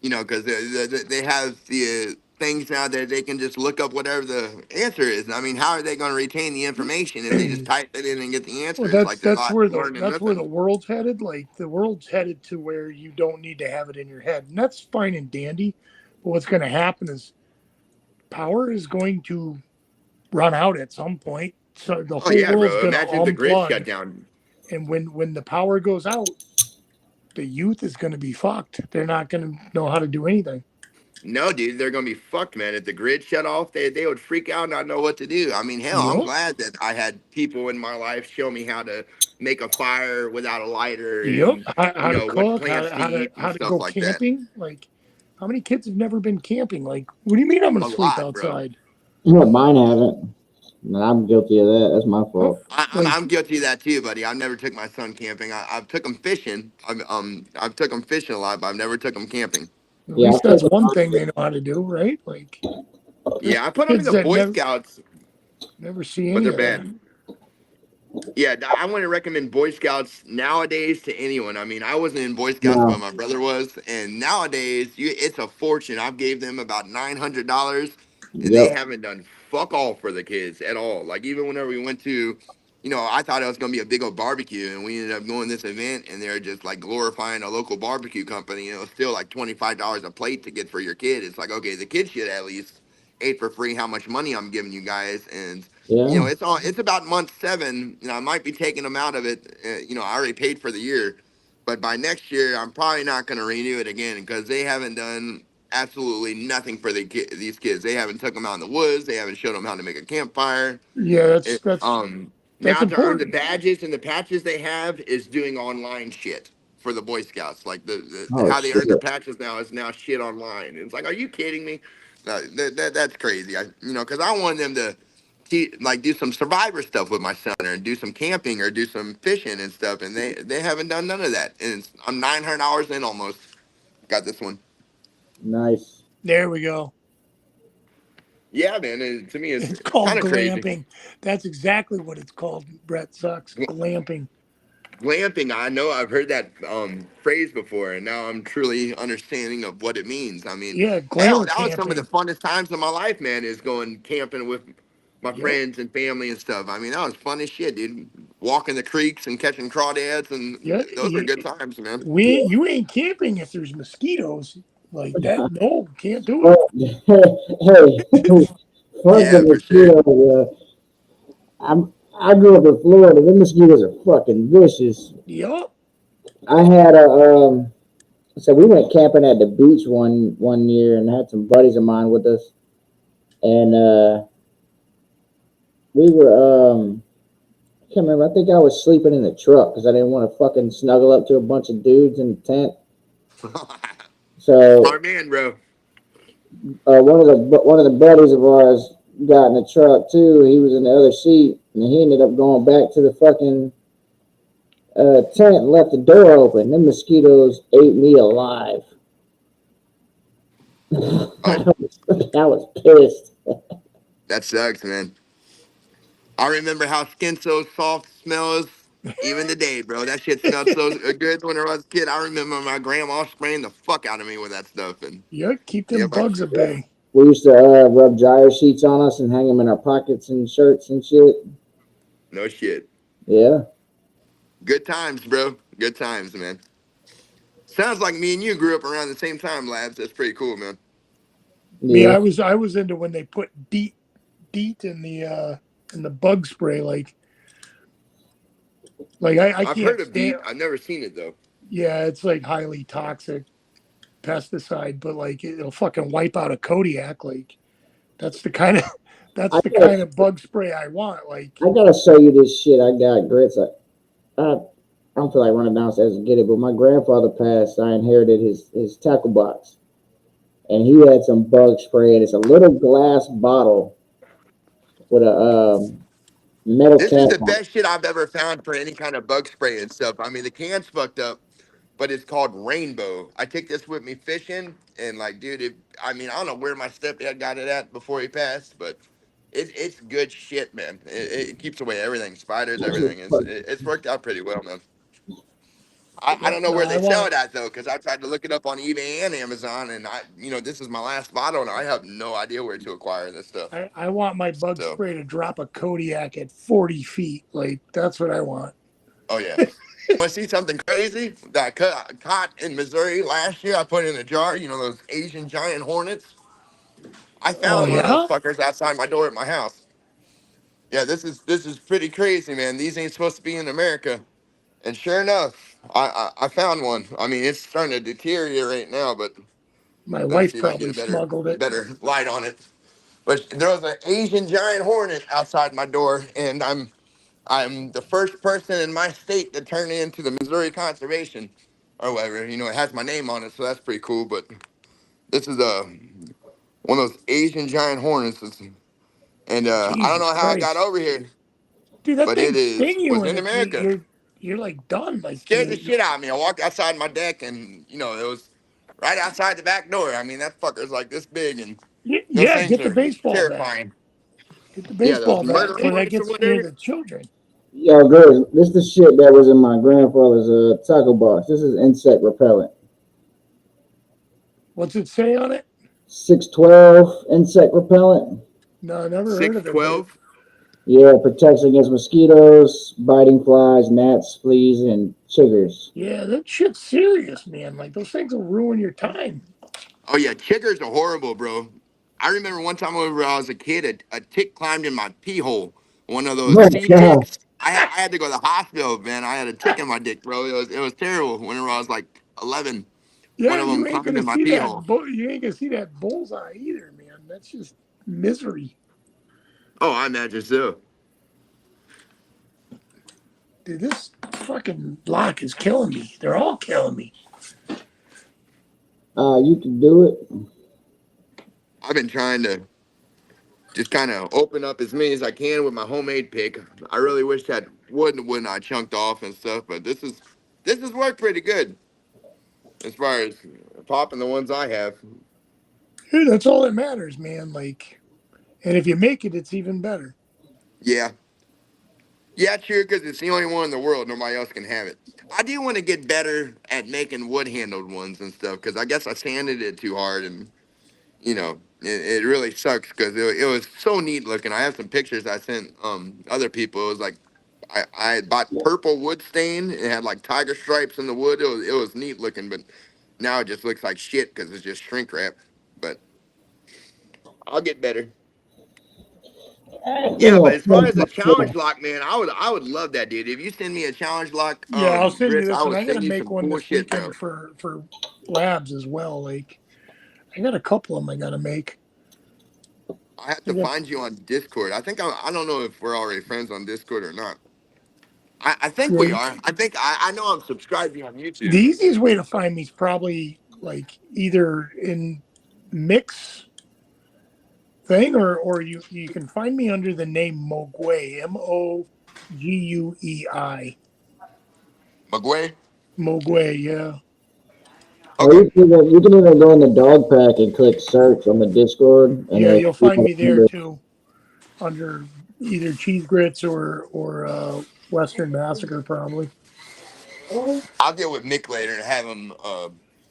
Speaker 3: because they have the things now that they can just look up whatever the answer is. I mean, how are they gonna retain the information if they just type it in and get the answer?
Speaker 2: Well,
Speaker 3: It's like they're
Speaker 2: that's
Speaker 3: not
Speaker 2: where
Speaker 3: learning
Speaker 2: the
Speaker 3: nothing.
Speaker 2: world's headed. Like the world's headed to where you don't need to have it in your head, and that's fine and dandy. But what's going to happen is power is going to run out at some point. So the
Speaker 3: Oh
Speaker 2: whole
Speaker 3: yeah,
Speaker 2: world's
Speaker 3: bro.
Speaker 2: going to
Speaker 3: Imagine the grid
Speaker 2: unplug,
Speaker 3: shutdown.
Speaker 2: and when the power goes out, the youth is going to be fucked. They're not going to know how to do anything.
Speaker 3: No, dude, they're gonna be fucked, man. If the grid shut off, they would freak out and not know what to do. I mean, hell, I'm
Speaker 2: Yep.
Speaker 3: glad that I had people in my life show me how to make a fire without a lighter
Speaker 2: Yep.
Speaker 3: and
Speaker 2: How to
Speaker 3: what
Speaker 2: cook,
Speaker 3: plants to eat and
Speaker 2: how to
Speaker 3: stuff
Speaker 2: go
Speaker 3: like that.
Speaker 2: camping. Like, how many kids have never been camping? Like, what do you mean I'm going
Speaker 3: A
Speaker 2: to sleep
Speaker 3: lot, bro.
Speaker 2: outside?
Speaker 1: Yeah, mine haven't. And I'm guilty of that. That's my
Speaker 2: Oh,
Speaker 1: fault.
Speaker 2: like
Speaker 3: I'm guilty of that too, buddy. I've never took my son camping. I've took him fishing. I've took him fishing a lot, but I've never took him camping.
Speaker 2: at
Speaker 1: Yeah,
Speaker 2: least
Speaker 1: I've
Speaker 2: that's
Speaker 1: taken
Speaker 2: one thing they
Speaker 1: mine.
Speaker 2: know how to do, right? Like, there's
Speaker 3: Yeah, I put him in
Speaker 2: kids
Speaker 3: the
Speaker 2: that
Speaker 3: Boy Scouts,
Speaker 2: never see
Speaker 3: but
Speaker 2: any
Speaker 3: they're
Speaker 2: of that.
Speaker 3: bad. Yeah, I want to recommend Boy Scouts nowadays to anyone. I mean, I wasn't in Boy Scouts, but
Speaker 1: No.
Speaker 3: my brother was, and nowadays it's a fortune. I've gave them about $900, and they
Speaker 1: Yep.
Speaker 3: haven't done fuck all for the kids at all. Like even whenever we went to, I thought it was gonna be a big old barbecue, and we ended up going to this event, and they're just like glorifying a local barbecue company. It was still like $25 a plate to get for your kid. It's like okay, the kid should at least ate for free. How much money I'm giving you guys, and
Speaker 1: Yeah.
Speaker 3: it's about month 7. I might be taking them out of it. I already paid for the year, but by next year, I'm probably not going to renew it again because they haven't done absolutely nothing for these kids. They haven't took them out in the woods. They haven't showed them how to make a campfire.
Speaker 2: Yeah,
Speaker 3: It,
Speaker 2: that's
Speaker 3: now to earn the
Speaker 2: important.
Speaker 3: badges and the patches they have is doing online shit for the Boy Scouts. Like
Speaker 1: Oh
Speaker 3: how they earn their
Speaker 1: shit.
Speaker 3: patches now is now shit online. It's like, are you kidding me? That's crazy. Because I wanted them to like do some survivor stuff with my son or do some camping or do some fishing and stuff, and they haven't done none of that. And I'm $900 in almost. Got this one.
Speaker 1: Nice.
Speaker 2: There we go.
Speaker 3: Yeah, man. To me, it's
Speaker 2: It's called
Speaker 3: kind of crazy.
Speaker 2: glamping. That's exactly what it's called. Brett sucks. Glamping.
Speaker 3: glamping, I know I've heard that phrase before, and now I'm truly understanding of what it means. I mean,
Speaker 2: Yeah,
Speaker 3: hell,
Speaker 2: glamour
Speaker 3: that was some of the
Speaker 2: camping.
Speaker 3: funnest times of my life, man, is going camping with my
Speaker 2: Yep.
Speaker 3: friends and family and stuff. I mean, that was fun as shit, dude. Walking the creeks and catching crawdads, and
Speaker 2: Yeah,
Speaker 3: those are good times, man.
Speaker 2: you ain't camping if there's mosquitoes like that. No, can't do it.
Speaker 1: Oh, hey, fuck the
Speaker 3: Yeah, for sure.
Speaker 1: mosquitoes. I grew up in Florida. The mosquitoes are fucking vicious.
Speaker 2: Yep.
Speaker 1: I had a so we went camping at the beach one year and had some buddies of mine with us, and we were I can't remember. I think I was sleeping in the truck because I didn't want to fucking snuggle up to a bunch of dudes in the tent. So
Speaker 3: Smart man, bro.
Speaker 1: one of the buddies of ours got in the truck too. He was in the other seat, and he ended up going back to the fucking tent and left the door open. Them mosquitoes ate me alive.
Speaker 3: What?
Speaker 1: I was pissed.
Speaker 3: That sucks, man. I remember how skin so soft smells even today, bro. That shit smelled so good when I was a kid. I remember my grandma spraying the fuck out of me with that stuff. And
Speaker 2: Yeah, keep
Speaker 3: yeah,
Speaker 2: them bugs at bay.
Speaker 1: We used to rub dryer sheets on us and hang them in our pockets and shirts and shit.
Speaker 3: no shit.
Speaker 1: Yeah,
Speaker 3: Good times, bro. Good times, man. Sounds like me and you grew up around the same time, Labs. That's pretty cool, man.
Speaker 2: Me,
Speaker 1: yeah.
Speaker 2: I was into when they put DEET in the bug spray. Like I
Speaker 3: I've
Speaker 2: can't
Speaker 3: heard of
Speaker 2: stand.
Speaker 3: DEET. I've never seen it though.
Speaker 2: Yeah, it's like highly toxic pesticide, but like it'll fucking wipe out a Kodiak. Like that's the kind of
Speaker 1: I
Speaker 2: that's the
Speaker 1: gotta,
Speaker 2: kind of bug spray I want. Like,
Speaker 1: I gotta show you this shit I got, Grits. I don't feel like running downstairs and get it, but my grandfather passed. I inherited his tackle box, and he had some bug spray, and it's a little glass bottle with a metal
Speaker 3: This is
Speaker 1: cap
Speaker 3: the
Speaker 1: on it.
Speaker 3: best shit I've ever found for any kind of bug spray and stuff. I mean, the can's fucked up, but it's called Rainbow. I take this with me fishing, and like, dude, I mean, I don't know where my stepdad got it at before he passed, but it's good shit, man. It keeps away everything, spiders, everything. It's worked out pretty well, man. I
Speaker 2: yep,
Speaker 3: don't know
Speaker 2: no,
Speaker 3: where
Speaker 2: I
Speaker 3: they sell
Speaker 2: want
Speaker 3: it at though, because I tried to look it up on eBay and Amazon, and this is my last bottle, and I have no idea where to acquire this stuff.
Speaker 2: I want my bug
Speaker 3: So,
Speaker 2: spray to drop a Kodiak at 40 feet. Like that's what I want.
Speaker 3: oh yeah. Want to see something crazy that caught in Missouri last year? I put in a jar. You know those Asian giant hornets. I
Speaker 2: Oh
Speaker 3: found one of those
Speaker 2: yeah,
Speaker 3: fuckers outside my door at my house. Yeah, this is pretty crazy, man. These ain't supposed to be in America. And sure enough, I found one. I mean, it's starting to deteriorate now, but
Speaker 2: my
Speaker 3: let me
Speaker 2: wife
Speaker 3: see if I can get
Speaker 2: probably
Speaker 3: a better
Speaker 2: smuggled it.
Speaker 3: better light on it. But there was an Asian giant hornet outside my door, and I'm the first person in my state to turn it into the Missouri Conservation or whatever. It has my name on it, so that's pretty cool. But this is one of those Asian giant hornets, and I don't
Speaker 2: Jesus
Speaker 3: know how I got
Speaker 2: Christ,
Speaker 3: over here,
Speaker 2: dude, that
Speaker 3: but
Speaker 2: thing sting you,
Speaker 3: was
Speaker 2: and
Speaker 3: in
Speaker 2: it's
Speaker 3: America.
Speaker 2: you're like done. Like
Speaker 3: Scared the shit out of me. I walked outside my deck, and it was right outside the back door. I mean, that fucker's like this big, and those
Speaker 2: yeah,
Speaker 3: things
Speaker 2: get the
Speaker 3: are
Speaker 2: baseball bat.
Speaker 3: terrifying.
Speaker 2: Get the
Speaker 3: Yeah, those
Speaker 2: baseball bat
Speaker 3: murder
Speaker 2: before that
Speaker 3: hornets or
Speaker 2: gets near
Speaker 3: whatever.
Speaker 2: the children.
Speaker 1: Yo, Grits, this is the shit that was in my grandfather's tackle box. This is insect repellent.
Speaker 2: What's it say on it?
Speaker 1: 612 insect repellent.
Speaker 2: No, I never heard
Speaker 3: Six
Speaker 2: of it, but
Speaker 3: twelve.
Speaker 1: Yeah, it protects against mosquitoes, biting flies, gnats, fleas, and chiggers.
Speaker 2: yeah, that shit's serious, man. Like those things will ruin your time.
Speaker 3: Oh yeah, chiggers are horrible, bro. I remember one time when I was a kid, a tick climbed in my pee hole. One of those
Speaker 1: Oh
Speaker 3: sea
Speaker 1: God.
Speaker 3: ticks. I had to go to the hospital, man. I had a tick in my dick, bro. It was terrible. Whenever I was like 11, one
Speaker 2: Yeah,
Speaker 3: of them
Speaker 2: you ain't
Speaker 3: climbed
Speaker 2: gonna
Speaker 3: in my
Speaker 2: see
Speaker 3: pee
Speaker 2: that.
Speaker 3: hole.
Speaker 2: You ain't gonna see that bullseye either, man. That's just misery,
Speaker 3: Oh, I imagine so.
Speaker 2: dude. This fucking lock is killing me. They're all killing me.
Speaker 1: You can do it.
Speaker 3: I've been trying to just kind of open up as many as I can with my homemade pick. I really wish that wood wouldn't I chunked off and stuff, but this has worked pretty good as far as popping the ones I have.
Speaker 2: Dude, that's all that matters, man. Like, and if you make it, it's even better.
Speaker 3: Yeah, Yeah, true, because it's the only one in the world. Nobody else can have it. I do want to get better at making wood handled ones and stuff because I guess I sanded it too hard and it really sucks because it was so neat looking. I have some pictures I sent other people. It was like I had bought purple wood stain. It had like tiger stripes in the wood. It was neat looking, but now it just looks like shit because it's just shrink wrap. But I'll get better.
Speaker 1: You
Speaker 3: Yeah, but
Speaker 1: know,
Speaker 3: as far as a challenge lock, man, I would love that, dude. If you send me a challenge lock,
Speaker 2: Yeah, I'll send you
Speaker 3: Chris,
Speaker 2: this
Speaker 3: I
Speaker 2: one.
Speaker 3: would
Speaker 2: I got to
Speaker 3: send you
Speaker 2: make
Speaker 3: some
Speaker 2: one
Speaker 3: cool
Speaker 2: this
Speaker 3: shit, bro.
Speaker 2: weekend for labs as well. Like I got a couple of them I got to make.
Speaker 3: I have
Speaker 2: I
Speaker 3: to
Speaker 2: got
Speaker 3: find you on Discord. I don't know if we're already friends on Discord or not. I think we
Speaker 2: yeah,
Speaker 3: are. I know I'm subscribed to you on
Speaker 2: the
Speaker 3: YouTube.
Speaker 2: easiest way to find me is probably like either in mix thing or you can find me under the name Moguei, Moguei.
Speaker 3: McGuay?
Speaker 2: Moguei, yeah.
Speaker 1: or
Speaker 3: Okay.
Speaker 1: you can even go in the dog pack and click search on the Discord, and
Speaker 2: Yeah,
Speaker 1: then
Speaker 2: you'll find me there too under either cheese grits or Western Massacre probably.
Speaker 3: I'll get with Nick later and have him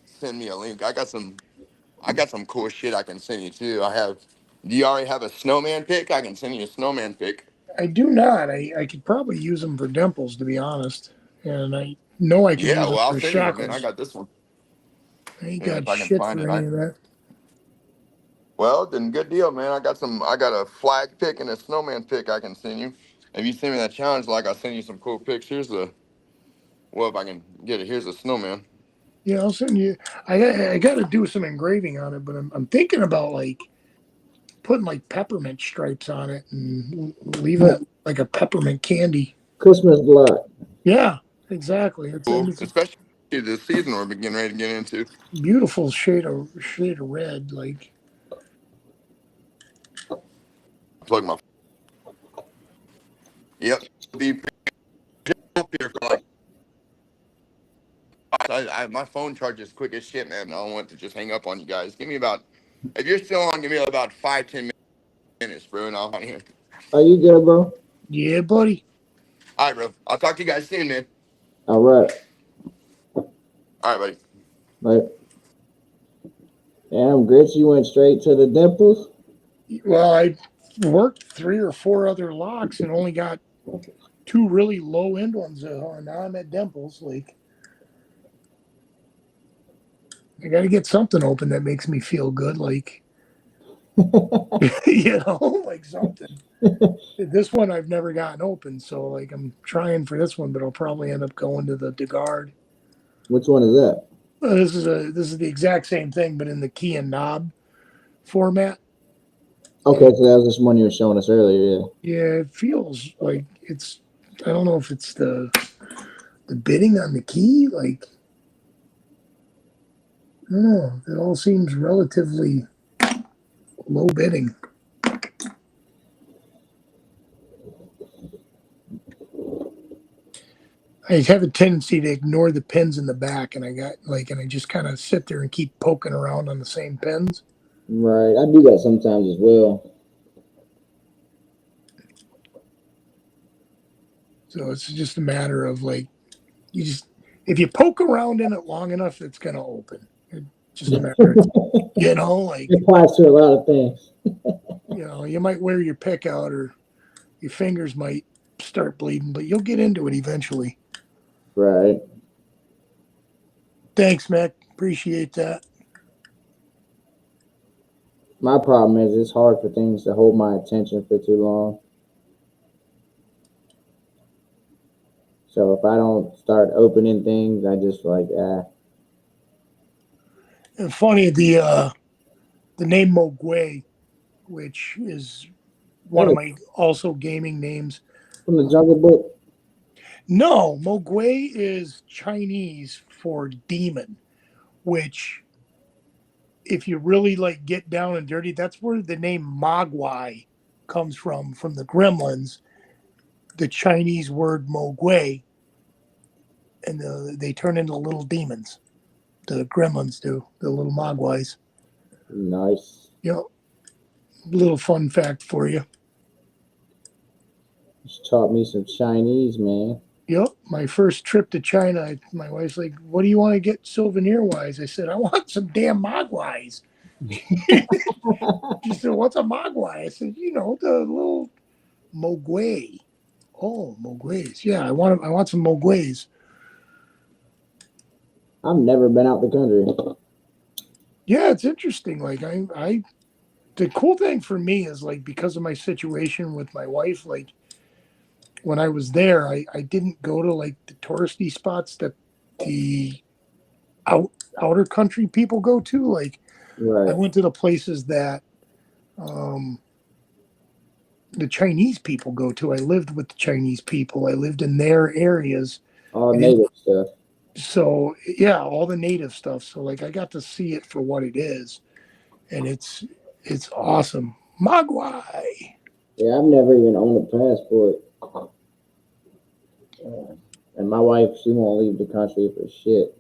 Speaker 3: send me a link. I got some cool shit I can send you too. Do you already have a snowman pick? I can send you a snowman pick.
Speaker 2: I do not. I could probably use them for dimples, to be honest. And I know I could
Speaker 3: Yeah,
Speaker 2: use
Speaker 3: well
Speaker 2: them
Speaker 3: I'll
Speaker 2: for
Speaker 3: send you one, man. I
Speaker 2: chakras.
Speaker 3: got this one.
Speaker 2: I ain't
Speaker 3: Yeah, if
Speaker 2: got
Speaker 3: I can
Speaker 2: shit
Speaker 3: find
Speaker 2: for
Speaker 3: it.
Speaker 2: any of that.
Speaker 3: Well, then good deal, man. I got a flag pick and a snowman pick I can send you. If you send me that challenge, like I'll send you some cool pics. Well, if I can get it, here's a snowman.
Speaker 2: Yeah, I'll send you. I got to do some engraving on it, but I'm thinking about like putting like peppermint stripes on it and leaving it like a peppermint candy.
Speaker 1: Christmas block.
Speaker 2: Yeah, exactly.
Speaker 3: Cool,
Speaker 2: It's a
Speaker 3: especially the season we're getting ready to get into.
Speaker 2: beautiful shade of red. Like
Speaker 3: Plug my. Yep. Be up here for like. My phone charges quick as shit, man. I don't want to just hang up on you guys. Give me about. If you're still on, give me about 5-10 minutes, bro, and I'll be here.
Speaker 1: Are you good, bro?
Speaker 2: yeah, buddy.
Speaker 3: All right, bro. I'll talk to you guys soon, man.
Speaker 1: All right.
Speaker 3: All right, buddy.
Speaker 1: Like, damn, Grits, you went straight to the dimples.
Speaker 2: Well, I worked 3 or 4 other locks and only got 2 really low end ones. Now I'm at dimples. Like I got to get something open that makes me feel good. Like like something. This one I've never gotten open, so like I'm trying for this one, but I'll probably end up going to the DeGard.
Speaker 1: Which one is that?
Speaker 2: This is the exact same thing, but in the key and knob format.
Speaker 1: Okay,
Speaker 2: And
Speaker 1: so that was just one you were showing us earlier.
Speaker 2: yeah, it feels like it's. I don't know if it's the bidding on the key. Like I don't know. It all seems relatively low bidding. I have a tendency to ignore the pins in the back, and I just kind of sit there and keep poking around on the same pins.
Speaker 1: Right, I do that sometimes as well.
Speaker 2: So it's just a matter of like you just if you poke around in it long enough, it's gonna open. It's just a matter of like
Speaker 1: It applies to a lot of things.
Speaker 2: you might wear your pick out or your fingers might start bleeding, but you'll get into it eventually.
Speaker 1: Right.
Speaker 2: Thanks, Mac. Appreciate that.
Speaker 1: My problem is it's hard for things to hold my attention for too long. So if I don't start opening things, I just like,
Speaker 2: And funny, the name Mogwai, which is one of
Speaker 1: hey,
Speaker 2: my also gaming names.
Speaker 1: from the Jungle Book.
Speaker 2: No, Mogwai is Chinese for demon, which if you really like get down and dirty, that's where the name Mogwai comes from the Gremlins, the Chinese word Mogwai, and they turn into little demons. The Gremlins do, the little Mogwais.
Speaker 1: Nice.
Speaker 2: Little fun fact for you.
Speaker 1: She taught me some Chinese, man.
Speaker 2: Yep, my first trip to China, my wife's like, "What do you want to get souvenir wise?" I said, "I want some damn mogwais." She said, "What's a mogwai?" I said, "You know, the little moguay." Oh, moguays. Yeah, I want some moguays.
Speaker 1: I've never been out the country.
Speaker 2: Yeah, it's interesting. Like the cool thing for me is like because of my situation with my wife, like when I was there, I didn't go to like the touristy spots that the out outer country people go to. Like I
Speaker 1: Right.
Speaker 2: went to the places that um, the Chinese people go to. I lived with the Chinese people. I lived in their areas,
Speaker 1: All
Speaker 2: and
Speaker 1: native stuff.
Speaker 2: so yeah, all the native stuff. So like I got to see it for what it is, and it's awesome. Mogwai.
Speaker 1: Yeah, I've never even owned a passport. And my wife, she won't leave the country for shit.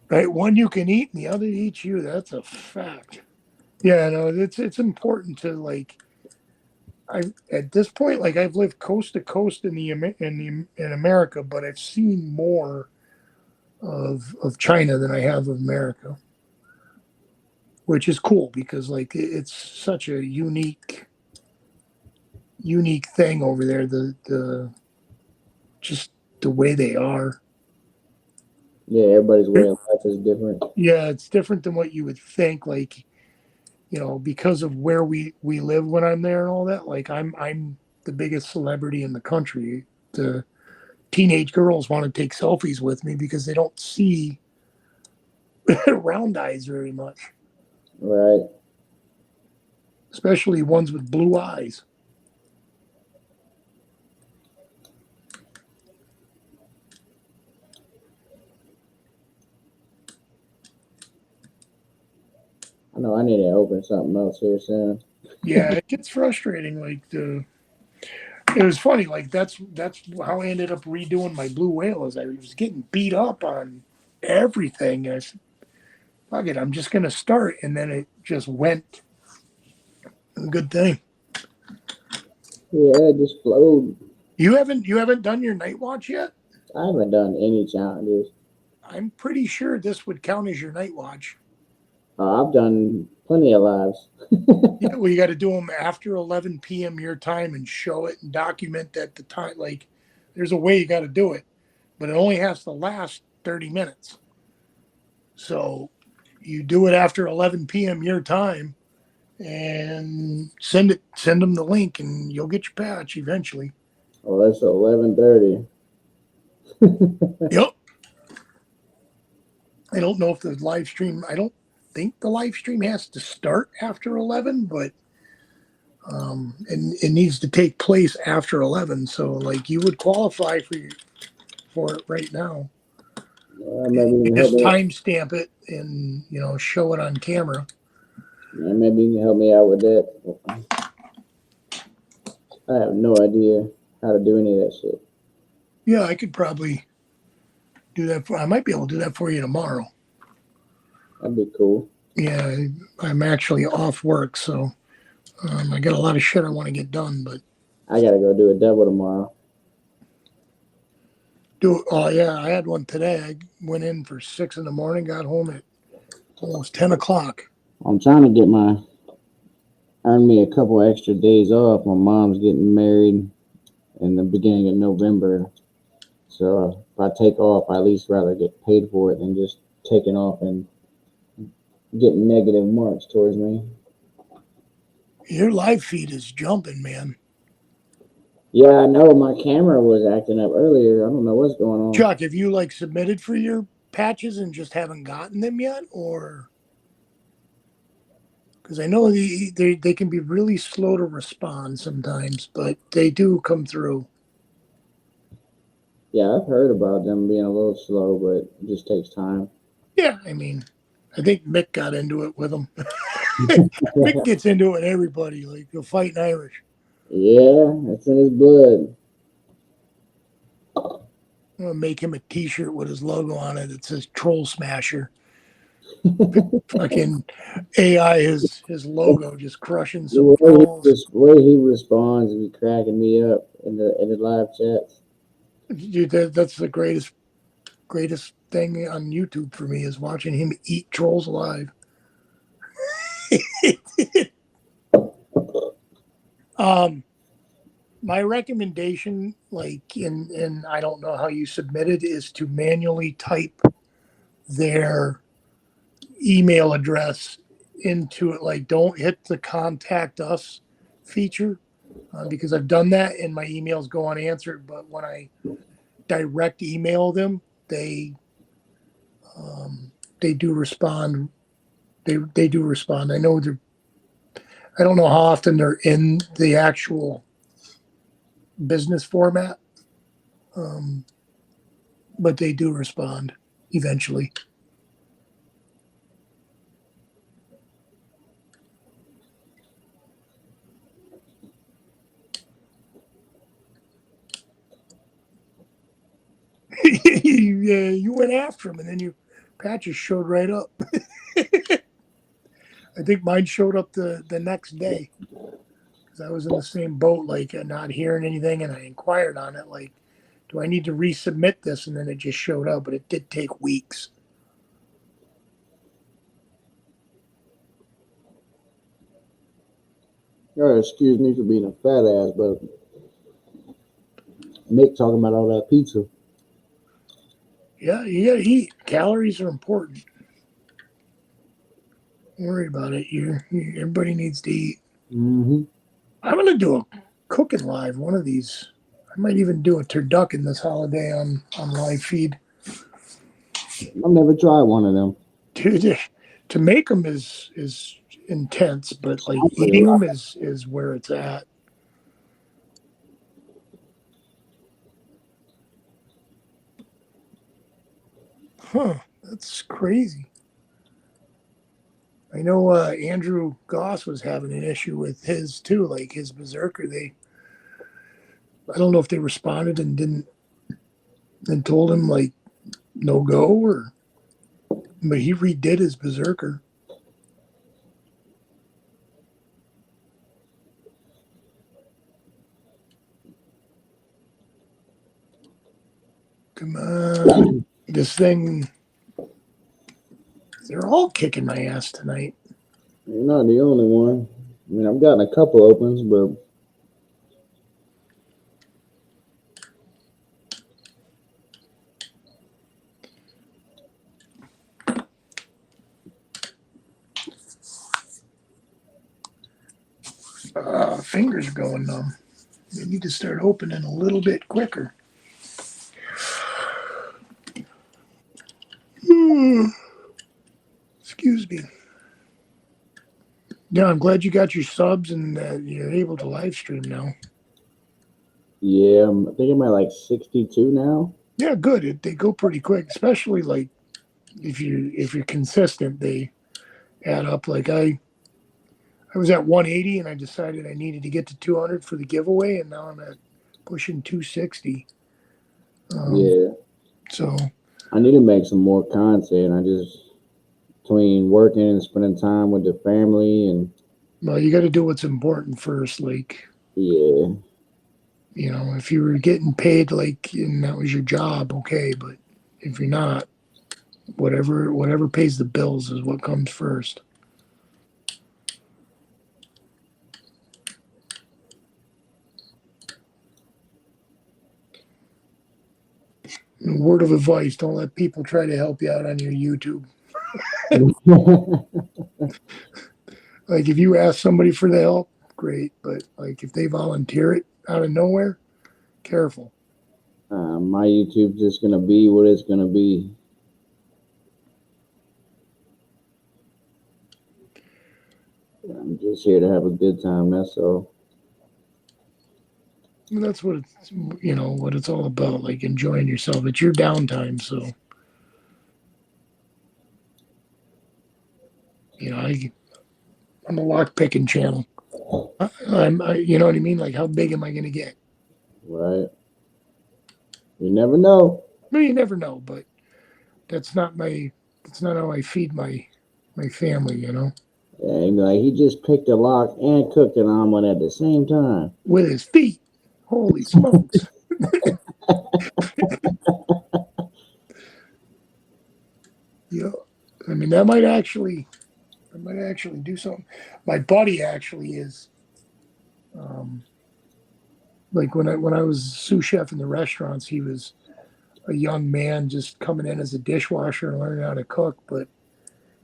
Speaker 2: Right, one you can eat, and the other eats you. That's a fact. Yeah, no, it's important to like. I at this point, like I've lived coast to coast in in America, but I've seen more of China than I have of America, which is cool because like it's such a unique thing over there. The just the way they are.
Speaker 1: Yeah, everybody's way of life is different.
Speaker 2: Yeah, it's different than what you would think. Like you know, because of where we live when I'm there and all that. Like I'm the biggest celebrity in the country. The teenage girls want to take selfies with me because they don't see round eyes very much,
Speaker 1: Right.
Speaker 2: especially ones with blue eyes.
Speaker 1: I know I need to open something else here soon.
Speaker 2: Yeah, it gets frustrating. Like the it was funny. Like that's how I ended up redoing my blue whale. Is I was getting beat up on everything. And I said, "Fuck it, I'm just gonna start," and then it just went. Good thing.
Speaker 1: Yeah, it just flowed.
Speaker 2: You haven't done your night watch yet.
Speaker 1: I haven't done any challenges.
Speaker 2: I'm pretty sure this would count as your night watch.
Speaker 1: I've done plenty of lives.
Speaker 2: Yeah, well, you got to do them after 11 p.m. your time and show it and document that the time. Like, there's a way you got to do it, but it only has to last 30 minutes. So you do it after 11 p.m. your time and send them the link, and you'll get your patch eventually.
Speaker 1: Oh, that's 11:30.
Speaker 2: Yep. I don't know if the live stream. I don't think the live stream has to start after 11, but and it needs to take place after 11. So like you would qualify for it right now.
Speaker 1: Maybe you
Speaker 2: You
Speaker 1: can help
Speaker 2: just
Speaker 1: me.
Speaker 2: timestamp it and show it on camera.
Speaker 1: Maybe you can help me out with that. I have no idea how to do any of that shit.
Speaker 2: Yeah, I could probably do that. I might be able to do that for you tomorrow.
Speaker 1: That'd be cool.
Speaker 2: Yeah, I'm actually off work, so I got a lot of shit I want to get done. But
Speaker 1: I gotta go do a double tomorrow.
Speaker 2: do oh yeah, I had one today. I went in for 6 in the morning, got home at almost 10 o'clock.
Speaker 1: I'm trying to get my earn me a couple extra days off. My mom's getting married in the beginning of November, so if I take off, I at least rather get paid for it than just taking off and getting negative marks towards me.
Speaker 2: Your live feed is jumping, man.
Speaker 1: Yeah, I know my camera was acting up earlier. I don't know what's going on.
Speaker 2: Chuck, have you like submitted for your patches and just haven't gotten them yet, or because I know they can be really slow to respond sometimes, but they do come through.
Speaker 1: Yeah, I've heard about them being a little slow, but it just takes time.
Speaker 2: Yeah, I mean, I think Mick got into it with them. Mick gets into it with everybody, like you'll fight Irish.
Speaker 1: Yeah, it's in his blood.
Speaker 2: I'm gonna make him a T-shirt with his logo on it that says "Troll Smasher." Fucking AI, his logo just crushing
Speaker 1: The
Speaker 2: some balls.
Speaker 1: way he responds be cracking me up in the live chats.
Speaker 2: Dude, that's the greatest thing on YouTube for me is watching him eat trolls alive. My recommendation, like in I don't know how you submit it, is to manually type their email address into it. Like, don't hit the contact us feature because I've done that and my emails go unanswered. But when I direct email them, they do respond. They do respond. I know they're. I don't know how often they're in the actual business format, um, but they do respond eventually. You went after him, and then your patches showed right up. I think mine showed up the next day because I was in the same boat, like not hearing anything, and I inquired on it, like, do I need to resubmit this? And then it just showed up, but it did take weeks.
Speaker 1: Excuse me for being a fat ass, but Nick talking about all that pizza.
Speaker 2: Yeah, you gotta eat. Calories are important. Don't worry about it. Everybody needs to eat.
Speaker 1: Mm-hmm.
Speaker 2: I'm gonna do a cooking live one of these. I might even do a turducken this holiday on live feed.
Speaker 1: I've never tried one of them.
Speaker 2: Dude, to make them is intense, but like
Speaker 1: Sounds like a
Speaker 2: eating
Speaker 1: lot.
Speaker 2: them is where it's at. Huh? That's crazy. I know Andrew Goss was having an issue with his too, like his Berserker. I don't know if they responded and didn't and told him like no go or, but he redid his Berserker. Come on, this thing. They're all kicking my ass tonight.
Speaker 1: You're not the only one. I mean, I've gotten a couple opens, but
Speaker 2: Fingers are going numb. They need to start opening a little bit quicker. Excuse me. Yeah, I'm glad you got your subs and you're able to live stream now.
Speaker 1: yeah, I think I'm at like 62 now.
Speaker 2: Yeah, good. They go pretty quick, especially like if you're consistent, they add up. Like I was at 180 and I decided I needed to get to 200 for the giveaway, and now I'm at pushing 260.
Speaker 1: Yeah,
Speaker 2: So
Speaker 1: I need to make some more content. I just between working and spending time with the family and
Speaker 2: well, you got to do what's important first. Like,
Speaker 1: yeah,
Speaker 2: if you were getting paid like and that was your job, okay, but if you're not, whatever pays the bills is what comes first. And word of advice: don't let people try to help you out on your YouTube. Like if you ask somebody for the help, great, but like if they volunteer it out of nowhere, careful.
Speaker 1: my YouTube's just gonna be what it's gonna be. I'm just here to have a good time. That's all.
Speaker 2: And that's what it's all about, like enjoying yourself. It's your downtime, so I'm a lock picking channel. You know what I mean? Like how big am I going to get?
Speaker 1: Right. You never know.
Speaker 2: No, you never know, but that's not my That's not how I feed my family, you know.
Speaker 1: Yeah, he'd be like, he just picked a lock and cooked an omelet at the same time.
Speaker 2: With his feet. Holy smokes. Yeah. I mean, that might actually do something. My buddy actually is like when I was sous chef in the restaurants, he was a young man just coming in as a dishwasher and learning how to cook, but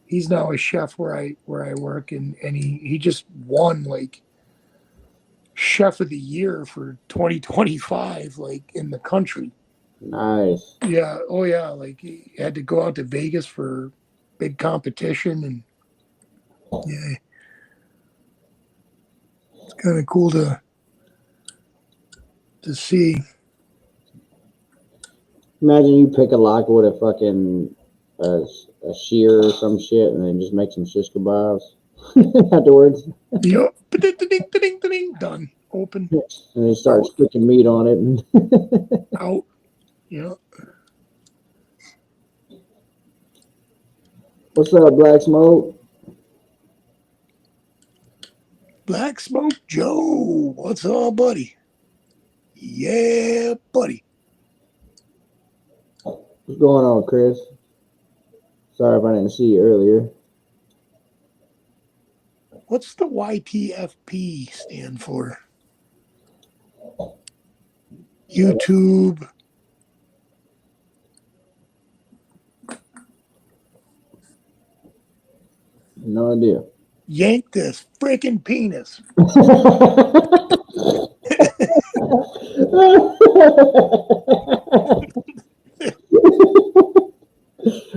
Speaker 2: he's now a chef where I work, and he just won like chef of the year for 2025 like in the country.
Speaker 1: Nice.
Speaker 2: Yeah, oh yeah, like he had to go out to Vegas for big competition, and yeah, it's kind of cool to see.
Speaker 1: Imagine you pick a lock with a fucking a shear or some shit, and then just make some shish kebabs afterwards,
Speaker 2: Yep, ding, ding, ding, ding, done, open,
Speaker 1: and then start
Speaker 2: out,
Speaker 1: sticking meat on it. And
Speaker 2: out. Yeah,
Speaker 1: what's up, Black Smoke?
Speaker 2: Black Smoke Joe, what's up, buddy? Yeah, buddy.
Speaker 1: What's going on, Chris? Sorry if I didn't see you earlier.
Speaker 2: What's the YTFP stand for? YouTube.
Speaker 1: No idea.
Speaker 2: Yank this freaking penis.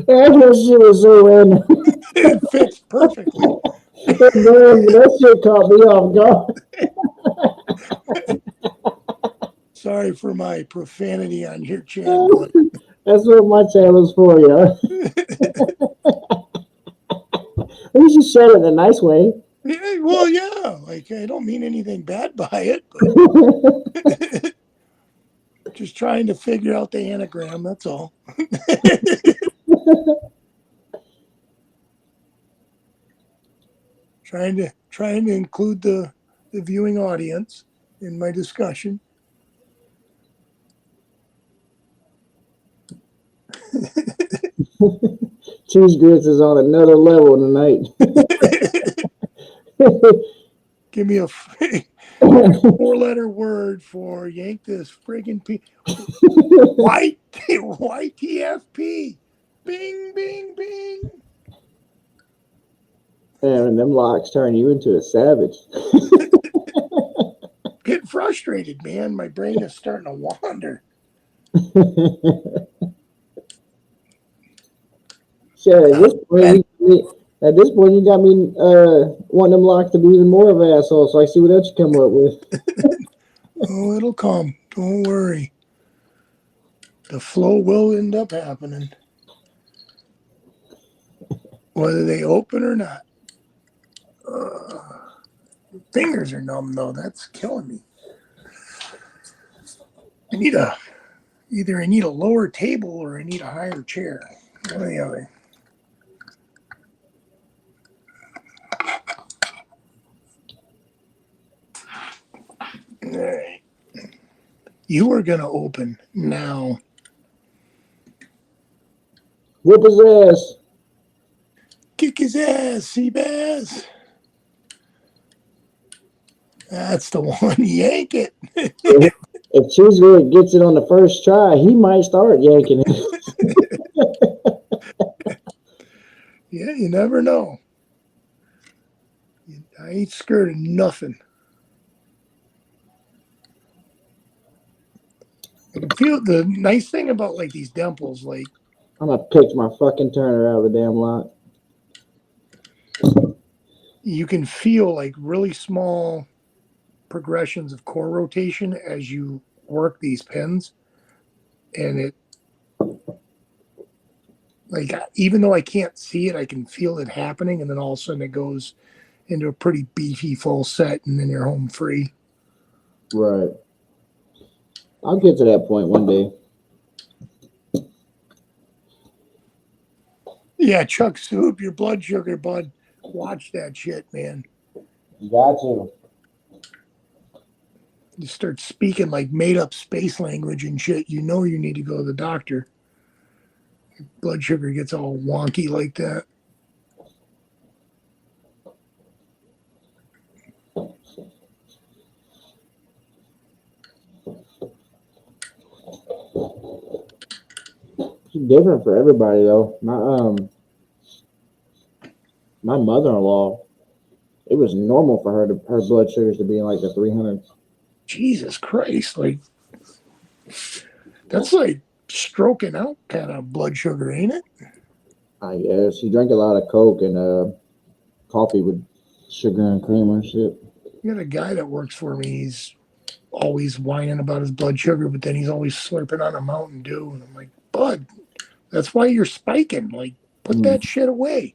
Speaker 1: That shit was so random.
Speaker 2: It fits perfectly.
Speaker 1: That shit caught me off guard.
Speaker 2: Sorry for my profanity on your channel, but
Speaker 1: That's what my channel's for, yo. At least you said it in a nice way.
Speaker 2: yeah, well, yeah, like I don't mean anything bad by it, but just trying to figure out the anagram. That's all. trying to include the viewing audience in my discussion.
Speaker 1: Cheese grits is on another level tonight.
Speaker 2: Give me a 4-letter word for yank this friggin' P. YTFP. Bing, bing, bing.
Speaker 1: And them locks turn you into a savage.
Speaker 2: Getting frustrated, man. My brain is starting to wander.
Speaker 1: Shit, at this point, you got me wanting them locks to be even more of an asshole. So I see what else you come up with.
Speaker 2: Oh, it'll come. Don't worry. The flow will end up happening, whether they open or not. Fingers are numb though. That's killing me. I need either I need a lower table or I need a higher chair. One or the other. All right. You are gonna open now.
Speaker 1: Whip his ass.
Speaker 2: Kick his ass, Seabass. That's the one. Yank it.
Speaker 1: If Cheese Grit gets it on the first try, he might start yanking it.
Speaker 2: Yeah, you never know. I ain't scared of nothing. I can feel the nice thing about like these dimples, like
Speaker 1: I'm gonna pitch my fucking turner out of the damn lock.
Speaker 2: you can feel like really small progressions of core rotation as you work these pins. And it, like, even though I can't see it, I can feel it happening. And then all of a sudden it goes into a pretty beefy full set, and then you're home free.
Speaker 1: Right. I'll get to that point one day.
Speaker 2: Yeah, Chuck Soup, your blood sugar, bud. Watch that shit, man.
Speaker 1: You got to.
Speaker 2: You start speaking like made up space language and shit, you know you need to go to the doctor. Blood sugar gets all wonky like that.
Speaker 1: It's different for everybody though. My mother-in-law, it was normal for her blood sugars to be in like the 300s.
Speaker 2: Jesus Christ. Like, that's like stroking out kind of blood sugar, ain't it?
Speaker 1: I guess she drank a lot of Coke and coffee with sugar and cream and shit.
Speaker 2: You got a guy that works for me. He's always whining about his blood sugar, but then he's always slurping on a Mountain Dew. And I'm like, bud, that's why you're spiking. Like, put
Speaker 1: Mm.
Speaker 2: that shit away.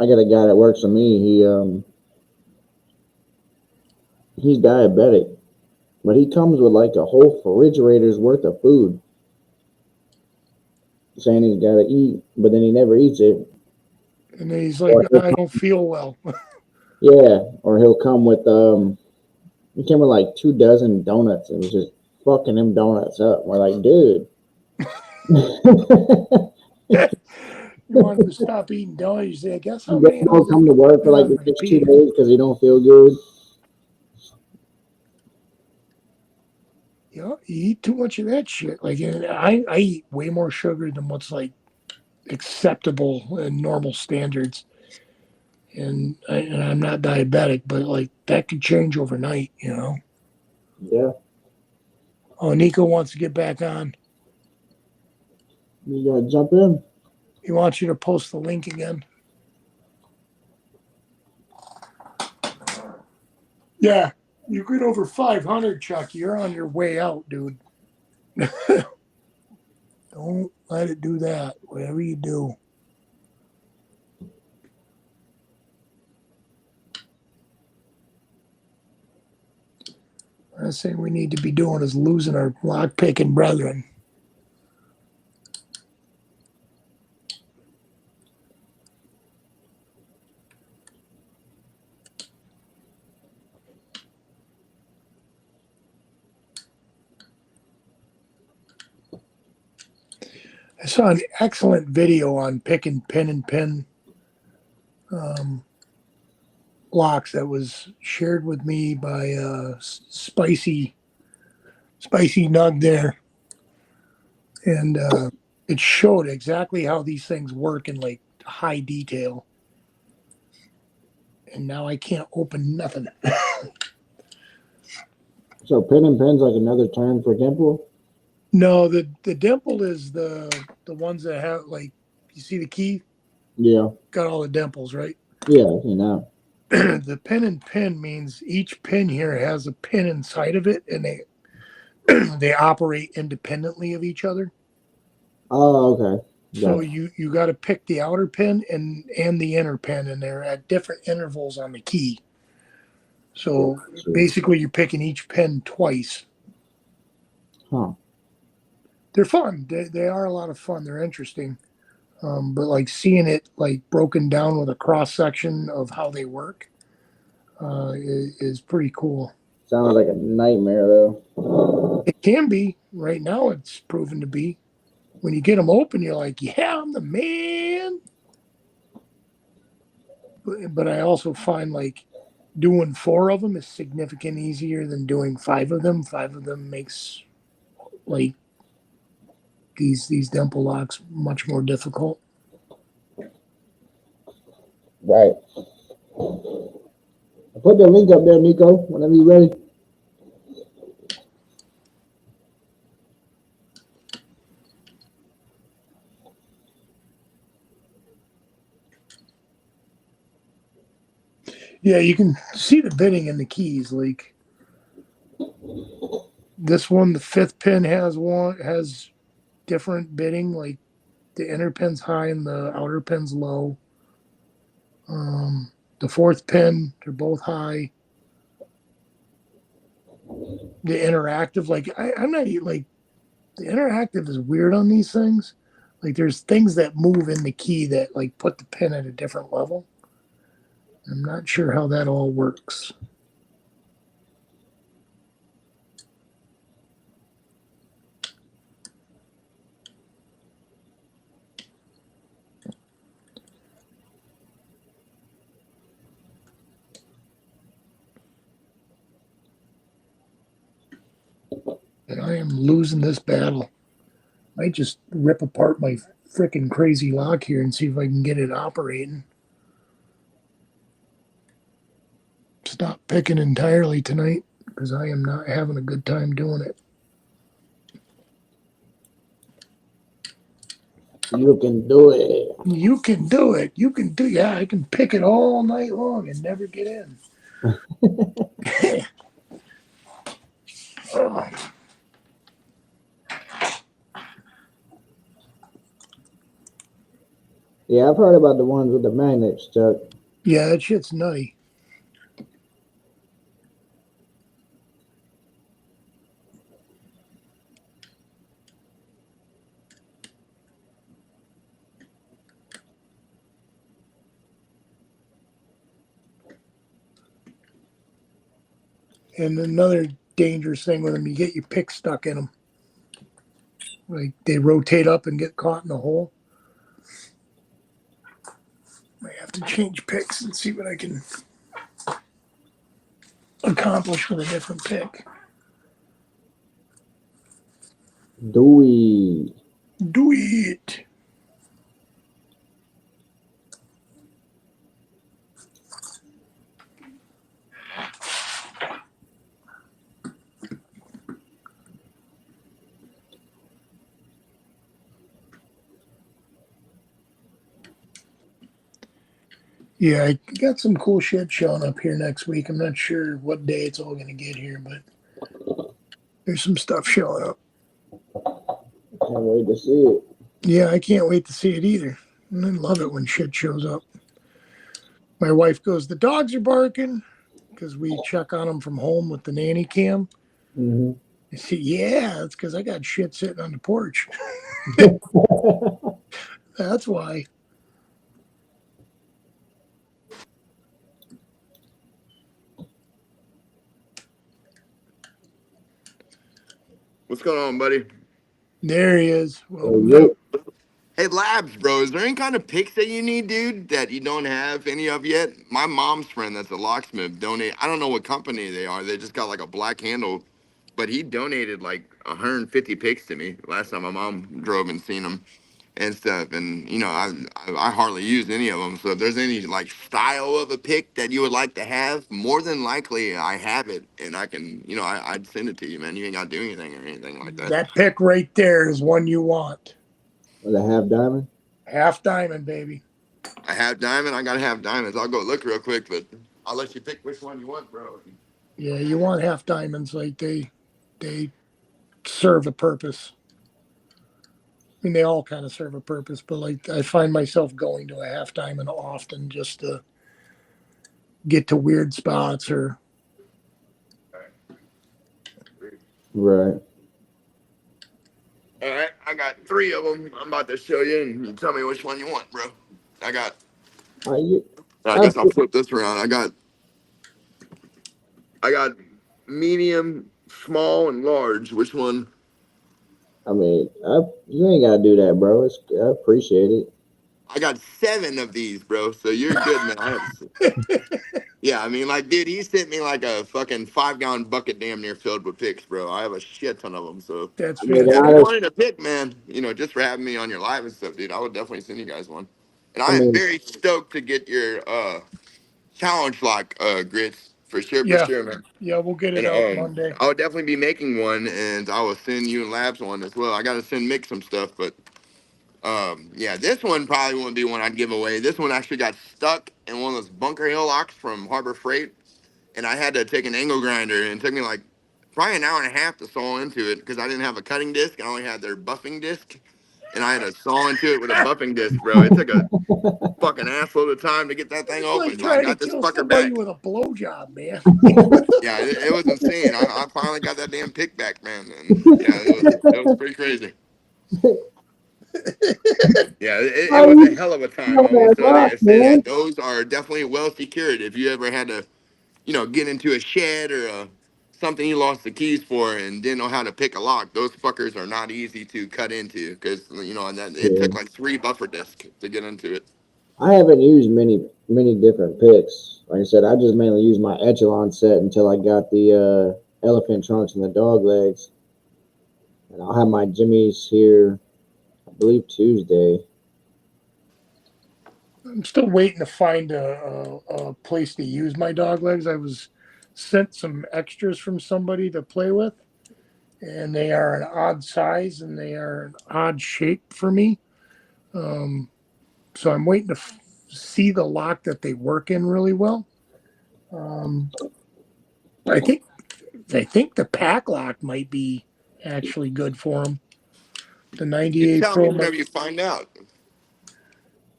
Speaker 1: I got a guy that works for me. He's diabetic, but he comes with like a whole refrigerator's worth of food, saying he's got to eat, but then he never eats it.
Speaker 2: And then he's like,
Speaker 1: Or
Speaker 2: I don't feel well.
Speaker 1: yeah, or he'll come with he came with like 2 dozen donuts and was just fucking them donuts up. We're like, dude.
Speaker 2: You want him to stop eating donuts. You say, guess how
Speaker 1: Then
Speaker 2: many
Speaker 1: he'll
Speaker 2: houses
Speaker 1: come to work for
Speaker 2: been
Speaker 1: like
Speaker 2: on
Speaker 1: the
Speaker 2: my
Speaker 1: next two
Speaker 2: beard?
Speaker 1: days because he don't feel good.
Speaker 2: You know, you eat too much of that shit. Like, and I eat way more sugar than what's like acceptable and normal standards. And I'm not diabetic, but like that could change overnight, you know.
Speaker 1: Yeah,
Speaker 2: Oh, Nico wants to get back on.
Speaker 1: you gotta jump in.
Speaker 2: He wants you to post the link again. Yeah, you get over 500, Chuck. You're on your way out, dude. Don't let it do that. Whatever you do. Last thing we need to be doing is losing our lock picking brethren. I saw an excellent video on picking pin and pin um, locks that was shared with me by Spicy Nug there, and it showed exactly how these things work in like high detail. And now I can't open nothing.
Speaker 1: So pin and pin's like another term for dimple.
Speaker 2: No, the dimple is the ones that have like you see the key
Speaker 1: Yeah,
Speaker 2: got all the dimples, right?
Speaker 1: yeah, you know.
Speaker 2: The pin and pin means each pin here has a pin inside of it, and they they operate independently of each other.
Speaker 1: Oh, okay.
Speaker 2: So
Speaker 1: Gotcha.
Speaker 2: you got to pick the outer pin and the inner pin, and they're at different intervals on the key. So
Speaker 1: Gotcha.
Speaker 2: basically, you're picking each pin twice.
Speaker 1: Huh.
Speaker 2: They're fun. They are a lot of fun. They're interesting. But like seeing it like broken down with a cross section of how they work is pretty cool.
Speaker 1: Sounds like a nightmare though.
Speaker 2: It can be right now. It's proven to be. When you get them open, you're like, yeah, I'm the man. But I also find like doing 4 of them is significantly easier than doing 5 of them. 5 of them makes like these dimple locks much more difficult.
Speaker 1: Right. I put the link up there, Nico. Whenever you're ready.
Speaker 2: Yeah, you can see the bitting in the keys. Like this one, the 5th pin has different bitting. Like the inner pin's high and the outer pin's low. The 4th pin, they're both high. The interactive, like I'm not like The interactive is weird on these things. Like there's things that move in the key that like put the pin at a different level. I'm not sure how that all works. And I am losing this battle. I might just rip apart my freaking crazy lock here and see if I can get it operating. Stop picking entirely tonight because I am not having a good time doing it.
Speaker 1: You can do it.
Speaker 2: You can do it. You can do. Yeah, I can pick it all night long and never get in. Oh,
Speaker 1: Yeah, I've heard about the ones with the magnets, Chuck.
Speaker 2: yeah, that shit's nutty. And another dangerous thing with them, you get your pick stuck in them. Like they rotate up and get caught in a hole. I have to change picks and see what I can accomplish with a different pick.
Speaker 1: Do it.
Speaker 2: Do it. Yeah, I got some cool shit showing up here next week. I'm not sure what day it's all going to get here, but there's some stuff showing up.
Speaker 1: Can't wait to see it.
Speaker 2: Yeah, I can't wait to see it either. And I love it when shit shows up. My wife goes, "The dogs are barking," because we check on them from home with the nanny cam.
Speaker 1: Mm-hmm.
Speaker 2: I say, "Yeah, it's because I got shit sitting on the porch." That's why.
Speaker 3: What's going on, buddy?
Speaker 2: There he is. Welcome
Speaker 1: Yep.
Speaker 2: back.
Speaker 3: Hey, Labs, bro, is there any kind of picks that you need, dude, that you don't have any of yet? My mom's friend that's a locksmith donate. I don't know what company they are. They just got like a black handle, but he donated like 150 picks to me last time my mom drove and seen them and stuff. And you know, I hardly use any of them. So if there's any like style of a pick that you would like to have, more than likely I have it, and I can, you know, I'd send it to you, man. You ain't got to do anything or anything like that.
Speaker 2: That pick right there is one you want.
Speaker 1: With a half diamond.
Speaker 2: Half diamond, baby.
Speaker 3: I have diamond. I gotta have diamonds. I'll go look real quick, but I'll let you pick which one you want, bro.
Speaker 2: Yeah, you want half diamonds. Like they serve a purpose. I mean, they all kind of serve a purpose, but like I find myself going to a half diamond often just to get to weird spots or
Speaker 1: Right.
Speaker 3: All right, I got three of them. I'm about to show you, and you tell me which one you want, bro. I got.
Speaker 1: You,
Speaker 3: I
Speaker 1: I,
Speaker 3: guess I'll flip this around. I got medium, small, and large. Which one?
Speaker 1: I mean, you ain't gotta do that, bro. I appreciate it.
Speaker 3: I got seven of these, bro. So you're good, man. Yeah, I mean, like, dude, he sent me like a fucking 5 gallon bucket, damn near filled with picks, bro. I have a shit ton of them. So
Speaker 2: that's
Speaker 1: I mean,
Speaker 3: if you
Speaker 2: fantastic.
Speaker 3: wanted a pick, man, you know, just for having me on your live and stuff, dude, I would definitely send you guys one. And
Speaker 1: I
Speaker 3: I am
Speaker 1: mean,
Speaker 3: very stoked to get your challenge lock grits for
Speaker 2: Yeah,
Speaker 3: sure, man.
Speaker 2: yeah, we'll get
Speaker 3: And
Speaker 2: it out Monday.
Speaker 3: I would definitely be making one, and I will send you and Labs one as well. I got to send Mick some stuff, but yeah, this one probably wouldn't be one I'd give away. This one actually got stuck in one of those Bunker Hill locks from Harbor Freight, and I had to take an angle grinder, and it took me like probably an hour and a half to saw into it because I didn't have a cutting disc. I only had their buffing disc, and I had to saw into it with a buffing disc, bro. It took a fucking assload of time to get that thing
Speaker 2: It's like
Speaker 3: open, but I
Speaker 2: trying to
Speaker 3: got this
Speaker 2: kill
Speaker 3: fucker
Speaker 2: somebody
Speaker 3: back.
Speaker 2: with a blowjob, man. Like, what
Speaker 3: Yeah, it was insane. I finally got that damn pick back, man. And yeah, it was pretty crazy. Yeah, it
Speaker 1: How
Speaker 3: was a
Speaker 1: you
Speaker 3: hell of a time.
Speaker 1: know
Speaker 3: I will
Speaker 1: that
Speaker 3: say
Speaker 1: rock,
Speaker 3: that. Say
Speaker 1: man?
Speaker 3: that those are definitely well secured. If you ever had to, get into a shed or something you lost the keys for and didn't know how to pick a lock, those fuckers are not easy to cut into because it
Speaker 1: Yeah.
Speaker 3: took like 3 buffer discs to get into it.
Speaker 1: I haven't used many different picks. Like I said, I just mainly used my echelon set until I got the elephant trunks and the dog legs. And I'll have my jimmies here, I believe Tuesday.
Speaker 2: I'm still waiting to find a place to use my dog legs. I was sent some extras from somebody to play with, and they are an odd size and they are an odd shape for me. Um, so I'm waiting to see the lock that they work in really well. Um, I think I think the pack lock might be actually good for them. The
Speaker 3: You
Speaker 2: 98
Speaker 3: tell me
Speaker 2: Pro might.
Speaker 3: whenever you find out.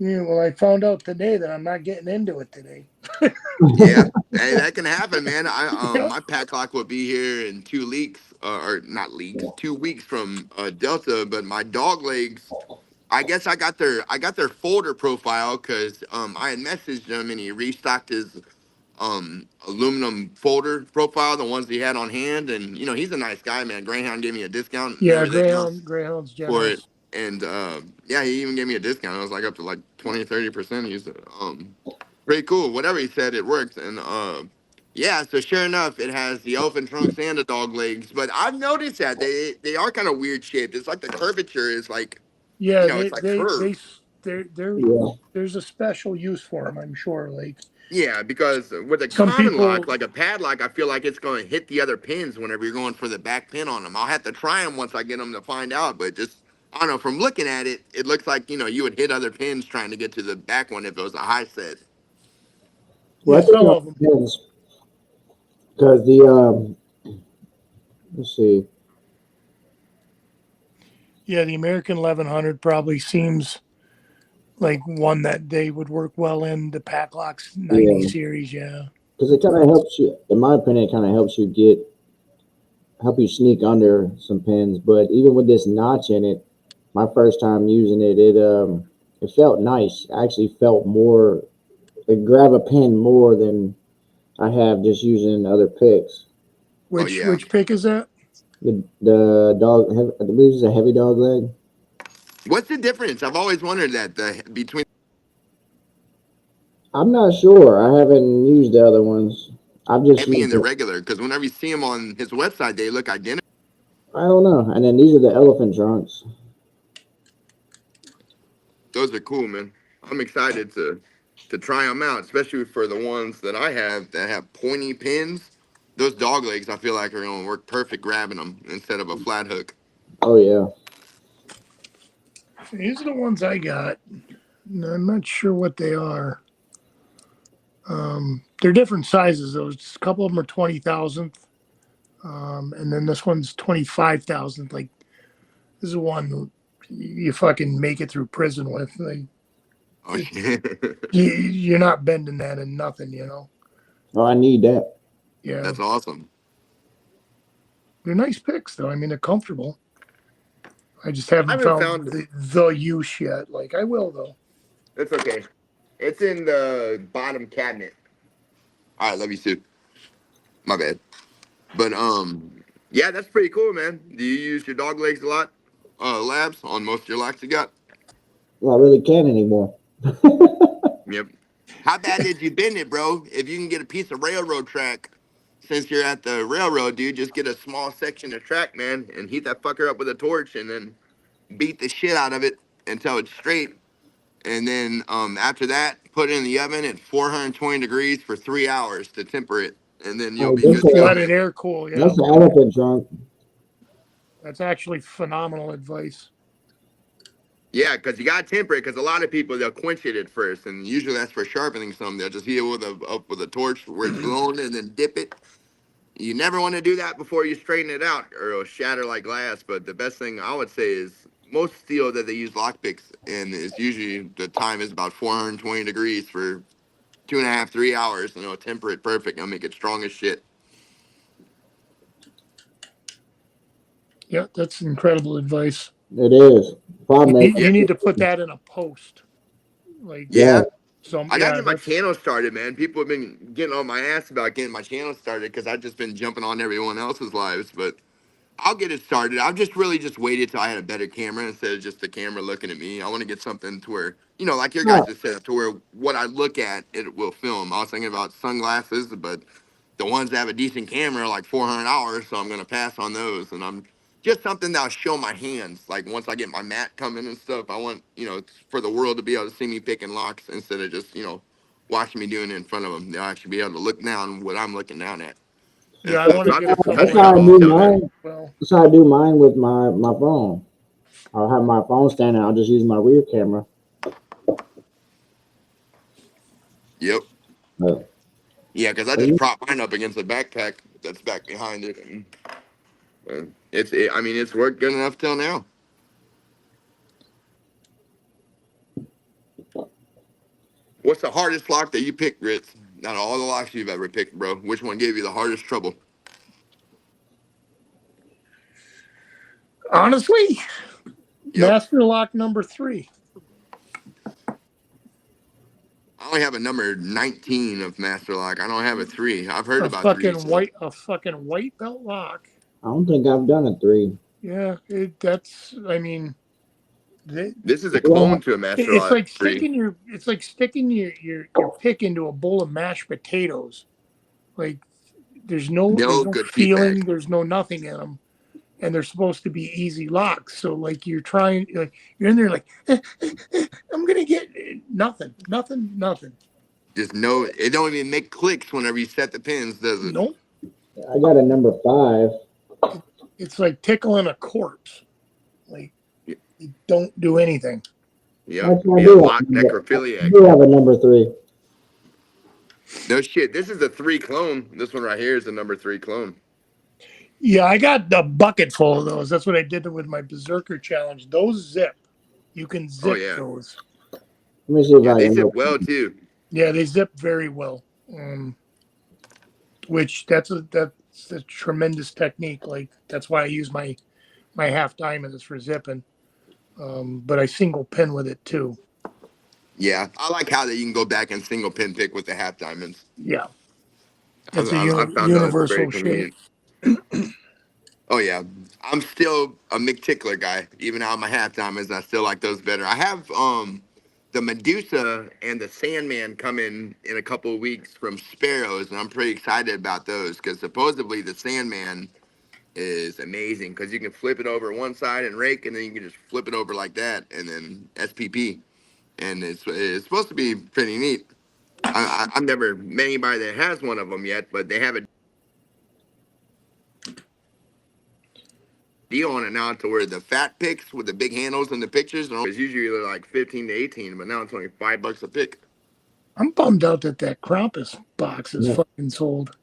Speaker 2: Yeah, well, I found out today that I'm not getting into it today.
Speaker 3: Yeah, hey, that can happen, man.
Speaker 2: Yep.
Speaker 3: My pack lock will be here in 2 leaks, or not leaks, 2 weeks from Delta. But my dog legs, I guess I got their folder profile because I had messaged him and he restocked his aluminum folder profile, the ones he had on hand, and he's a nice guy, man. Greyhound gave me a discount and
Speaker 2: Yeah,
Speaker 3: everything else
Speaker 2: Greyhound's
Speaker 3: for it.
Speaker 2: generous.
Speaker 3: And yeah, he even gave me a discount. It was like up to like 20-30%. He's pretty cool. Whatever he said, it worked. And yeah, so sure enough, it has the elephant trunks and the dog legs. But I've noticed that they are kind of weird shaped. It's like the curvature is like,
Speaker 2: Yeah,
Speaker 3: it's like curved.
Speaker 2: they're
Speaker 1: Yeah.
Speaker 2: there's a special use for them. I'm sure. Like
Speaker 3: Yeah, because with a
Speaker 2: some
Speaker 3: common lock,
Speaker 2: people,
Speaker 3: like a padlock, I feel like it's going to hit the other pins whenever you're going for the back pin on them. I'll have to try them once I get them to find out, but just, I don't know, from looking at it, it looks like, you would hit other pins trying to get to the back one if it was a high set.
Speaker 1: Well,
Speaker 2: yeah,
Speaker 1: I think
Speaker 2: some
Speaker 1: it
Speaker 2: of them.
Speaker 1: depends because let's see.
Speaker 2: Yeah, the American 1100 probably seems like one that they would work well in the Packlocks 90
Speaker 1: Yeah,
Speaker 2: series. Yeah,
Speaker 1: because it kind of helps you. In my opinion, it kind of helps you help you sneak under some pins. But even with this notch in it, my first time using it, it felt nice. I actually felt more. It grab a pin more than I have just using other picks.
Speaker 3: Oh, yeah.
Speaker 2: which pick is that?
Speaker 1: The dog, I believe it's a heavy dog leg.
Speaker 3: What's the difference? I've always wondered that between
Speaker 1: I'm not sure. I haven't used the other ones. I've just
Speaker 3: heavy
Speaker 1: used
Speaker 3: and the
Speaker 1: the,
Speaker 3: regular, because whenever you see them on his website, they look identical.
Speaker 1: I don't know. And then these are the elephant trunks.
Speaker 3: Those are cool, man. I'm excited to try them out, especially for the ones that I have that have pointy pins. Those dog legs, I feel like are gonna work perfect grabbing them instead of a flat hook.
Speaker 1: Oh yeah.
Speaker 2: These are the ones I got. I'm not sure what they are. They're different sizes. Those a couple of them are 20,000th, and then this one's 25,000th. Like this is one you fucking make it through prison with. Like
Speaker 3: Oh
Speaker 2: it's
Speaker 3: shit,
Speaker 2: you're not bending that in nothing.
Speaker 1: Oh, I need that.
Speaker 2: Yeah,
Speaker 3: that's awesome.
Speaker 2: they're nice picks though. I mean, they're comfortable. I just
Speaker 3: I
Speaker 2: haven't
Speaker 3: haven't
Speaker 2: found
Speaker 3: found.
Speaker 2: the use yet. Like I will though.
Speaker 3: It's okay. It's in the bottom cabinet. All right, love you too. My bad. But yeah, that's pretty cool, man. Do you use your dog legs a lot? Labs on most of your locks you got.
Speaker 1: Well, I really can't anymore.
Speaker 3: Yep. How bad did you bend it, bro? If you can get a piece of railroad track, since you're at the railroad, dude, just get a small section of track, man, and heat that fucker up with a torch, and then beat the shit out of it until it's straight. And then after that, put it in the oven at 420 degrees for 3 hours to temper it, and then you'll
Speaker 1: Oh,
Speaker 3: be good to go,
Speaker 2: Let it
Speaker 3: man.
Speaker 2: air cool. Yeah,
Speaker 1: that's an elephant trunk.
Speaker 2: that's actually phenomenal advice.
Speaker 3: Yeah, because you got to temper it. Because a lot of people they'll quench it at first, and usually that's for sharpening something. They'll just heat it with a torch where it's glowing, and then dip it. You never want to do that before you straighten it out, or it'll shatter like glass. But the best thing I would say is most steel that they use lockpicks in is usually the time is about 420 degrees for 2.5, 3 hours, and it'll temper it perfect. It'll make it strong as shit.
Speaker 2: Yeah, that's incredible advice.
Speaker 1: It is. Problem is,
Speaker 2: You need to put that in a post. Like
Speaker 1: yeah,
Speaker 3: Yeah. I gotta get my
Speaker 2: that's
Speaker 3: channel started, man. People have been getting on my ass about getting my channel started because I've just been jumping on everyone else's lives, but I'll get it started. I've just really just waited till I had a better camera instead of just the camera looking at me. I want to get something to where, like your guys'
Speaker 1: no,
Speaker 3: setup, to where what I look at, it will film. I was thinking about sunglasses, but the ones that have a decent camera are like $400, so I'm going to pass on those. And I'm just something that'll show my hands. Like once I get my mat coming and stuff, I want, for the world to be able to see me picking locks instead of just, watching me doing it in front of them. They'll actually be able to look down what I'm looking down at and
Speaker 2: yeah. I
Speaker 3: stuff.
Speaker 2: want
Speaker 3: So
Speaker 2: to
Speaker 3: I've
Speaker 2: get a
Speaker 3: been
Speaker 2: couple
Speaker 1: that's
Speaker 3: studying
Speaker 2: of
Speaker 1: how I
Speaker 3: up
Speaker 1: do
Speaker 3: until
Speaker 2: cameras.
Speaker 3: now.
Speaker 1: mine.
Speaker 2: Well,
Speaker 1: That's how I do mine with my phone. I'll have my phone standing. I'll just use my rear camera.
Speaker 3: Yep.
Speaker 1: But,
Speaker 3: Yeah, because I just prop mine up against the backpack that's back behind it, and I mean, it's worked good enough till now. What's the hardest lock that you picked, Ritz? Out of all the locks you've ever picked, bro, which one gave you the hardest trouble?
Speaker 2: honestly,
Speaker 3: Yep.
Speaker 2: master lock number 3.
Speaker 3: I only have a number 19 of Master Lock. I don't have a 3. I've heard about 3s, though.
Speaker 2: A fucking white belt lock.
Speaker 1: I don't think I've done a 3.
Speaker 2: Yeah, that's. I mean, they,
Speaker 3: This is a
Speaker 1: Yeah,
Speaker 3: clone to a Master
Speaker 2: it's
Speaker 3: Lock
Speaker 2: like
Speaker 3: 3.
Speaker 2: sticking your pick into a bowl of mashed potatoes. Like there's
Speaker 3: No
Speaker 2: no
Speaker 3: good
Speaker 2: feeling,
Speaker 3: feedback.
Speaker 2: there's no nothing in them, and they're supposed to be easy locks. So like you're in there like I'm gonna get nothing.
Speaker 3: Just no, it don't even make clicks whenever you set the pins, does it?
Speaker 2: Nope.
Speaker 1: I got a number 5.
Speaker 2: It's like tickling a corpse. Like you don't do anything.
Speaker 3: Yep.
Speaker 1: Actually,
Speaker 3: Be a lock necrophiliac.
Speaker 1: I do have a number 3.
Speaker 3: No shit. This is a 3 clone. This one right here is a number 3 clone.
Speaker 2: Yeah, I got a bucket full of those. That's what I did with my Berserker challenge. Those zip. You can
Speaker 3: Oh
Speaker 2: zip
Speaker 3: yeah.
Speaker 2: those.
Speaker 1: Let me see if
Speaker 3: Yeah,
Speaker 1: I
Speaker 3: they
Speaker 1: can
Speaker 3: zip
Speaker 1: look.
Speaker 3: well too.
Speaker 2: Yeah, they zip very well. Which that's a tremendous technique. Like that's why I use my half diamonds for zipping. But I single pin with it too.
Speaker 3: Yeah, I like how that you can go back and single pin pick with the half diamonds.
Speaker 2: Yeah,
Speaker 3: I've,
Speaker 2: it's a
Speaker 3: I've, I've found those very
Speaker 2: universal shape.
Speaker 3: convenient. Oh yeah, I'm still a McTickler guy. Even out of my half diamonds, I still like those better. I have the Medusa and the Sandman coming in a couple of weeks from Sparrows, and I'm pretty excited about those because supposedly the Sandman is amazing because you can flip it over one side and rake, and then you can just flip it over like that, and then SPP, and it's supposed to be pretty neat. I've never met anybody that has one of them yet, but they have a deal on it now to where the fat picks with the big handles in the pictures is usually like 15 to 18, but now it's only $5 a pick.
Speaker 2: I'm bummed out that Krampus box is
Speaker 1: Yeah.
Speaker 2: fucking sold.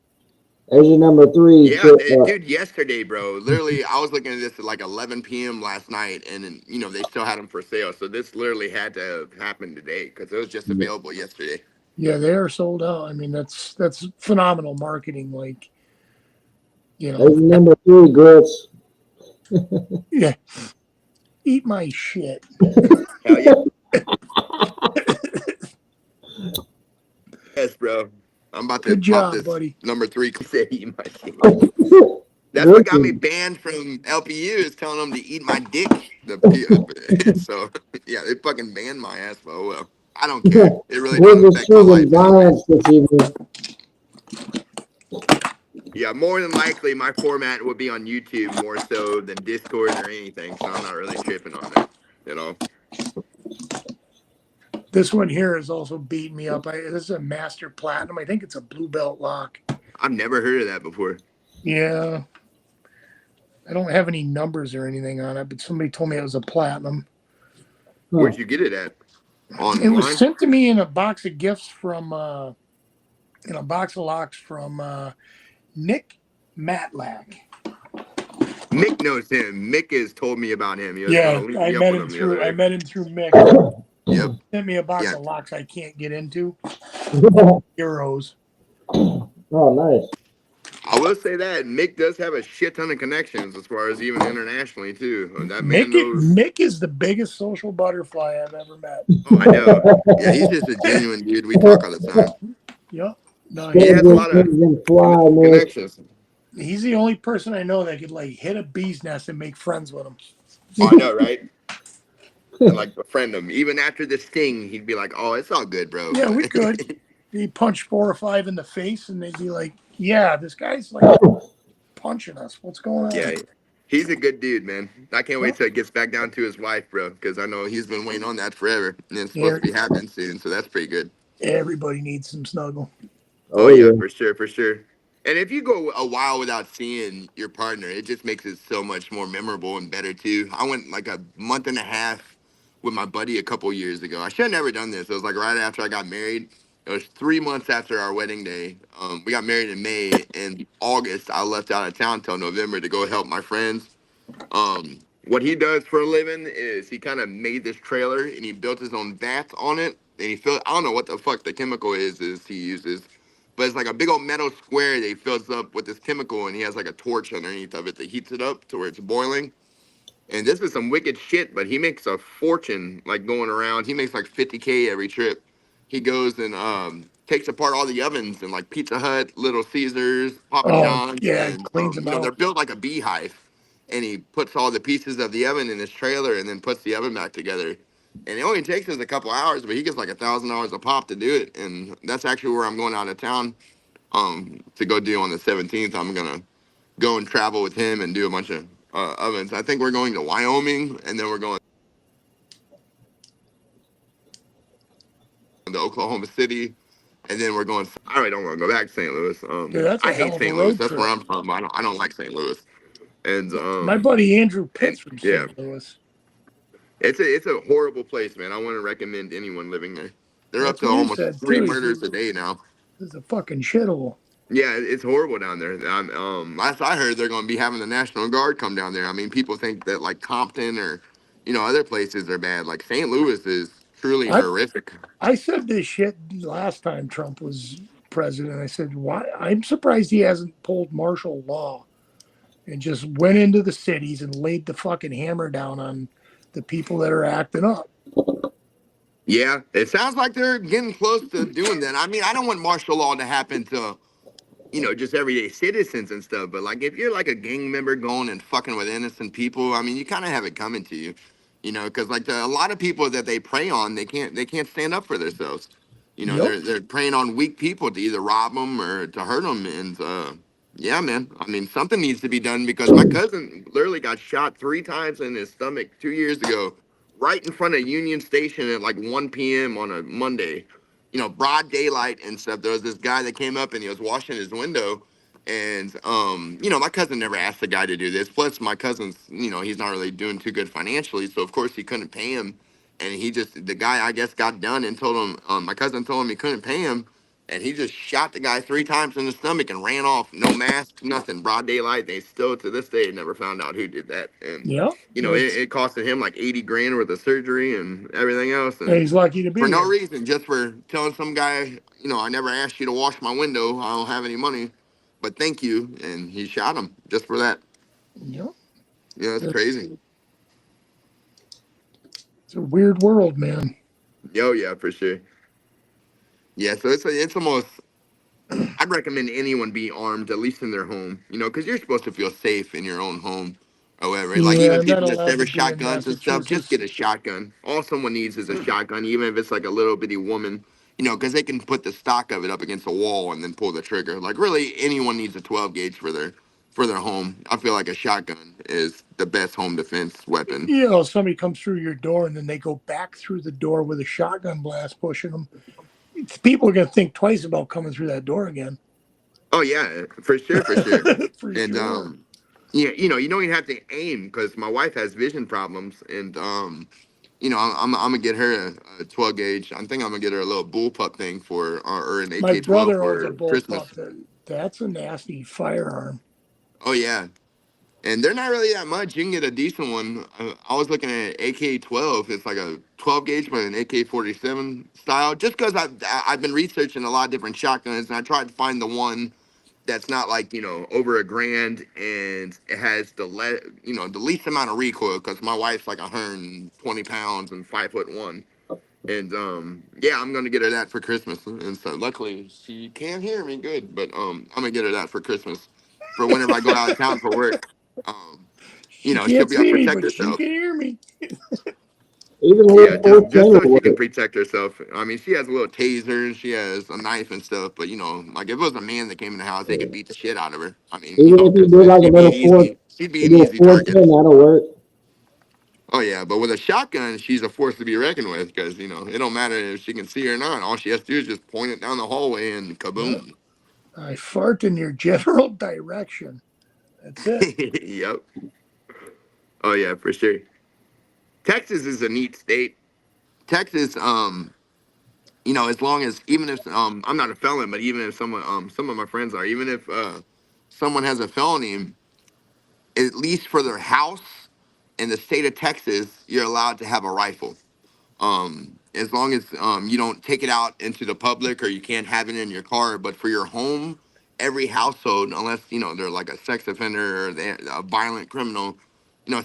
Speaker 1: There's your number 3.
Speaker 3: Yeah, dude, yesterday, bro, literally, I was looking at this at like 11 p.m. last night, and then, they still had them for sale. So this literally had to have happened today because it was just available yesterday.
Speaker 2: Yeah, they are sold out. I mean, that's phenomenal marketing. Like,
Speaker 1: There's your number 3, Grits.
Speaker 2: yeah, eat my shit.
Speaker 3: Hell yeah. Yes, bro. I'm about to
Speaker 2: Good
Speaker 3: pop
Speaker 2: job,
Speaker 3: this
Speaker 2: buddy.
Speaker 3: number 3. Say, eat my shit.
Speaker 1: Grits
Speaker 3: That's what got me
Speaker 1: is-
Speaker 3: banned from LPU is telling them to eat my dick. So yeah, they fucking banned my ass. But oh well, I don't care. It really
Speaker 1: Grits
Speaker 3: don't
Speaker 1: is
Speaker 3: affect my
Speaker 1: choosing
Speaker 3: life anyways.
Speaker 1: violence this evening.
Speaker 3: Yeah, more than likely my format would be on YouTube more so than Discord or anything. So I'm not really tripping on that. You know.
Speaker 2: This one here is also beating me up. This is a Master Platinum. I think it's a blue belt lock.
Speaker 3: I've never heard of that before.
Speaker 2: Yeah. I don't have any numbers or anything on it, but somebody told me it was a platinum.
Speaker 1: Huh.
Speaker 3: Where'd you get it at?
Speaker 2: It was
Speaker 3: Online?
Speaker 2: sent to me in a box of gifts from in a box of locks from Nick Matlack.
Speaker 3: Mick knows him. Mick has told me about him. He was going
Speaker 2: Yeah,
Speaker 3: to link me up with him the other
Speaker 2: I
Speaker 3: day.
Speaker 2: met him through Mick.
Speaker 3: Yep.
Speaker 2: Sent me a box
Speaker 3: Yeah.
Speaker 2: of locks I can't get into.
Speaker 1: Oh,
Speaker 2: Euros.
Speaker 1: nice.
Speaker 3: I will say that Mick does have a shit ton of connections as far as even internationally too. That man
Speaker 2: Mick
Speaker 3: knows.
Speaker 2: Mick is the biggest social butterfly I've ever met.
Speaker 3: Oh, I know. Yeah, he's just a genuine dude. We talk all the time.
Speaker 2: Yep. No,
Speaker 3: He has a lot of
Speaker 1: Things can fly, man.
Speaker 3: connections.
Speaker 2: he's the only person I know that could like hit a bee's nest and make friends with him.
Speaker 3: Oh, I know, right? And like befriend him. Even after the sting, he'd be like, "Oh, it's all good, bro."
Speaker 2: Yeah, we could. He punched 4 or 5 in the face, and they'd be like, "Yeah, this guy's like punching us. What's going on?"
Speaker 3: Yeah, he's a good dude, man. I can't
Speaker 2: Well,
Speaker 3: wait till it gets back down to his wife, bro, because I know he's been waiting on that forever, and it's supposed
Speaker 2: yeah,
Speaker 3: to be happening soon. So that's pretty good.
Speaker 2: everybody needs some snuggle.
Speaker 3: Oh
Speaker 1: Oh
Speaker 3: yeah,
Speaker 1: yeah.
Speaker 3: for sure, for sure. And if you go a while without seeing your partner, it just makes it so much more memorable and better too. I went like a month and a half with my buddy a couple years ago. I should have never done this. It was like right after I got married. It was 3 months after our wedding day. We got married in May. In August, I left out of town till November to go help my friends. What he does for a living is he kind of made this trailer and he built his own vats on it. And he filled, I don't know what the fuck the chemical is he uses, but it's like a big old metal square that he fills up with this chemical and he has like a torch underneath of it that heats it up to where it's boiling. And this is some wicked shit, but he makes a fortune like going around. He makes like 50K every trip. He goes and takes apart all the ovens and like Pizza Hut, Little Caesars, Papa
Speaker 2: Oh
Speaker 3: John's,
Speaker 2: yeah,
Speaker 3: and
Speaker 2: cleans them
Speaker 3: they're
Speaker 2: out.
Speaker 3: built like a beehive. And he puts all the pieces of the oven in his trailer and then puts the oven back together. And it only takes us a couple hours, but he gets like $1,000 a pop to do it. And that's actually where I'm going out of town to go do on the 17th. I'm gonna go and travel with him and do a bunch of ovens. I think we're going to Wyoming and then we're going to Oklahoma City and then we're going. I really don't want to go back to St. Louis.
Speaker 2: Dude, that's
Speaker 3: I
Speaker 2: a
Speaker 3: hate
Speaker 2: hell of a
Speaker 3: St. Louis.
Speaker 2: road
Speaker 3: That's where
Speaker 2: trip.
Speaker 3: I'm from. I don't like St. Louis. And
Speaker 2: My buddy Andrew
Speaker 3: and
Speaker 2: Pitt's from
Speaker 3: yeah,
Speaker 2: St. Louis.
Speaker 3: it's a horrible place, man. I wouldn't recommend anyone living there. They're up
Speaker 2: That's
Speaker 3: to
Speaker 2: what he
Speaker 3: almost
Speaker 2: said
Speaker 3: three
Speaker 2: too. He
Speaker 3: murders
Speaker 2: says
Speaker 3: a day now.
Speaker 2: this is a fucking shithole.
Speaker 3: Yeah, it's horrible down there. Last I heard, they're going to be having the National Guard come down there. I mean, people think that like Compton or other places are bad. Like St. Louis is truly
Speaker 2: I
Speaker 3: horrific.
Speaker 2: I said this shit last time Trump was president. I said, why? I'm surprised he hasn't pulled martial law and just went into the cities and laid the fucking hammer down on the people that are acting up.
Speaker 3: Yeah, it sounds like they're getting close to doing that. I mean, I don't want martial law to happen to just everyday citizens and stuff. But like, if you're like a gang member going and fucking with innocent people, I mean, you kind of have it coming to you, because like a lot of people that they prey on, they can't stand up for themselves.
Speaker 2: Yep.
Speaker 3: They're preying on weak people to either rob them or to hurt them. And yeah, man, I mean, something needs to be done because my cousin literally got shot 3 times in his stomach 2 years ago, right in front of Union Station at like 1 p.m. on a Monday, broad daylight and stuff. There was this guy that came up and he was washing his window. And my cousin never asked the guy to do this. Plus, my cousin's, he's not really doing too good financially, so of course he couldn't pay him. And the guy, I guess, got done and told him, my cousin told him he couldn't pay him, and he just shot the guy 3 times in the stomach and ran off. No mask, nothing. Broad daylight. They still to this day never found out who did that. And
Speaker 2: Yep.
Speaker 3: it costed him like 80 grand worth of surgery and everything else.
Speaker 2: And
Speaker 3: And
Speaker 2: he's lucky to
Speaker 3: for
Speaker 2: be
Speaker 3: no
Speaker 2: there.
Speaker 3: reason, just for telling some guy, I never asked you to wash my window. I don't have any money, but thank you. And he shot him just for that.
Speaker 2: Yep.
Speaker 3: Yeah, it's crazy.
Speaker 2: It's a weird world, man.
Speaker 3: Yo, yeah, for sure. Yeah, so it's almost. I'd recommend anyone be armed at least in their home, because you're supposed to feel safe in your own home. However, like
Speaker 2: Yeah,
Speaker 3: even
Speaker 2: I'm not
Speaker 3: people that
Speaker 2: allowed to
Speaker 3: service
Speaker 2: be in
Speaker 3: shotguns and stuff, just
Speaker 2: Massachusetts.
Speaker 3: get a shotgun. All someone needs is a shotgun, even if it's like a little bitty woman, because they can put the stock of it up against a wall and then pull the trigger. Like really, anyone needs a 12 gauge for their home. I feel like a shotgun is the best home defense weapon.
Speaker 2: Somebody comes through your door and then they go back through the door with a shotgun blast pushing them. People are going to think twice about coming through that door again.
Speaker 3: Oh yeah, for sure, for sure.
Speaker 2: For
Speaker 3: And
Speaker 2: sure.
Speaker 3: yeah, you don't even have to aim because my wife has vision problems, and I'm gonna get her a 12 gauge. I think I'm gonna get her a little bullpup thing for or an
Speaker 2: My
Speaker 3: AK-12
Speaker 2: brother owns a
Speaker 3: for Christmas.
Speaker 2: bullpup. That's a nasty firearm.
Speaker 3: Oh yeah, and they're not really that much. You can get a decent one. I was looking at AK-12. It's like a 12 gauge, but an AK-47 style. Just because I've been researching a lot of different shotguns, and I tried to find the one that's not like over a grand, and it has the least amount of recoil. Because my wife's like 120 pounds and 5'1". And yeah, I'm gonna get her that for Christmas. And so luckily she can't hear me good, but I'm gonna get her that for Christmas for whenever I go out of town for work. Um,
Speaker 2: She
Speaker 3: she'll
Speaker 2: can't
Speaker 3: be able to
Speaker 2: see me,
Speaker 3: protect
Speaker 2: but she
Speaker 3: herself.
Speaker 2: can hear me.
Speaker 1: Even
Speaker 3: Yeah,
Speaker 1: with full
Speaker 3: just
Speaker 1: chain
Speaker 3: so she can
Speaker 1: work.
Speaker 3: protect herself. I mean, she has a little taser, she has a knife and stuff, but like if it was a man that came in the house, they could beat the shit out of her. I mean,
Speaker 1: Even if you
Speaker 3: because
Speaker 1: do like a
Speaker 3: she'd be
Speaker 1: little
Speaker 3: an
Speaker 1: four,
Speaker 3: she'd be
Speaker 1: you
Speaker 3: an
Speaker 1: do a
Speaker 3: easy
Speaker 1: four
Speaker 3: target.
Speaker 1: ten, that'll work.
Speaker 3: Oh yeah, but with a shotgun, she's a force to be reckoned with because it don't matter if she can see or not. All she has to do is just point it down the hallway and
Speaker 2: Well,
Speaker 3: kaboom.
Speaker 2: I fart in your general direction. That's it.
Speaker 3: Yep. Oh yeah, for sure. Texas is a neat state. Texas, as long as even if I'm not a felon, but even if some of my friends are, even if someone has a felony, at least for their house in the state of Texas, you're allowed to have a rifle. As long as you don't take it out into the public or you can't have it in your car. But for your home, every household, unless they're like a sex offender or they're a violent criminal,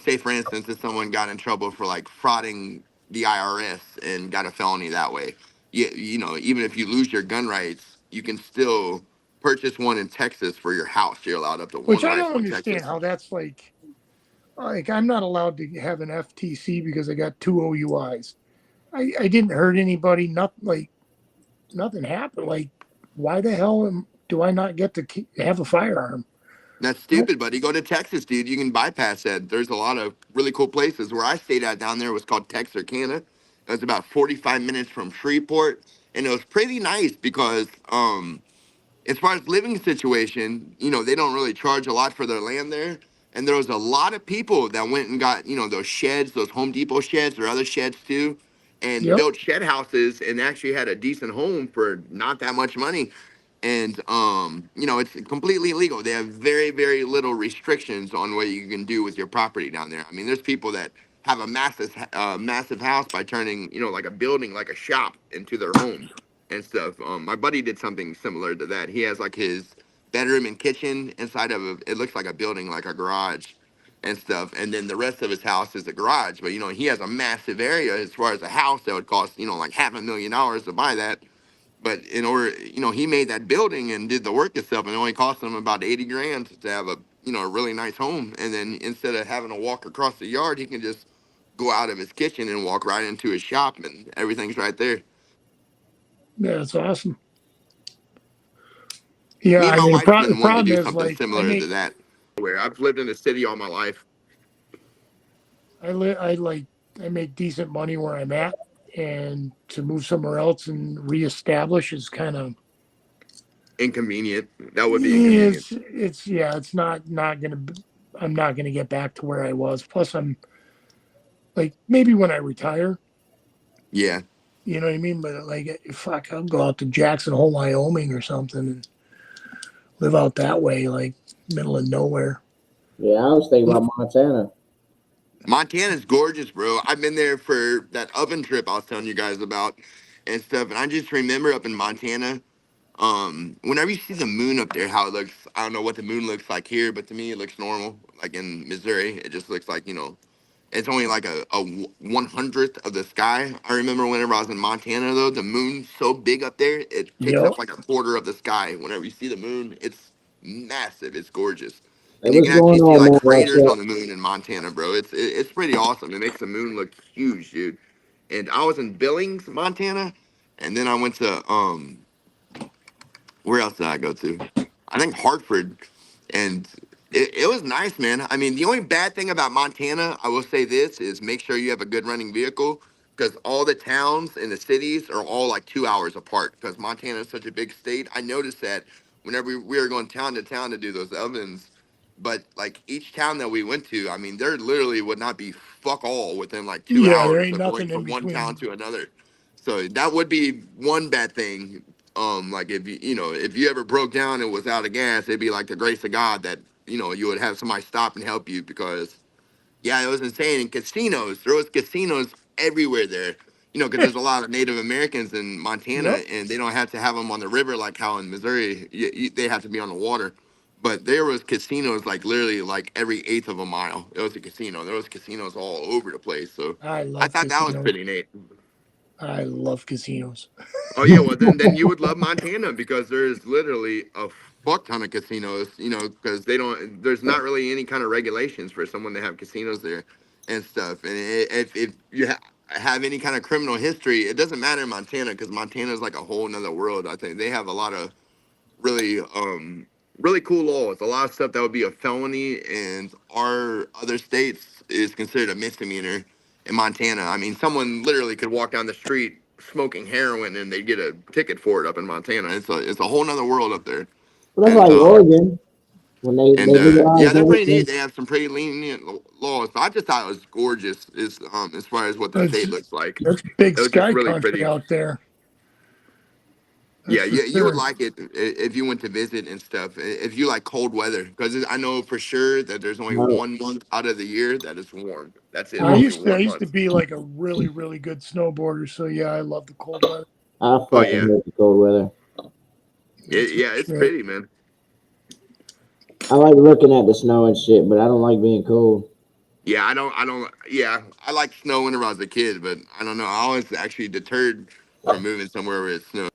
Speaker 3: say for instance if someone got in trouble for like frauding the IRS and got a felony that way, even if you lose your gun rights, you can still purchase one in Texas for your house. You're allowed up to
Speaker 2: Which
Speaker 3: one
Speaker 2: I don't
Speaker 3: rifle in
Speaker 2: understand
Speaker 3: Texas.
Speaker 2: how that's like I'm not allowed to have an FTC because I got two OUIs. I didn't hurt anybody. Not like nothing happened. Like why the hell do I not get to have a firearm?
Speaker 3: That's
Speaker 2: Nope.
Speaker 3: stupid, buddy. Go to Texas, dude. You can bypass that. There's a lot of really cool places. Where I stayed at down there was called Texarkana. It was about 45 minutes from Shreveport, and it was pretty nice because as far as living situation, they don't really charge a lot for their land there. And there was a lot of people that went and got, those sheds, those Home Depot sheds or other sheds too, and
Speaker 2: Yep.
Speaker 3: built shed houses and actually had a decent home for not that much money. And it's completely legal. They have very, very little restrictions on what you can do with your property down there. I mean, there's people that have a massive house by turning, like a building, like a shop into their home and stuff. My buddy did something similar to that. He has like his bedroom and kitchen inside of it looks like a building, like a garage and stuff. And then the rest of his house is a garage. But he has a massive area as far as a house that would cost, like $500,000 to buy that. But in order, he made that building and did the work itself, and it only cost him about 80 grand to have a really nice home. And then instead of having to walk across the yard, he can just go out of his kitchen and walk right into his shop, and everything's right there.
Speaker 2: Yeah, that's awesome. Yeah,
Speaker 3: Me and
Speaker 2: I
Speaker 3: my
Speaker 2: mean,
Speaker 3: wife's
Speaker 2: the
Speaker 3: been wanting to
Speaker 2: problem
Speaker 3: do
Speaker 2: is
Speaker 3: something
Speaker 2: like
Speaker 3: similar to that. Where I've lived in the city all my life.
Speaker 2: I make decent money where I'm at, and to move somewhere else and reestablish is kind of
Speaker 3: Inconvenient. That would be inconvenient.
Speaker 2: it's yeah, it's not gonna. I'm not gonna get back to where I was. Plus, I'm like maybe when I retire,
Speaker 3: Yeah.
Speaker 2: you know what I mean. But like, fuck, I'll go out to Jackson Hole, Wyoming, or something, and live out that way, like middle of nowhere.
Speaker 1: Yeah, I was thinking about Montana.
Speaker 3: Montana's gorgeous, bro. I've been there for that oven trip I was telling you guys about and stuff. And I just remember up in Montana, whenever you see the moon up there, how it looks, I don't know what the moon looks like here, but to me it looks normal. Like in Missouri, it just looks like, it's only like a 100th of the sky. I remember whenever I was in Montana though, the moon's so big up there, it takes
Speaker 2: Yep.
Speaker 3: up like a quarter of the sky. Whenever you see the moon, it's massive. It's gorgeous.
Speaker 1: Hey,
Speaker 3: And you
Speaker 1: what's
Speaker 3: can
Speaker 1: going
Speaker 3: actually see
Speaker 1: on,
Speaker 3: like
Speaker 1: man? What's
Speaker 3: craters
Speaker 1: up?
Speaker 3: on the moon in Montana, bro. It's pretty awesome. It makes the moon look huge, dude. And I was in Billings, Montana, and then I went to where else did I go to? I think Hartford, and it was nice, man. I mean, the only bad thing about Montana, I will say this, is make sure you have a good running vehicle because all the towns and the cities are all like 2 hours apart because Montana is such a big state. I noticed that whenever we were going town to town to do those ovens, but like each town that we went to, I mean, there literally would not be fuck all within like two
Speaker 2: Yeah, there
Speaker 3: hours
Speaker 2: ain't
Speaker 3: of going
Speaker 2: nothing in
Speaker 3: from one town
Speaker 2: between.
Speaker 3: to another. So that would be one bad thing. Like if you ever broke down and was out of gas, it'd be like the grace of God that you would have somebody stop and help you because yeah, it was insane. In casinos, there was casinos everywhere there. Because there's a lot of Native Americans in Montana,
Speaker 2: Yep.
Speaker 3: and they don't have to have them on the river like how in Missouri they have to be on the water. But there was casinos like literally like every eighth of a mile. It was a casino. There was casinos all over the place. So
Speaker 2: I
Speaker 3: I
Speaker 2: love
Speaker 3: thought that was
Speaker 2: casinos.
Speaker 3: pretty neat.
Speaker 2: I love casinos.
Speaker 3: Oh yeah, well then you would love Montana because there's literally a fuck ton of casinos. Because there's not really any kind of regulations for someone to have casinos there and stuff. And if you have any kind of criminal history, it doesn't matter in Montana because Montana is like a whole nother world. I think they have a lot of really cool laws. A lot of stuff that would be a felony and our other states is considered a misdemeanor in Montana. I mean, someone literally could walk down the street smoking heroin and they get a ticket for it up in Montana. It's a whole nother world up there.
Speaker 1: But that's
Speaker 3: And
Speaker 1: like Oregon when they
Speaker 3: yeah,
Speaker 1: legalized
Speaker 3: they're pretty neat.
Speaker 1: everything.
Speaker 3: They have some pretty lenient laws. But I just thought it was gorgeous. As far as what the
Speaker 2: It's
Speaker 3: state looks like,
Speaker 2: That's big
Speaker 3: it was just
Speaker 2: sky
Speaker 3: really
Speaker 2: country
Speaker 3: pretty.
Speaker 2: out there.
Speaker 3: Yeah,
Speaker 2: That's for
Speaker 3: you would
Speaker 2: sure.
Speaker 3: like it if you went to visit and stuff. If you like cold weather, because I know for sure that there's only
Speaker 1: No,
Speaker 3: 1 month out of the year that is warm. That's it.
Speaker 2: I
Speaker 3: Only
Speaker 2: used to I
Speaker 3: one
Speaker 2: used to
Speaker 3: month.
Speaker 2: be like a really really good snowboarder. So yeah, I love the cold weather.
Speaker 1: I
Speaker 3: Oh
Speaker 1: fucking
Speaker 3: yeah,
Speaker 1: hate the cold weather.
Speaker 2: That's no
Speaker 3: yeah, it's
Speaker 2: shit.
Speaker 3: pretty, man.
Speaker 1: I like looking at the snow and shit, but I don't like being cold.
Speaker 3: Yeah, I don't. Yeah, I like snow when I was a kid, but I don't know. I always actually deterred from moving somewhere where it snows.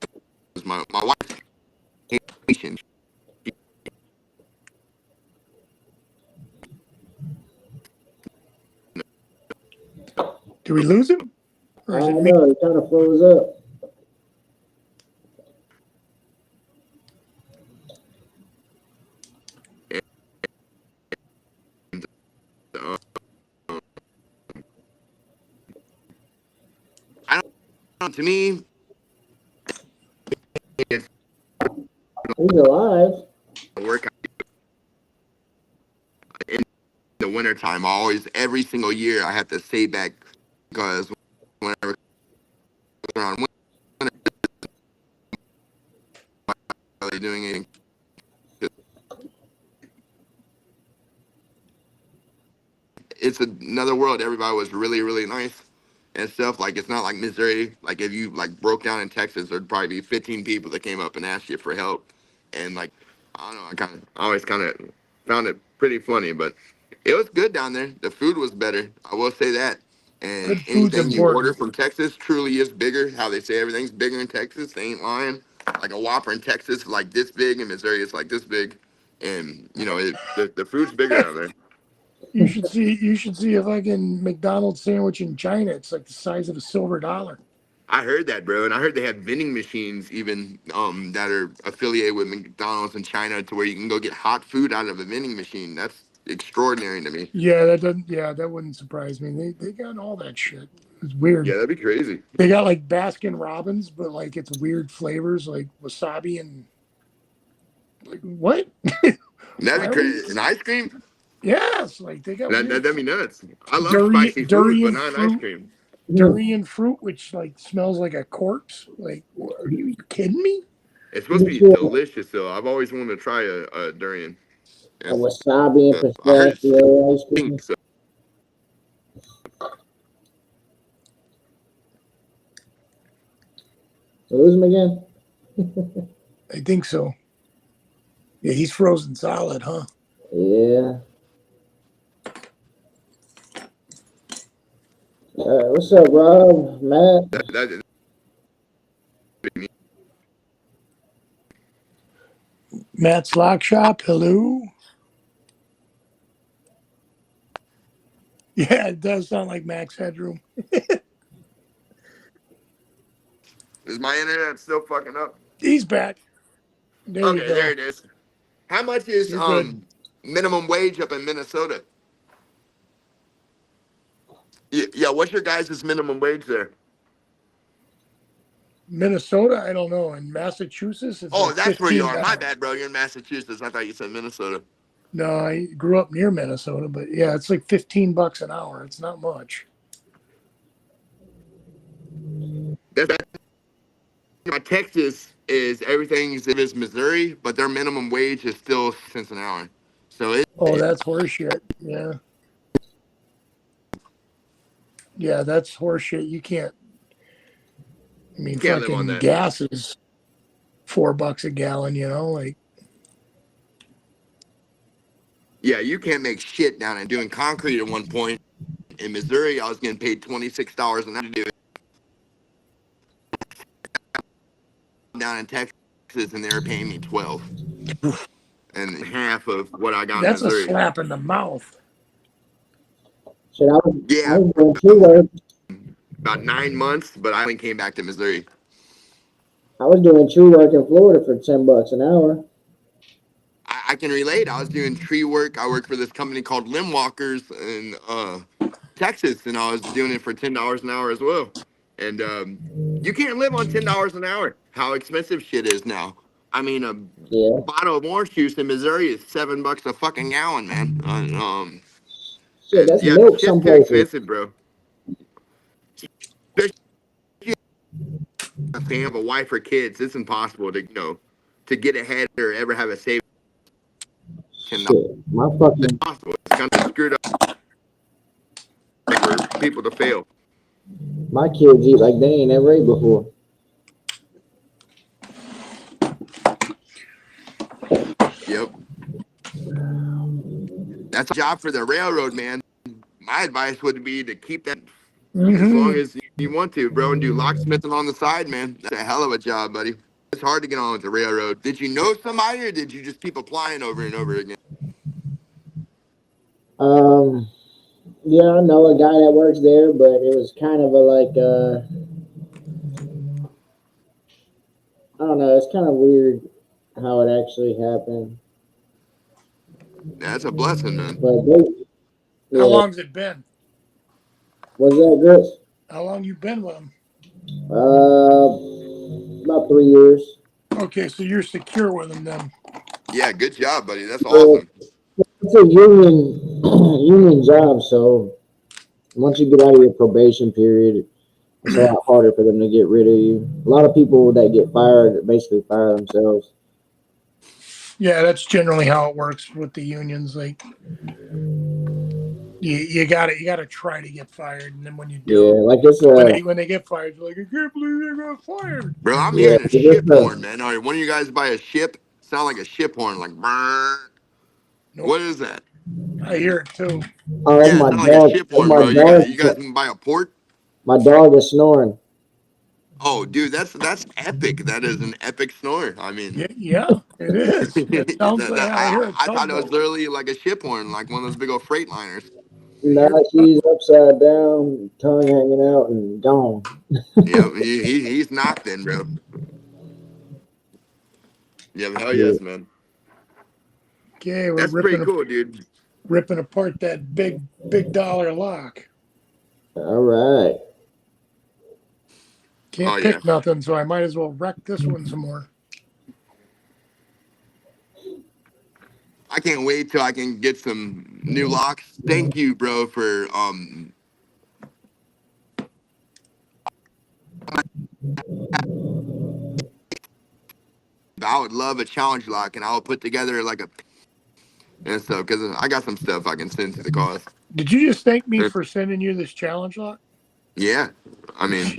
Speaker 3: My wife's Haitian.
Speaker 2: Do we lose him,
Speaker 1: I
Speaker 2: or is it
Speaker 1: don't
Speaker 2: me?
Speaker 1: know. It kind of froze up.
Speaker 3: And, I don't. To me, it's
Speaker 1: He's alive.
Speaker 3: a workout in the wintertime. I always, every single year, I have to save back because whenever around winter, really doing anything. It's another world. Everybody was really, really nice and stuff. Like it's not like Missouri. Like if you like broke down in Texas, there'd probably be 15 people that came up and asked you for help. And like I don't know, I always kind of found it pretty funny, but it was good down there. The food was better. I will say that. And
Speaker 2: Good food's
Speaker 3: anything you order
Speaker 2: important.
Speaker 3: from Texas truly is bigger. How they say everything's bigger in Texas, they ain't lying. Like a Whopper in Texas, is like this big, in Missouri, it's like this big, and the food's bigger down there.
Speaker 2: You should see a fucking McDonald's sandwich in China. It's like the size of a silver dollar.
Speaker 3: I heard that, bro, and I heard they have vending machines even that are affiliated with McDonald's in China, to where you can go get hot food out of a vending machine. That's extraordinary to me.
Speaker 2: Yeah, that doesn't. Yeah, that wouldn't surprise me. They got all that shit. It's weird.
Speaker 3: Yeah, that'd be crazy.
Speaker 2: They got like Baskin Robbins, but like it's weird flavors like wasabi and like what?
Speaker 3: That'd
Speaker 2: Why
Speaker 3: be
Speaker 2: are we?
Speaker 3: crazy. And ice cream?
Speaker 2: Yes, like they got weird
Speaker 3: That'd be nuts. I love
Speaker 2: durian
Speaker 3: spicy food, but
Speaker 2: durian
Speaker 3: not ice
Speaker 2: fruit
Speaker 3: cream.
Speaker 2: durian fruit, which like smells like a corpse. Like, are you kidding me?
Speaker 3: It's supposed to be delicious, though. I've always wanted to try a durian.
Speaker 1: A
Speaker 3: Yes.
Speaker 1: wasabi and
Speaker 3: I heard it
Speaker 1: pistachio ice cream.
Speaker 3: stinks. So
Speaker 1: Lose him again?
Speaker 2: I think so. Yeah, he's frozen solid, huh?
Speaker 1: Yeah. What's up, Rob? Matt?
Speaker 3: that
Speaker 2: Matt's Lock Shop. Hello. Yeah, it does sound like Max Headroom.
Speaker 3: is my internet still fucking up?
Speaker 2: He's back. There you
Speaker 3: Okay, there
Speaker 2: go.
Speaker 3: it is. How much is
Speaker 2: You're good.
Speaker 3: minimum wage up in Minnesota? Yeah, what's your guys' minimum wage there?
Speaker 2: Minnesota, I don't know. In Massachusetts, it's
Speaker 3: Oh,
Speaker 2: like
Speaker 3: that's where you are. My
Speaker 2: $15.
Speaker 3: bad, bro. You're in Massachusetts. I thought you said Minnesota.
Speaker 2: No, I grew up near Minnesota, but yeah, it's like $15 an hour. It's not much.
Speaker 3: That's my Texas is everything is Missouri, but their minimum wage is still cents an hour. So it,
Speaker 2: Oh, that's horseshit. Yeah. Yeah, that's horseshit. You can't. I mean,
Speaker 3: you can't live on
Speaker 2: fucking
Speaker 3: that.
Speaker 2: gas is $4 a gallon. You know, like
Speaker 3: Yeah, you can't make shit down and doing concrete at one point in Missouri. I was getting paid $26 an hour to do it down in Texas, and they were paying me 12, and half of what I got in
Speaker 2: that's a
Speaker 3: Missouri.
Speaker 2: slap in the mouth.
Speaker 1: Shit, I
Speaker 3: Yeah,
Speaker 1: was doing tree work.
Speaker 3: about 9 months, but I only came back to Missouri.
Speaker 1: I was doing tree work in Florida for $10 an hour.
Speaker 3: I can relate. I was doing tree work. I worked for this company called Limb Walkers in Texas, and I was doing it for $10 an hour as well. And you can't live on $10 an hour. How expensive shit is now. I mean, a
Speaker 1: Yeah.
Speaker 3: bottle of orange juice in Missouri is $7 a fucking gallon, man.
Speaker 1: Shit,
Speaker 3: And
Speaker 1: that's
Speaker 3: yeah, the
Speaker 1: milk
Speaker 3: shit's
Speaker 1: some
Speaker 3: too
Speaker 1: places.
Speaker 3: expensive, bro. Especially a fan of a wife or kids, it's impossible to to get ahead or ever have a savings. $10.
Speaker 1: Shit, my
Speaker 3: It's
Speaker 1: fucking
Speaker 3: possible. It's kind of screwed up for people to fail.
Speaker 1: my kids eat like they ain't never ate before.
Speaker 3: Yep. That's a job for the railroad, man. My advice would be to keep that as long
Speaker 2: Mm-hmm.
Speaker 3: as you want to, bro, and do locksmithing on the side, man. That's a hell of a job, buddy. It's hard to get on with the railroad. Did you know somebody, or did you just keep applying over and over again?
Speaker 1: Um, yeah, I know a guy that works there, but it was kind of a I don't know. It's kind of weird how it actually happened.
Speaker 3: That's a blessing, man.
Speaker 1: But they,
Speaker 2: How
Speaker 1: yeah,
Speaker 2: long's it been?
Speaker 1: was that Chris?
Speaker 2: How long you been with them?
Speaker 1: About 3 years.
Speaker 2: Okay, so you're secure with them then.
Speaker 3: Yeah, good job, buddy. That's
Speaker 1: Yeah,
Speaker 3: awesome.
Speaker 1: it's a union union job, so once you get out of your probation period, it's a lot harder for them to get rid of you. A lot of people that get fired basically fire themselves.
Speaker 2: Yeah, that's generally how it works with the unions. Like you gotta try to get fired, and then when you
Speaker 1: Yeah,
Speaker 2: do,
Speaker 1: like it's
Speaker 2: when they get fired, you're like, I can't believe they got fired.
Speaker 3: Bro, I'm
Speaker 1: yeah,
Speaker 3: hearing a
Speaker 1: it's
Speaker 3: ship horn, man. All right, one of you guys buy a ship? Sound like a ship horn, like brrr.
Speaker 2: Nope,
Speaker 3: What is that?
Speaker 2: I hear it too.
Speaker 1: oh, that's
Speaker 3: Yeah, it
Speaker 1: my
Speaker 3: sound like a
Speaker 1: dog.
Speaker 3: ship
Speaker 1: That's
Speaker 3: horn,
Speaker 1: my
Speaker 3: bro.
Speaker 1: dog.
Speaker 3: You guys can buy a port?
Speaker 1: My dog is snoring.
Speaker 3: Oh, dude, that's epic. That is an epic snore. I mean,
Speaker 2: Yeah, it is. It sounds like I hear a
Speaker 3: I thought it was
Speaker 2: tugboat.
Speaker 3: literally like a ship horn, like one of those big old freight liners.
Speaker 2: I
Speaker 1: Nah,
Speaker 2: hear a
Speaker 1: she's upside down, tongue hanging out, and gone.
Speaker 3: Yeah, he's knocked then, bro. Yeah, hell
Speaker 1: Yeah.
Speaker 3: yes, man.
Speaker 2: Okay, we're
Speaker 3: That's pretty cool, dude.
Speaker 2: ripping apart that big dollar lock.
Speaker 1: All right.
Speaker 3: Oh
Speaker 2: Can't
Speaker 3: yeah.
Speaker 2: pick nothing, so I might as well wreck this one some more.
Speaker 3: I can't wait till I can get some new locks. Thank you, bro, for I would love a challenge lock, and I'll put together like a and stuff because I got some stuff I can send to the cause.
Speaker 2: Did you just thank me for sending you this challenge lock?
Speaker 3: Yeah, I mean,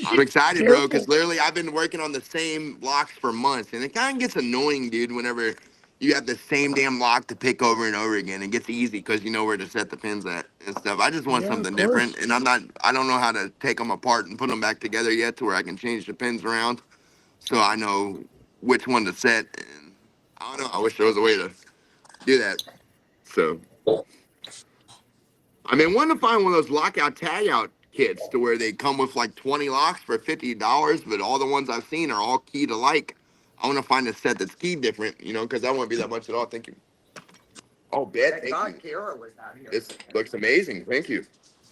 Speaker 3: I'm excited, bro, because
Speaker 2: Careful.
Speaker 3: literally I've been working on the same locks for months, and it kind of gets annoying, dude, whenever you have the same damn lock to pick over and over again. It gets easy because you know where to set the pins at and stuff. I just want
Speaker 2: Yeah, of
Speaker 3: something
Speaker 2: course.
Speaker 3: different, and I don't know how to take them apart and put them back together yet to where I can change the pins around, so I know which one to set. And I don't know. I wish there was a way to do that. So. I mean, want to find one of those lockout tagout kits to where they come with like 20 locks for $50, but all the ones I've seen are all keyed alike. I want to find a set that's keyed different, because that won't be that much at all. Thank you. Oh, bet. Thank you. This looks amazing. Thank you.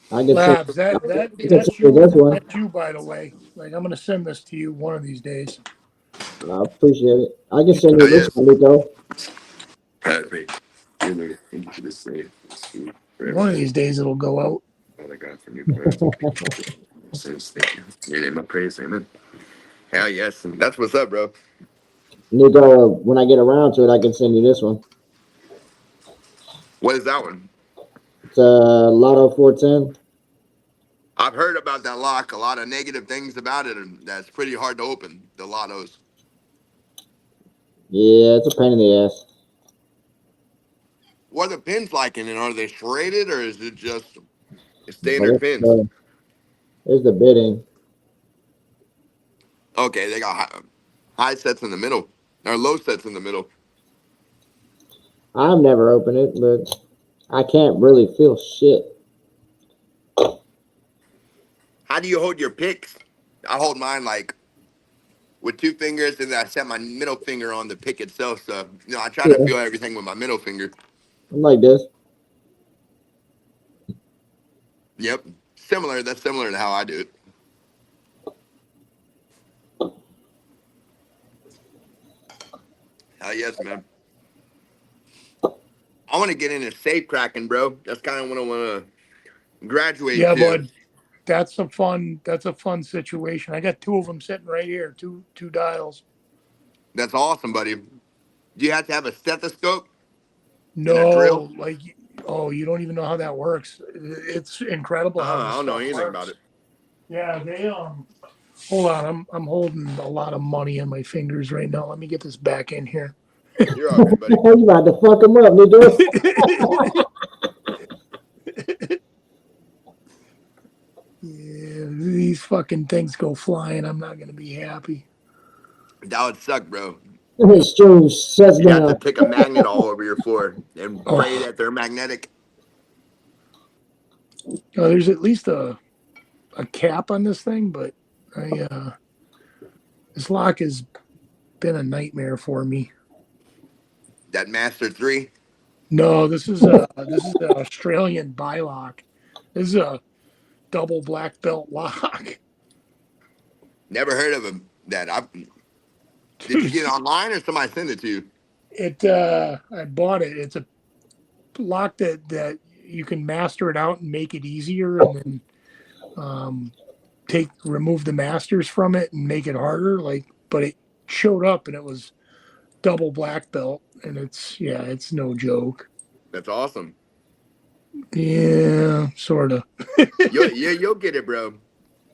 Speaker 1: I can send,
Speaker 2: Labs,
Speaker 1: I can send
Speaker 2: that's
Speaker 1: you
Speaker 2: you
Speaker 1: this one.
Speaker 2: that's you by the way. Like I'm gonna send this to you one of these days.
Speaker 1: I appreciate it. I can send
Speaker 3: Oh,
Speaker 1: you this
Speaker 3: yes.
Speaker 1: one, Nico.
Speaker 3: Perfect. Into the safe.
Speaker 2: One of these days it'll go out.
Speaker 3: Father God, for new prayers and sins. Thank you. In your name I praise. Amen. Hell yes. That's what's up, bro.
Speaker 1: Nico, when I get around to it, I can send you this one.
Speaker 3: What is that one?
Speaker 1: It's a Lotto 410.
Speaker 3: I've heard about that lock. A lot of negative things about it, and that's pretty hard to open. The lottos.
Speaker 1: Yeah, it's a pain in the ass.
Speaker 3: What are the pins like in it? Are they serrated or is it just
Speaker 1: But
Speaker 3: standard pins?
Speaker 1: there's the bidding.
Speaker 3: Okay, they got high sets in the middle or low sets in the middle.
Speaker 1: I've never opened it, but I can't really feel shit.
Speaker 3: How do you hold your picks? I hold mine like with two fingers, and then I set my middle finger on the pick itself. So I try to
Speaker 1: Yeah,
Speaker 3: feel everything with my middle finger.
Speaker 1: I'm like this.
Speaker 3: Yep, similar. That's similar to how I do it. Hell yes, man. I want to get into safe cracking, bro. That's kind of what I want to graduate
Speaker 2: Yeah,
Speaker 3: to.
Speaker 2: bud. That's a fun situation. I got two of them sitting right here, two dials.
Speaker 3: That's awesome, buddy. Do you have to have a stethoscope and a drill?
Speaker 2: No, like, oh, you don't even know how that works. It's incredible how
Speaker 3: I
Speaker 2: this
Speaker 3: don't know
Speaker 2: stuff
Speaker 3: anything about
Speaker 2: works.
Speaker 3: it.
Speaker 2: Yeah, they hold on, I'm holding a lot of money in my fingers right now. Let me get this back in here.
Speaker 3: You're all good, buddy.
Speaker 1: You about to fuck him up, nigga.
Speaker 2: Yeah, these fucking things go flying. I'm not gonna be happy.
Speaker 3: That would suck, bro.
Speaker 1: Stream shuts
Speaker 3: You'd have to
Speaker 1: down.
Speaker 3: pick a magnet all over your floor and pray
Speaker 2: Oh,
Speaker 3: that they're magnetic.
Speaker 2: there's at least a cap on this thing, but this lock has been a nightmare for me.
Speaker 3: That Master 3.
Speaker 2: No, this is an Australian lock. This is a double black belt lock.
Speaker 3: Never heard of him. Did you get it online or somebody send it to you?
Speaker 2: I bought it. It's a lock that you can master it out and make it easier, and then um, remove the masters from it and make it harder. But it showed up and it was double black belt, and it's no joke.
Speaker 3: That's awesome.
Speaker 2: Yeah, sort of.
Speaker 3: You'll get it, bro.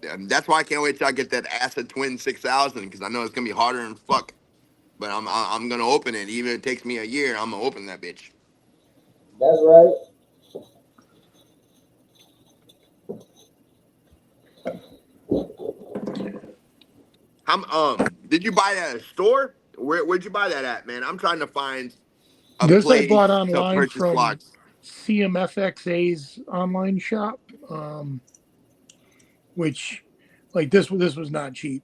Speaker 3: That's why I can't wait till I get that Acid Twin 6000 because I know it's gonna be harder than fuck. But I'm gonna open it, even if it takes me a year. I'm gonna open that bitch.
Speaker 1: That's right.
Speaker 3: Did you buy that at a store? Where'd you buy that at, man? I'm trying to find a
Speaker 2: This I
Speaker 3: place
Speaker 2: bought
Speaker 3: to
Speaker 2: online
Speaker 3: purchase
Speaker 2: from
Speaker 3: locks.
Speaker 2: CMFXA's online shop, which, like, this was not cheap.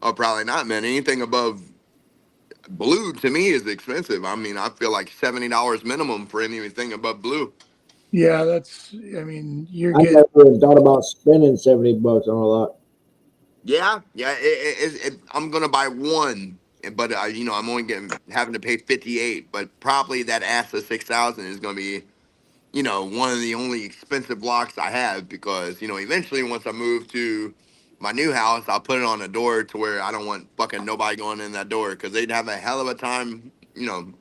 Speaker 3: Oh, probably not, man. Anything above blue to me is expensive. I mean, I feel like $70 minimum for anything above blue.
Speaker 2: Yeah, I mean, you're
Speaker 1: I
Speaker 2: getting,
Speaker 1: never even thought about spending $70 on a lot.
Speaker 3: Yeah. I'm gonna buy one, but I'm only having to pay 58. But probably that ASA 6000 is gonna be, one of the only expensive locks I have because eventually once I move to my new house, I'll put it on a door to where I don't want fucking nobody going in that door because they'd have a hell of a time,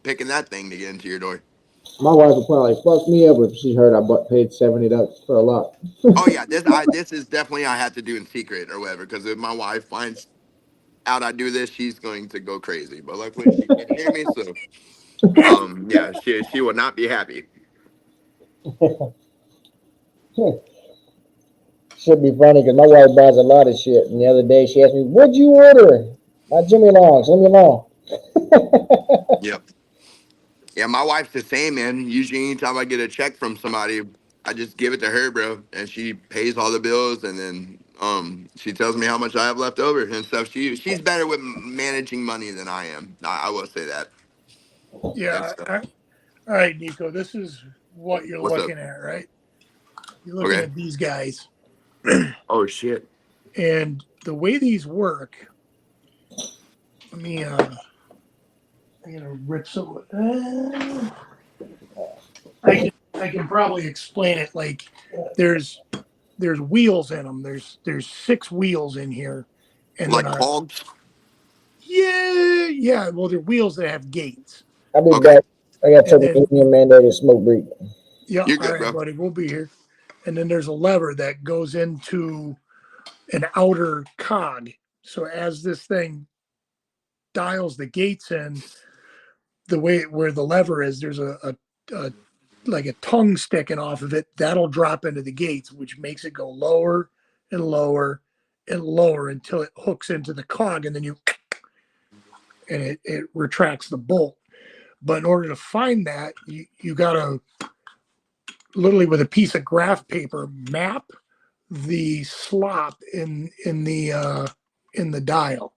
Speaker 3: picking that thing to get into your door.
Speaker 1: My wife would probably fuck me up if she heard I paid $70 for a lot.
Speaker 3: Oh yeah, this is definitely I have to do in secret or whatever because if my wife finds out I do this, she's going to go crazy. But luckily she can't hear me, so yeah, she will not be happy.
Speaker 1: Should be funny because my wife buys a lot of shit. And the other day she asked me, "What'd you order?" My Jimmy Longs. Leave me alone.
Speaker 3: Yep. Yeah, my wife's the same, man. Usually anytime I get a check from somebody, I just give it to her, bro, and she pays all the bills, and then she tells me how much I have left over and stuff. She's better with managing money than I am. I will say that. And
Speaker 2: yeah.
Speaker 3: stuff.
Speaker 2: All right, Nico, this is what you're
Speaker 3: What's up?
Speaker 2: looking at, right? You're looking
Speaker 3: Okay.
Speaker 2: at these guys,
Speaker 3: Oh shit.
Speaker 2: and the way these work. Let me. I'm gonna rip some. I can probably explain it. Like, there's wheels in them. There's six wheels in here, and then
Speaker 3: Like hogs?
Speaker 2: yeah. Well, they're wheels that have gates.
Speaker 1: I'll be
Speaker 3: Okay.
Speaker 1: back. I got to
Speaker 2: And
Speaker 1: take a
Speaker 2: then,
Speaker 1: union mandated smoke break.
Speaker 2: yeah,
Speaker 3: You're
Speaker 2: all
Speaker 3: good,
Speaker 2: right,
Speaker 3: bro.
Speaker 2: buddy, we'll be here. And then there's a lever that goes into an outer cog. So as this thing dials the gates in, the way where the lever is, there's a like a tongue sticking off of it. That'll drop into the gates, which makes it go lower and lower and lower until it hooks into the cog, and then it retracts the bolt. But in order to find that, you gotta literally with a piece of graph paper map the slop in the dial.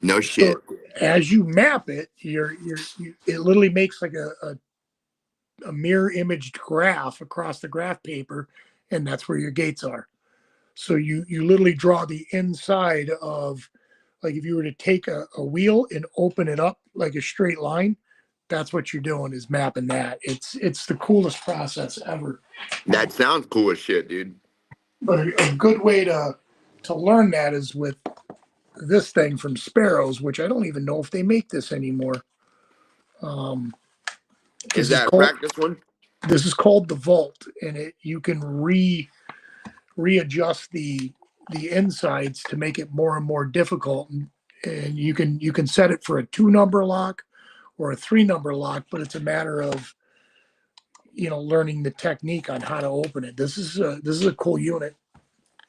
Speaker 3: No
Speaker 2: So
Speaker 3: shit.
Speaker 2: as you map it, it literally makes like a mirror imaged graph across the graph paper, and that's where your gates are. So you literally draw the inside of, like if you were to take a wheel and open it up like a straight line, that's what you're doing is mapping that. It's the coolest process ever.
Speaker 3: That sounds cool as shit, dude.
Speaker 2: But a good way to learn that is with this thing from Sparrows, which I don't even know if they make this anymore. Um,
Speaker 3: Is
Speaker 2: this is
Speaker 3: that a
Speaker 2: called
Speaker 3: practice one?
Speaker 2: this is called the Vault, and you can readjust the insides to make it more and more difficult, and you can set it for a 2 number lock or a 3 number lock, but it's a matter of learning the technique on how to open it. This is a cool unit.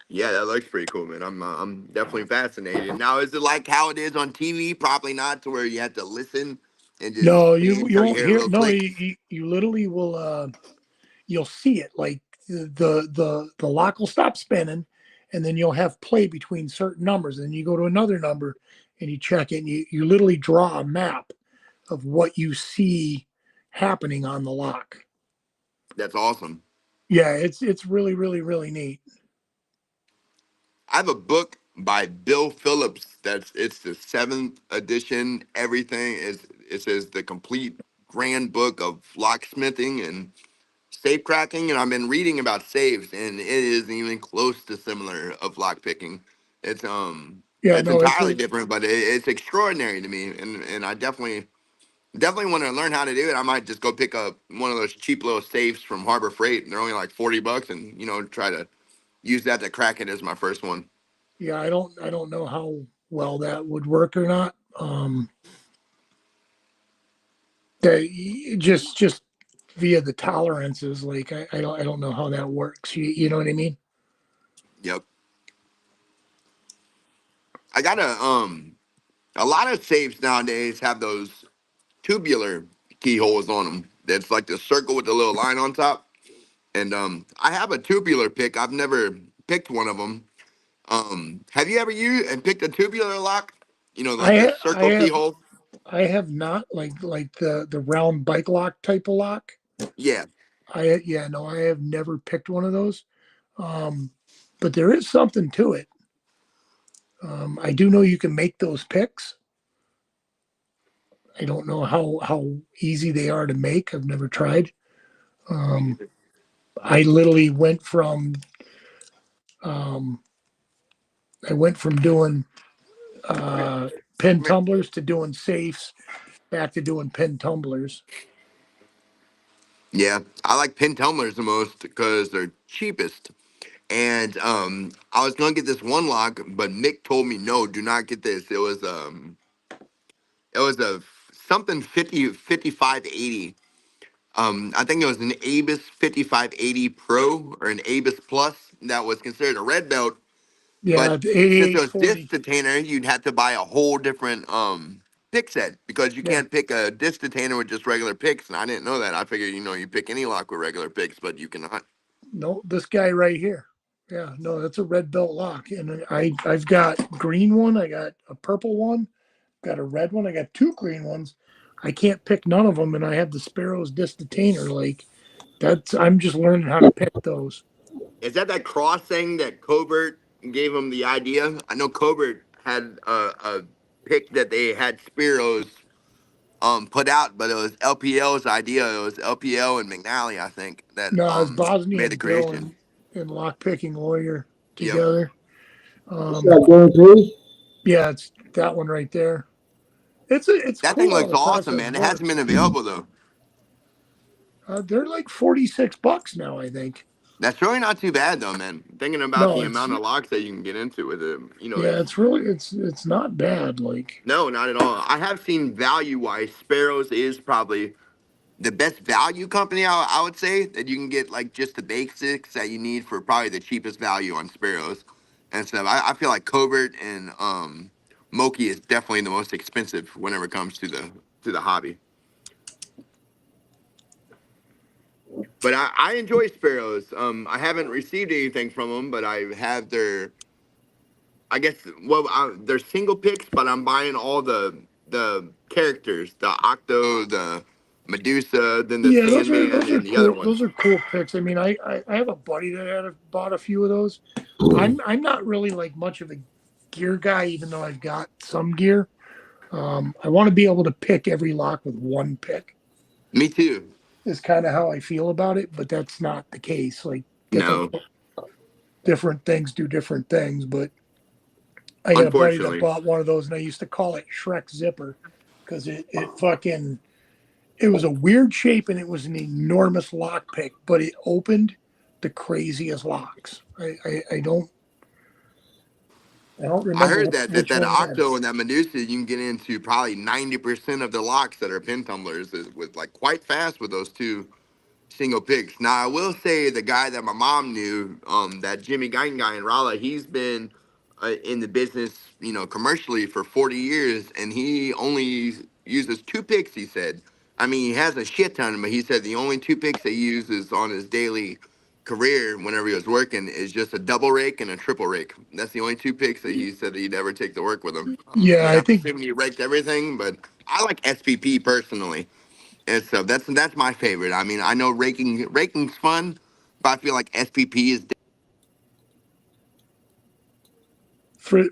Speaker 3: Yeah, that looks pretty cool, man. I'm definitely fascinated. Now, is it like how it is on TV? Probably not, to where you have to listen and just
Speaker 2: No,
Speaker 3: pay
Speaker 2: you
Speaker 3: until you
Speaker 2: won't
Speaker 3: hear a
Speaker 2: hear.
Speaker 3: little
Speaker 2: No,
Speaker 3: click.
Speaker 2: you literally will. You'll see it like the lock will stop spinning, and then you'll have play between certain numbers, and then you go to another number and you check it, and you literally draw a map of what you see happening on the lock.
Speaker 3: That's awesome.
Speaker 2: Yeah, it's really really really neat.
Speaker 3: I have a book by Bill Phillips. It's the seventh edition. Everything is it says the complete grand book of locksmithing and safe cracking, and I've been reading about safes, and it isn't even close to similar of lock picking. It's
Speaker 2: Yeah,
Speaker 3: it's
Speaker 2: no, it's
Speaker 3: entirely
Speaker 2: a
Speaker 3: different, but it's extraordinary to me, and I definitely want to learn how to do it. I might just go pick up one of those cheap little safes from Harbor Freight, and they're only like $40, and try to use that to crack it as my first one.
Speaker 2: yeah. I don't know how well that would work or not. They just via the tolerances, like I don't know how that works. You know what I mean?
Speaker 3: Yep. I got a lot of safes nowadays have those tubular keyholes on them. That's like the circle with the little line on top. And I have a tubular pick. I've never picked one of them. Have you ever used and picked a tubular lock? Like the
Speaker 2: I I
Speaker 3: circle
Speaker 2: have
Speaker 3: keyhole.
Speaker 2: I have not like the round bike lock type of lock.
Speaker 3: Yeah,
Speaker 2: Yeah, no, I have never picked one of those. Um, but there is something to it. I do know you can make those picks. I don't know how easy they are to make. I've never tried. Um, I literally um, went from doing
Speaker 3: come here,
Speaker 2: pin
Speaker 3: come here.
Speaker 2: tumblers to doing safes, back to doing pin tumblers.
Speaker 3: Yeah, I like pin tumblers the most because they're cheapest. And I was gonna get this one lock, but Mick told me no, do not get this. It was a something 5580. I think it was an A.B.S 5580 Pro or an A.B.S Plus that was considered a red belt.
Speaker 2: Yeah,
Speaker 3: But
Speaker 2: the
Speaker 3: since it was disc
Speaker 2: 8840.
Speaker 3: detainer, you'd have to buy a whole different pick set because you
Speaker 2: Yeah,
Speaker 3: can't pick a disc detainer with just regular picks. And I didn't know that. I figured you pick any lock with regular picks, but you cannot.
Speaker 2: no, this guy right here. Yeah, no, that's a red belt lock, and I've got green one, I got a purple one, got a red one, I got 2 green ones. I can't pick none of them, and I have the Sparrows disc detainer. Like that's I'm just learning how to pick those.
Speaker 3: Is that cross thing that Covert gave him the idea? I know Covert had a pick that they had Spiros put out, but it was LPL's idea. It was LPL and McNally, I think, that
Speaker 2: No, it's
Speaker 3: made the
Speaker 2: Bosnian Bill
Speaker 3: creation.
Speaker 2: and lock picking warrior
Speaker 3: Yep.
Speaker 2: together.
Speaker 1: What's
Speaker 2: Um,
Speaker 1: that, game three?
Speaker 2: yeah, it's that one right there. It's
Speaker 3: That thing
Speaker 2: cool how
Speaker 3: looks
Speaker 2: the
Speaker 3: awesome,
Speaker 2: process
Speaker 3: man. It hasn't been
Speaker 2: works.
Speaker 3: available though.
Speaker 2: They're like $46 now, I think.
Speaker 3: That's really not too bad though, man. Thinking about
Speaker 2: No,
Speaker 3: the
Speaker 2: it's
Speaker 3: amount of locks that you can get into with it, you know,
Speaker 2: yeah,
Speaker 3: it's
Speaker 2: it's really it's not bad. Like
Speaker 3: no, not at all. I have seen value wise, Sparrows is probably the best value company I would say that you can get like just the basics that you need for probably the cheapest value on Sparrows and stuff. I feel like Covert and Moki is definitely the most expensive whenever it comes to the hobby. But I enjoy Sparrows. I haven't received anything from them, but I have their I guess they're single picks, but I'm buying all the characters, the Octo, the Medusa, then the
Speaker 2: yeah,
Speaker 3: Sandman,
Speaker 2: those are
Speaker 3: and the other
Speaker 2: cool.
Speaker 3: ones.
Speaker 2: Those are cool picks. I mean, I have a buddy that bought a few of those. I'm not really like much of a gear guy, even though I've got some gear. I want to be able to pick every lock with one pick.
Speaker 3: Me too.
Speaker 2: Is kind of how I feel about it, but that's not the case. Like
Speaker 3: No,
Speaker 2: different things do different things. But I got a buddy that
Speaker 3: unfortunately,
Speaker 2: bought one of those, and I used to call it Shrek Zipper because it fucking it was a weird shape and it was an enormous lock pick, but it opened the craziest locks. I don't
Speaker 3: I
Speaker 2: remember
Speaker 3: heard that
Speaker 2: which
Speaker 3: that
Speaker 2: one it had.
Speaker 3: Octo and that Medusa, you can get into probably 90% of the locks that are pin tumblers with like quite fast with those two single picks. Now I will say the guy that my mom knew, that Jimmy Guyton guy in Raleigh, he's been in the business, you know, commercially for 40 years, and he only uses two picks. He said, I mean, he has a shit ton, but he said the only two picks that he uses on his daily career whenever he was working is just a double rake and a triple rake. That's the only two picks that he said that he'd ever take to work with him. I
Speaker 2: Yeah,
Speaker 3: mean,
Speaker 2: I
Speaker 3: I'm
Speaker 2: think
Speaker 3: assuming he raked everything, but I like SPP personally. And so that's my favorite. I mean, I know raking's fun, but I feel like SPP is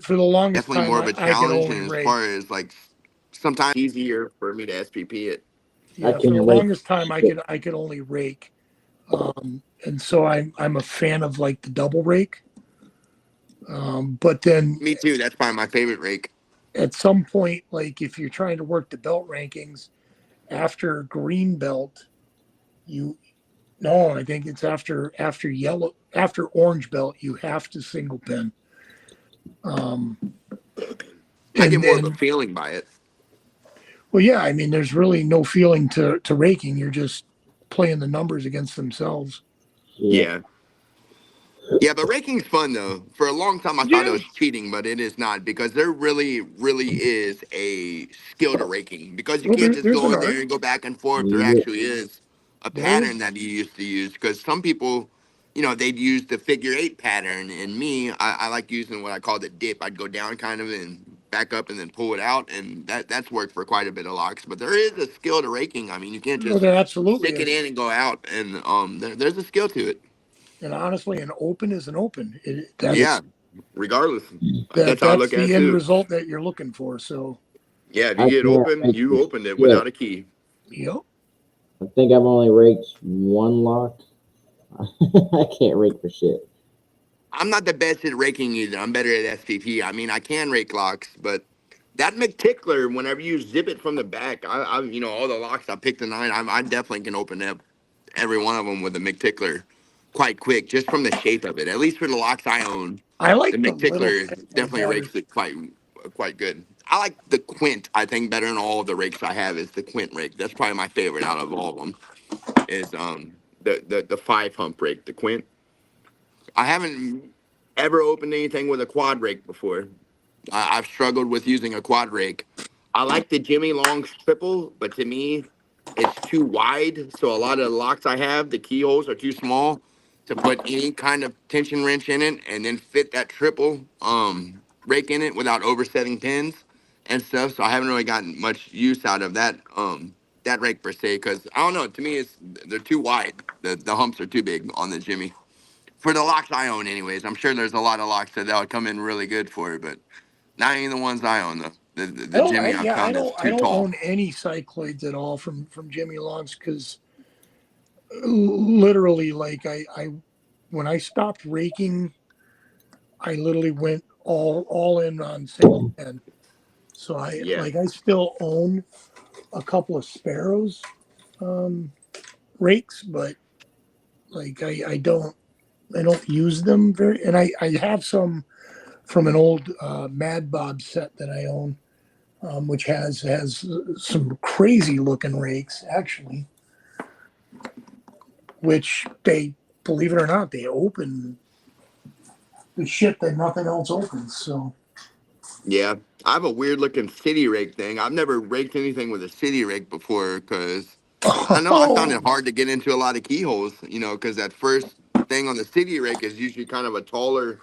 Speaker 2: for the longest
Speaker 3: definitely
Speaker 2: time
Speaker 3: more of a
Speaker 2: I could
Speaker 3: challenge.
Speaker 2: only
Speaker 3: And as far
Speaker 2: rake.
Speaker 3: as like sometimes easier for me to SPP it.
Speaker 1: I
Speaker 2: Yeah, for the
Speaker 1: can't wait.
Speaker 2: longest time I could only rake. And so I'm a fan of like the double rake. But then
Speaker 3: Me too. That's probably my favorite rake.
Speaker 2: at some point, like if you're trying to work the belt rankings after green belt, you no, I think it's after yellow after orange belt, you have to single pin. Um,
Speaker 3: I get
Speaker 2: and
Speaker 3: more of a
Speaker 2: then
Speaker 3: feeling by it.
Speaker 2: well, yeah, I mean, there's really no feeling to raking. You're just playing the numbers against themselves.
Speaker 1: Yeah.
Speaker 3: Yeah. Yeah, but raking's fun though. For a long time, I thought it
Speaker 2: Yeah,
Speaker 3: was cheating, but it is not because there really is a skill to raking. Because you
Speaker 2: well,
Speaker 3: can't just
Speaker 2: there's
Speaker 3: go
Speaker 2: an
Speaker 3: in there
Speaker 2: art.
Speaker 3: and go back and forth. There
Speaker 1: Yeah.
Speaker 3: actually is a
Speaker 2: There
Speaker 3: pattern
Speaker 2: is.
Speaker 3: that you used to use. Because some people, you know, they'd use the figure eight pattern, and me, I like using what I call the dip. I'd go down kind of and back up and then pull it out, and that's worked for quite a bit of locks. But there is a skill to raking. I mean, you can't
Speaker 2: Well,
Speaker 3: just
Speaker 2: there absolutely
Speaker 3: stick it
Speaker 2: is.
Speaker 3: in and go out, and there's a skill to it.
Speaker 2: And honestly, an open is an open. That's
Speaker 3: Yeah, regardless. That's how I
Speaker 2: that's
Speaker 3: look at
Speaker 2: the
Speaker 3: it
Speaker 2: end
Speaker 3: too.
Speaker 2: result that you're looking for. So,
Speaker 3: Yeah, if you
Speaker 1: I
Speaker 3: get
Speaker 1: can't
Speaker 3: open,
Speaker 1: rake for
Speaker 3: you opened it
Speaker 1: shit.
Speaker 3: without a key.
Speaker 2: yep.
Speaker 1: I think I've only raked one lock. I can't rake for shit.
Speaker 3: I'm not the best at raking either. I'm better at SPP. I mean, I can rake locks, but that McTickler, whenever you zip it from the back, you know, all the locks I picked tonight, I definitely can open up every one of them with a McTickler quite quick, just from the shape of it. At least for the locks I own,
Speaker 2: I
Speaker 3: the
Speaker 2: like the little
Speaker 3: McTickler
Speaker 2: Tickler
Speaker 3: definitely
Speaker 2: better.
Speaker 3: rakes it quite good. I like the Quint. I think better than all of the rakes I have is the Quint rake. That's probably my favorite out of all of them. Is the five hump rake, the Quint. I haven't ever opened anything with a quad rake before. I've struggled with using a quad rake. I like the Jimmy Long triple, but to me, it's too wide. So a lot of the locks I have, the keyholes are too small to put any kind of tension wrench in it, and then fit that triple rake in it without oversetting pins and stuff. So I haven't really gotten much use out of that rake per se, because I don't know. To me, they're too wide. The humps are too big on the Jimmy for the locks I own, anyways. I'm sure there's a lot of locks that would come in really good for it, but not any of the ones I own though. The Jimmy I found is
Speaker 2: I
Speaker 3: too
Speaker 2: don't
Speaker 3: tall.
Speaker 2: own any cycloids at all from Jimmy Long's because literally, like I when I stopped raking, I literally went all in on single pin. So I
Speaker 3: Yeah.
Speaker 2: like I still own a couple of Sparrows um, rakes, but like I don't use them very, and I have some from an old Mad Bob set that I own, which has some crazy looking rakes actually, which they, believe it or not, they open the shit that nothing else opens. So
Speaker 3: Yeah. I have a weird looking city rake thing. I've never raked anything with a city rake before because I know I found it
Speaker 2: oh
Speaker 3: hard to get into a lot of keyholes, because that first thing on the city rake is usually kind of a taller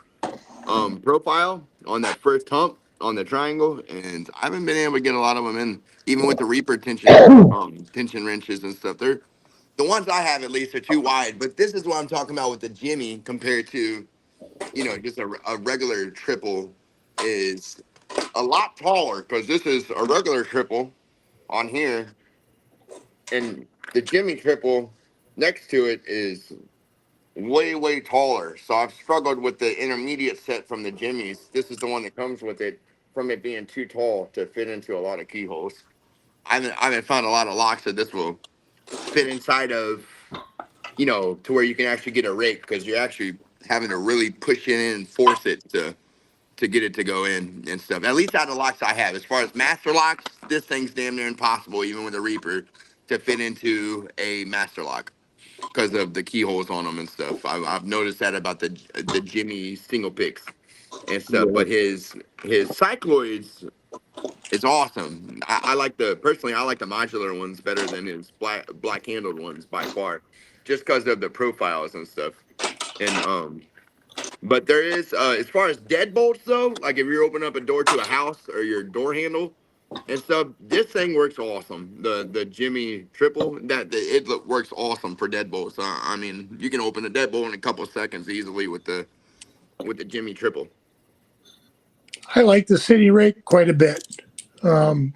Speaker 3: profile on that first hump on the triangle, and I haven't been able to get a lot of them in, even with the Reaper tension wrenches and stuff. They're the ones I have at least are too wide. But this is what I'm talking about with the Jimmy compared to just a regular triple is a lot taller because this is a regular triple on here, and the Jimmy triple next to it is way taller. So I've struggled with the intermediate set from the Jimmys. This is the one that comes with it from it being too tall to fit into a lot of keyholes. I haven't found a lot of locks that this will fit inside of, to where you can actually get a rake because you're actually having to really push it in and force it to get it to go in and stuff. At least out of the locks I have. As far as master locks, this thing's damn near impossible, even with a Reaper, to fit into a master lock because of the keyholes on them and stuff. I've noticed that about the Jimmy single picks and stuff.
Speaker 1: Yeah.
Speaker 3: But his cycloids is awesome. I like I like the modular ones better than his black handled ones by far, just because of the profiles and stuff. And but there is as far as deadbolts though, like if you're opening up a door to a house or your door handle and stuff, this thing works awesome. The Jimmy triple works awesome for deadbolts. I mean, you can open a deadbolt in a couple of seconds easily with the Jimmy triple.
Speaker 2: I like the city rake quite a bit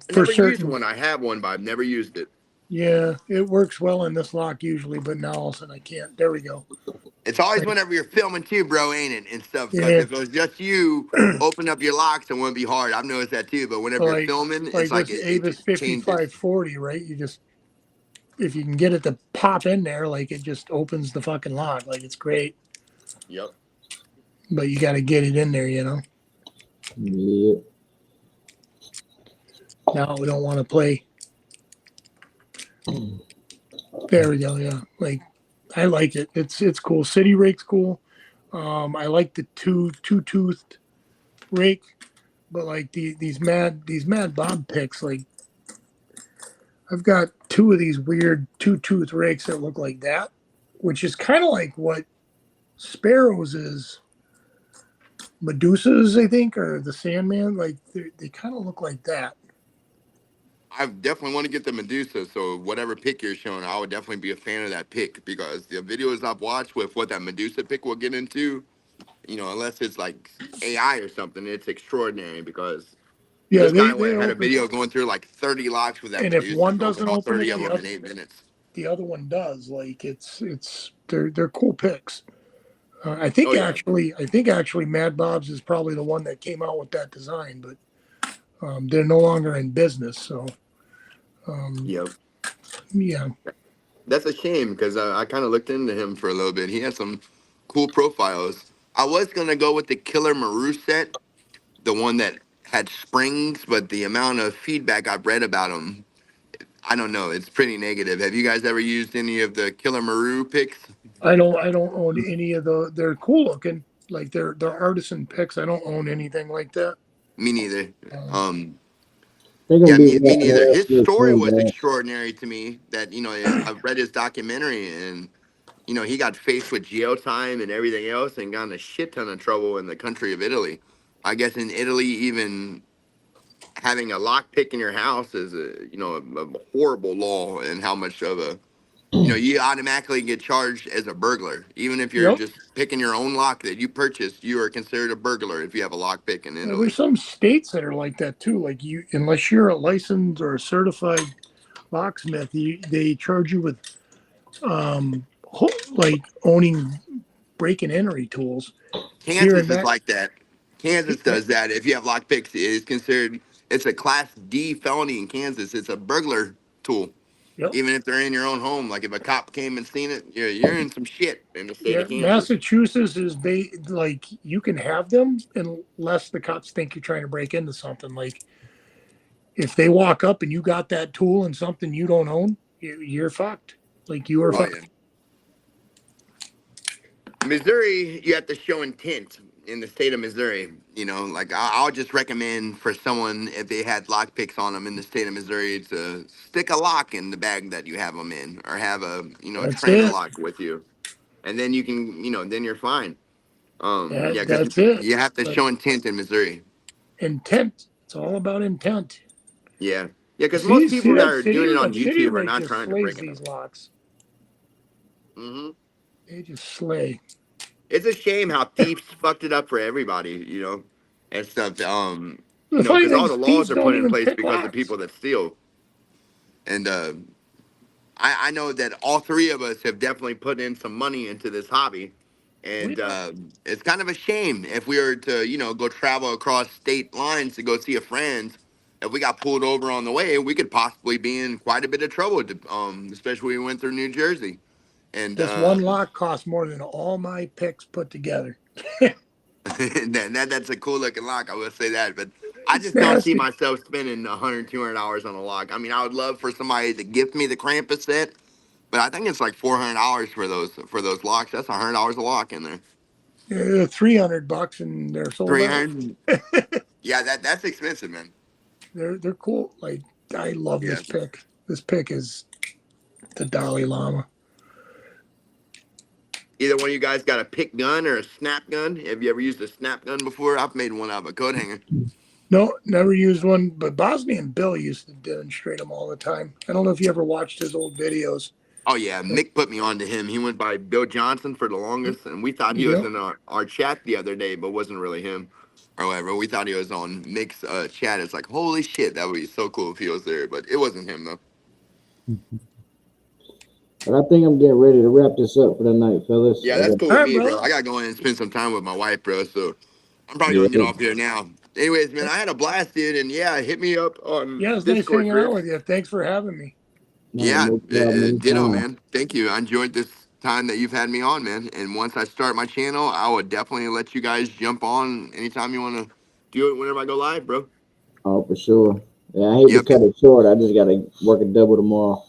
Speaker 3: I
Speaker 2: for
Speaker 3: never used
Speaker 2: certain.
Speaker 3: one. I have one, but I've never used it.
Speaker 2: Yeah, it works well in this lock usually, but now all of a sudden I can't. There we go.
Speaker 3: It's always
Speaker 2: Like,
Speaker 3: whenever you're filming too, bro, ain't it? And stuff. Because
Speaker 2: yeah,
Speaker 3: if it was just you open up your locks, it wouldn't be hard. I've noticed that too. But whenever you're
Speaker 2: like
Speaker 3: filming, it's
Speaker 2: like
Speaker 3: like
Speaker 2: this
Speaker 3: it
Speaker 2: Avis
Speaker 3: just changes.
Speaker 2: 5540, right? You just, if you can get it to pop in there, like it just opens the fucking lock. Like it's great,
Speaker 3: Yep.
Speaker 2: but you got to get it in there, you know.
Speaker 1: Yeah.
Speaker 2: Now we don't want to play. There we go. Yeah, like I like it. It's cool. City rake's cool. I like the two toothed rake, but like these mad bob picks, like I've got two of these weird two tooth rakes that look like that, which is kind of like what Sparrows is. Medusas, I think, or the Sandman. Like they kind of look like that.
Speaker 3: I definitely want to get the Medusa. So whatever pick you're showing, I would definitely be a fan of that pick because the videos I've watched with what that Medusa pick will get into, unless it's like AI or something, it's extraordinary because
Speaker 2: Yeah,
Speaker 3: this guy
Speaker 2: they
Speaker 3: had a
Speaker 2: open,
Speaker 3: video going through like 30 locks with that
Speaker 2: and if
Speaker 3: Medusa
Speaker 2: one
Speaker 3: and opened
Speaker 2: doesn't
Speaker 3: all
Speaker 2: open
Speaker 3: 30
Speaker 2: it,
Speaker 3: of them in 8 minutes.
Speaker 2: the other one does. Like it's they're cool picks.
Speaker 3: Oh yeah.
Speaker 2: I think actually Mad Bob's is probably the one that came out with that design, but they're no longer in business. So um,
Speaker 3: Yep.
Speaker 2: yeah,
Speaker 3: That's a shame because I kind of looked into him for a little bit. He had some cool profiles. I was gonna go with the Killer Maru set, the one that had springs, but the amount of feedback I've read about him, I don't know. It's pretty negative. Have you guys ever used any of the Killer Maru picks?
Speaker 2: I don't own any of the. They're cool looking, like they're artisan picks. I don't own anything like that.
Speaker 3: Me neither.
Speaker 2: Um,
Speaker 3: Um,
Speaker 1: They're gonna
Speaker 3: yeah,
Speaker 1: be
Speaker 3: me
Speaker 1: back the
Speaker 3: neither.
Speaker 1: rest
Speaker 3: His
Speaker 1: of your
Speaker 3: story
Speaker 1: team,
Speaker 3: was
Speaker 1: man.
Speaker 3: extraordinary to me. That I've read his documentary and he got faced with jail time and everything else and got in a shit ton of trouble in the country of Italy. I guess in Italy, even having a lock pick in your house is a horrible law and how much of a you automatically get charged as a burglar. Even if you're
Speaker 2: yep.
Speaker 3: just picking your own lock that you purchased, you are considered a burglar if you have a lock pick in
Speaker 2: Well, there's
Speaker 3: Italy.
Speaker 2: some states that are like that too. Like you, unless you're a licensed or a certified locksmith, they charge you with like owning break and entry tools. Here in
Speaker 3: Kansas is
Speaker 2: that,
Speaker 3: like that. Kansas does that. If you have lock picks, it is considered It's a Class D felony in Kansas. It's a burglar tool.
Speaker 2: Yep.
Speaker 3: Even if they're in your own home, like if a cop came and seen it, you're in some shit in the state
Speaker 2: Yeah,
Speaker 3: of Kansas.
Speaker 2: Massachusetts is like you can have them unless the cops think you're trying to break into something. Like if they walk up and you got that tool and something you don't own, you're fucked. Like you are
Speaker 3: Oh yeah.
Speaker 2: fucked.
Speaker 3: Missouri, you have to show intent in the state of Missouri. You know, like I'll just recommend for someone if they had lock picks on them in the state of Missouri to stick a lock in the bag that you have them in, or have a
Speaker 2: That's
Speaker 3: trainer
Speaker 2: it.
Speaker 3: lock with you, and then you can then you're fine. Yeah, because
Speaker 2: That's it.
Speaker 3: you have to
Speaker 2: But
Speaker 3: show intent in Missouri.
Speaker 2: intent. It's all about intent.
Speaker 3: Yeah, yeah, because most
Speaker 2: See
Speaker 3: people that
Speaker 2: that
Speaker 3: are doing it
Speaker 2: city?
Speaker 3: on
Speaker 2: That city
Speaker 3: YouTube are
Speaker 2: rate
Speaker 3: not
Speaker 2: just
Speaker 3: trying to break
Speaker 2: slays
Speaker 3: it
Speaker 2: these
Speaker 3: up.
Speaker 2: locks.
Speaker 3: Hmm.
Speaker 2: They just slay.
Speaker 3: It's a shame how thieves fucked it up for everybody, and stuff.
Speaker 2: The funny
Speaker 3: Because
Speaker 2: thing
Speaker 3: all
Speaker 2: is,
Speaker 3: the laws
Speaker 2: thieves
Speaker 3: are
Speaker 2: don't
Speaker 3: put in
Speaker 2: even
Speaker 3: place
Speaker 2: pick
Speaker 3: because of
Speaker 2: locks.
Speaker 3: people that steal. And I know that all three of us have definitely put in some money into this hobby. And it's kind of a shame if we were to, go travel across state lines to go see a friend. If we got pulled over on the way, we could possibly be in quite a bit of trouble, especially when we went through New Jersey. And
Speaker 2: This one lock costs more than all my picks put together.
Speaker 3: that's a cool looking lock. I will say that, but I
Speaker 2: It's
Speaker 3: just don't see
Speaker 2: nasty.
Speaker 3: myself spending $100, $200 on a lock. I mean, I would love for somebody to gift me the Krampus set, but I think it's like $400 for those locks. That's $100 a lock in there.
Speaker 2: They're $300 and they're sold out.
Speaker 3: 300. Yeah, that's expensive, man.
Speaker 2: They're cool. Like I love
Speaker 3: Yeah.
Speaker 2: this pick. This pick is the Dalai Lama.
Speaker 3: Either one of you guys got a pick gun or a snap gun? Have you ever used a snap gun before? I've made one out of a coat hanger.
Speaker 2: No, never used one, but Bosnian Bill used to demonstrate them all the time. I don't know if you ever watched his old videos.
Speaker 3: Oh yeah, Mick put me on to him. He went by Bill Johnson for the longest, and we thought he was
Speaker 2: Yep.
Speaker 3: in our chat the other day, but wasn't really him or whatever. We thought he was on Mick's chat. It's like, holy shit, that would be so cool if he was there, but it wasn't him though.
Speaker 1: But I think I'm getting ready to wrap this up for the night, fellas.
Speaker 3: Yeah, that's cool
Speaker 2: All
Speaker 3: with
Speaker 2: right,
Speaker 3: me, bro.
Speaker 2: brother.
Speaker 3: I gotta go in and spend some time with my wife, bro. So I'm probably
Speaker 1: Yeah.
Speaker 3: gonna get off here now. Anyways, man, I had a blast, dude, and yeah, hit me up on
Speaker 2: Yeah, it's nice
Speaker 3: Discord,
Speaker 2: hanging out
Speaker 3: Chris.
Speaker 2: with you. Thanks for having me.
Speaker 1: No,
Speaker 3: Yeah,
Speaker 1: no problem.
Speaker 3: ditto,
Speaker 1: Anytime.
Speaker 3: man. Thank you. I enjoyed this time that you've had me on, man. And once I start my channel, I would definitely let you guys jump on anytime you want to do it whenever I go live, bro.
Speaker 1: Oh, for sure. Yeah, I hate to
Speaker 3: Yep.
Speaker 1: cut it short. I just gotta work a double tomorrow.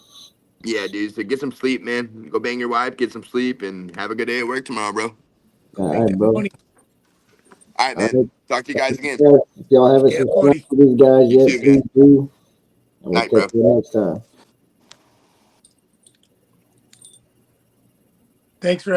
Speaker 3: Yeah, dude. So get some sleep, man. Go bang your wife, get some sleep, and have a good day at work tomorrow, bro.
Speaker 2: Go
Speaker 1: All
Speaker 2: make
Speaker 1: right,
Speaker 2: that
Speaker 1: bro.
Speaker 2: money.
Speaker 3: All right,
Speaker 1: All
Speaker 3: man.
Speaker 1: right.
Speaker 3: Talk to you guys again.
Speaker 1: If y'all haven't
Speaker 2: Yeah,
Speaker 1: subscribed
Speaker 2: buddy.
Speaker 1: to these guys
Speaker 3: You
Speaker 1: yet,
Speaker 3: too, man.
Speaker 1: please do. And we'll
Speaker 3: Night, bro.
Speaker 1: catch you next time.
Speaker 2: Thanks for